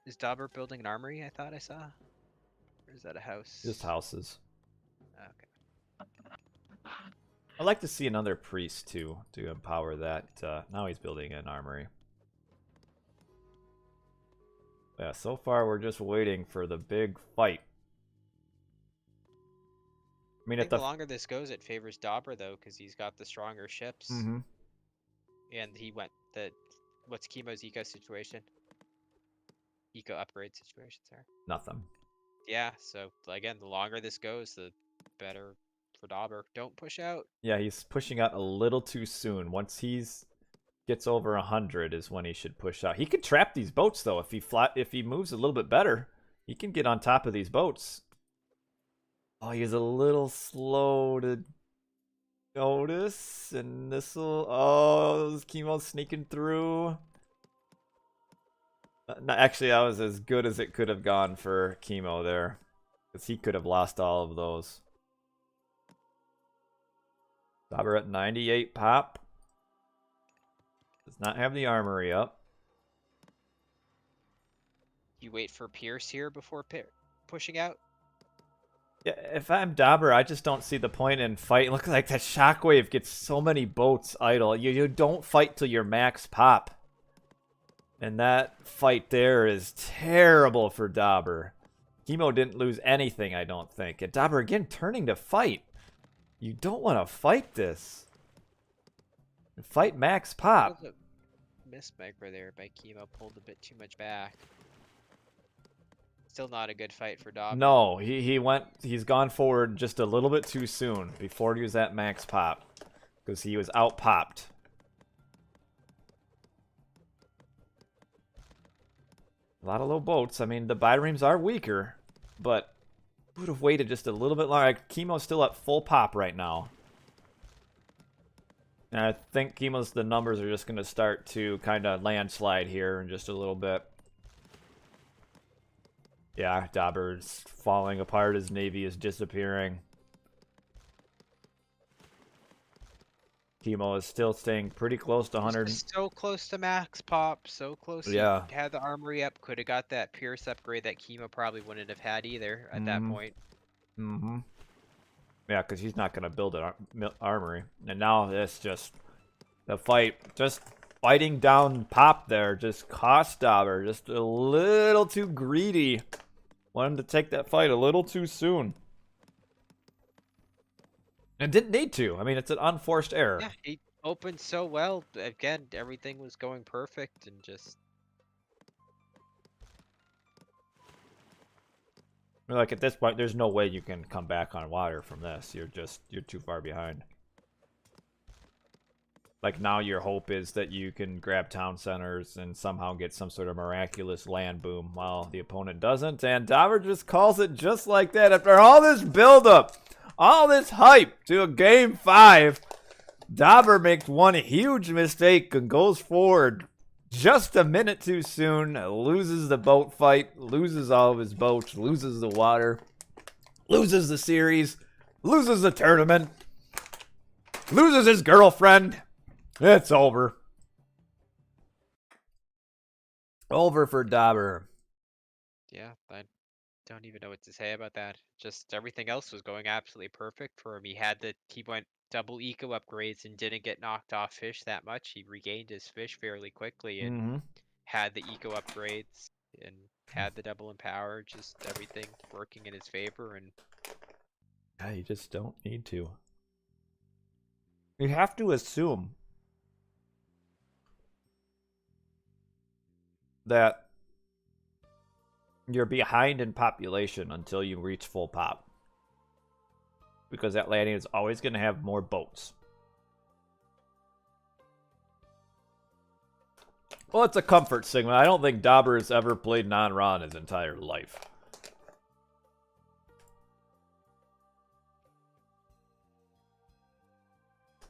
Is Dobr building an armory? I thought I saw. Or is that a house? Just houses. Okay. I'd like to see another priest, too, to empower that. Now he's building an armory. Yeah, so far we're just waiting for the big fight. I mean, I think the longer this goes, it favors Dobr, though, because he's got the stronger ships. Mm-hmm. And he went what's Kimo's eco situation? Eco upgrade situation, sorry. Nothing. Yeah, so again, the longer this goes, the better for Dobr. Don't push out. Yeah, he's pushing out a little too soon. Once gets over 100 is when he should push out. He could trap these boats though if he moves a little bit better. He can get on top of these boats. Oh, he's a little slow to notice, and this will... Oh, Kimo sneaking through. Actually, that was as good as it could have gone for Kimo there, because he could have lost all of those. Dobr at 98 pop. Does not have the armory up. You wait for Pierce here before pushing out? Yeah, if I'm Dobr, I just don't see the point in fighting. Look, like that shockwave gets so many boats idle. You don't fight till your max pop. And that fight there is terrible for Dobr. Kimo didn't lose anything, I don't think. And Dobr again turning to fight. You don't want to fight this. Fight max pop. Miss micro there by Kimo, pulled a bit too much back. Still not a good fight for Dobr. No, he's gone forward just a little bit too soon before he was at max pop. Because he was out popped. A lot of low boats. I mean, the bireams are weaker, but would have waited just a little bit longer. Kimo's still at full pop right now. And I think the numbers are just going to start to kind of landslide here in just a little bit. Yeah, Dobr's falling apart. His navy is disappearing. Kimo is still staying pretty close to 100. So close to max pop, so close. Yeah. He had the armory up, could have got that Pierce upgrade that Kimo probably wouldn't have had either at that point. Mm-hmm. Yeah, because he's not going to build an armory. And now it's just the fight. Just fighting down pop there. Just cost Dobr. Just a little too greedy. Wanted to take that fight a little too soon. And didn't need to. I mean, it's an unforced error. Yeah, he opened so well. Again, everything was going perfect and just... Like, at this point, there's no way you can come back on water from this. You're too far behind. Like, now your hope is that you can grab town centers and somehow get some sort of miraculous land boom while the opponent doesn't. And Dobr just calls it just like that. After all this buildup, all this hype to a game 5, Dobr makes one huge mistake and goes forward just a minute too soon, loses the boat fight, loses all of his boats, loses the water, loses the series, loses the tournament, loses his girlfriend. It's over. Over for Dobr. Yeah, I don't even know what to say about that. Just everything else was going absolutely perfect for him. He went double eco upgrades and didn't get knocked off fish that much. He regained his fish fairly quickly and had the eco upgrades and had the double empower. Just everything working in his favor. And yeah, you just don't need to. You have to assume that you're behind in population until you reach full pop. Because that landing is always going to have more boats. Well, it's a comfort segment. I don't think Dobr has ever played non-Ra in his entire life.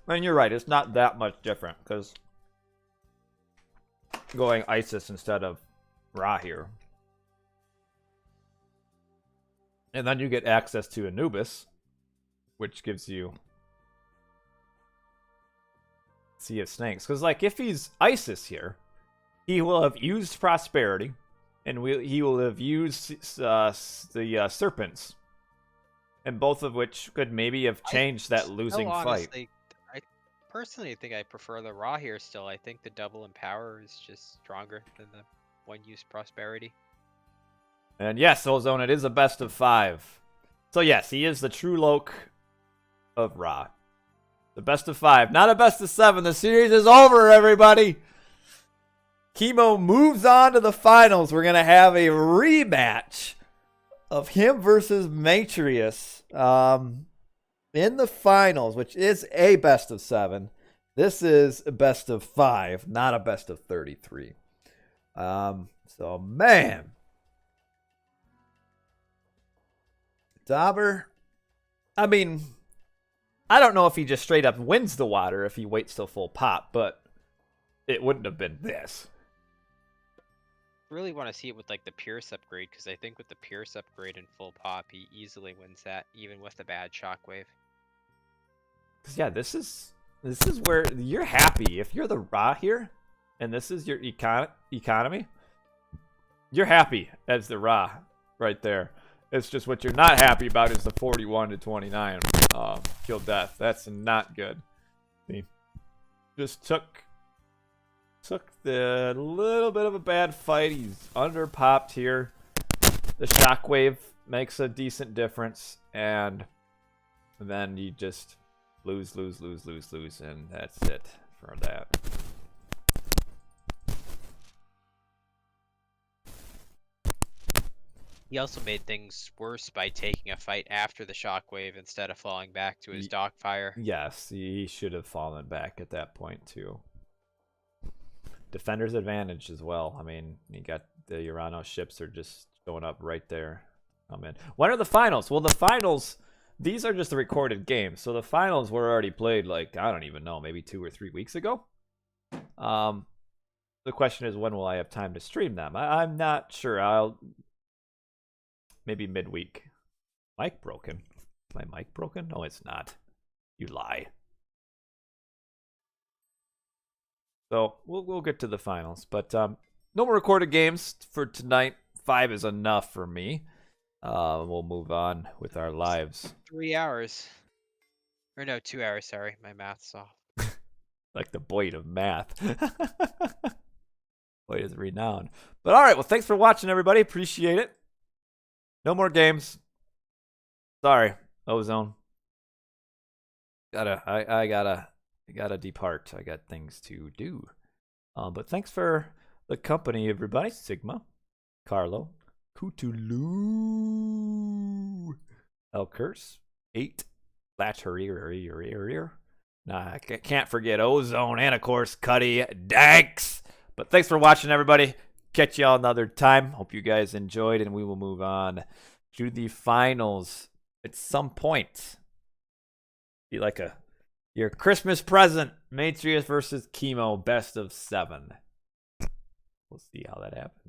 And you're right, it's not that much different, because going Isis instead of Ra here. And then you get access to Anubis, which gives you Sea of Snakes. Because, like, if he's Isis here, he will have used Prosperity, and he will have used the Serpents. And both of which could maybe have changed that losing fight. I personally think I prefer the Raw here still. I think the double empower is just stronger than the one-use Prosperity. And yes, Ozone, it is a best of 5. So yes, he is the true Loke of Ra. The best of 5, not a best of 7. The series is over, everybody. Kimo moves on to the finals. We're going to have a rematch of him versus Matrius in the finals, which is a best of 7. This is a best of 5, not a best of 33. So, man. Dobr, I mean, I don't know if he just straight up wins the water if he waits till full pop, but it wouldn't have been this. Really want to see it with like the Pierce upgrade, because I think with the Pierce upgrade and full pop, he easily wins that, even with the bad shockwave. Because yeah, this is where you're happy if you're the Ra here, and this is your economy. You're happy as the Ra right there. It's just what you're not happy about is the 41-29 kill death. That's not good. He just took the little bit of a bad fight. He's under popped here. The shockwave makes a decent difference, and then you just lose, and that's it for that. He also made things worse by taking a fight after the shockwave instead of falling back to his dogfire. Yes, he should have fallen back at that point too. Defender's advantage as well. I mean, you got the Urano ships are just showing up right there. Come in. When are the finals? Well, the finals, these are just the recorded games. So the finals were already played, like, I don't even know, maybe 2 or 3 weeks ago. The question is, when will I have time to stream them? I'm not sure. Maybe midweek. Mic broken. Is my mic broken? No, it's not. You lie. So we'll get to the finals, but no more recorded games for tonight. 5 is enough for me. We'll move on with our lives. 3 hours. Or no, 2 hours, sorry. My math's off. Like the Boyd of math. Boyd is renowned. But all right, well, thanks for watching, everybody. Appreciate it. No more games. Sorry, Ozone. I gotta depart. I got things to do. But thanks for the company, everybody. Sigma, Carlo, Cthulhu, Elkers, 8, Latchery. Nah, I can't forget Ozone, and of course, Cuddy Danks. But thanks for watching, everybody. Catch y'all another time. Hope you guys enjoyed, and we will move on to the finals at some point. Be like your Christmas present. Matrius versus Kimo, best of 7. We'll see how that happens.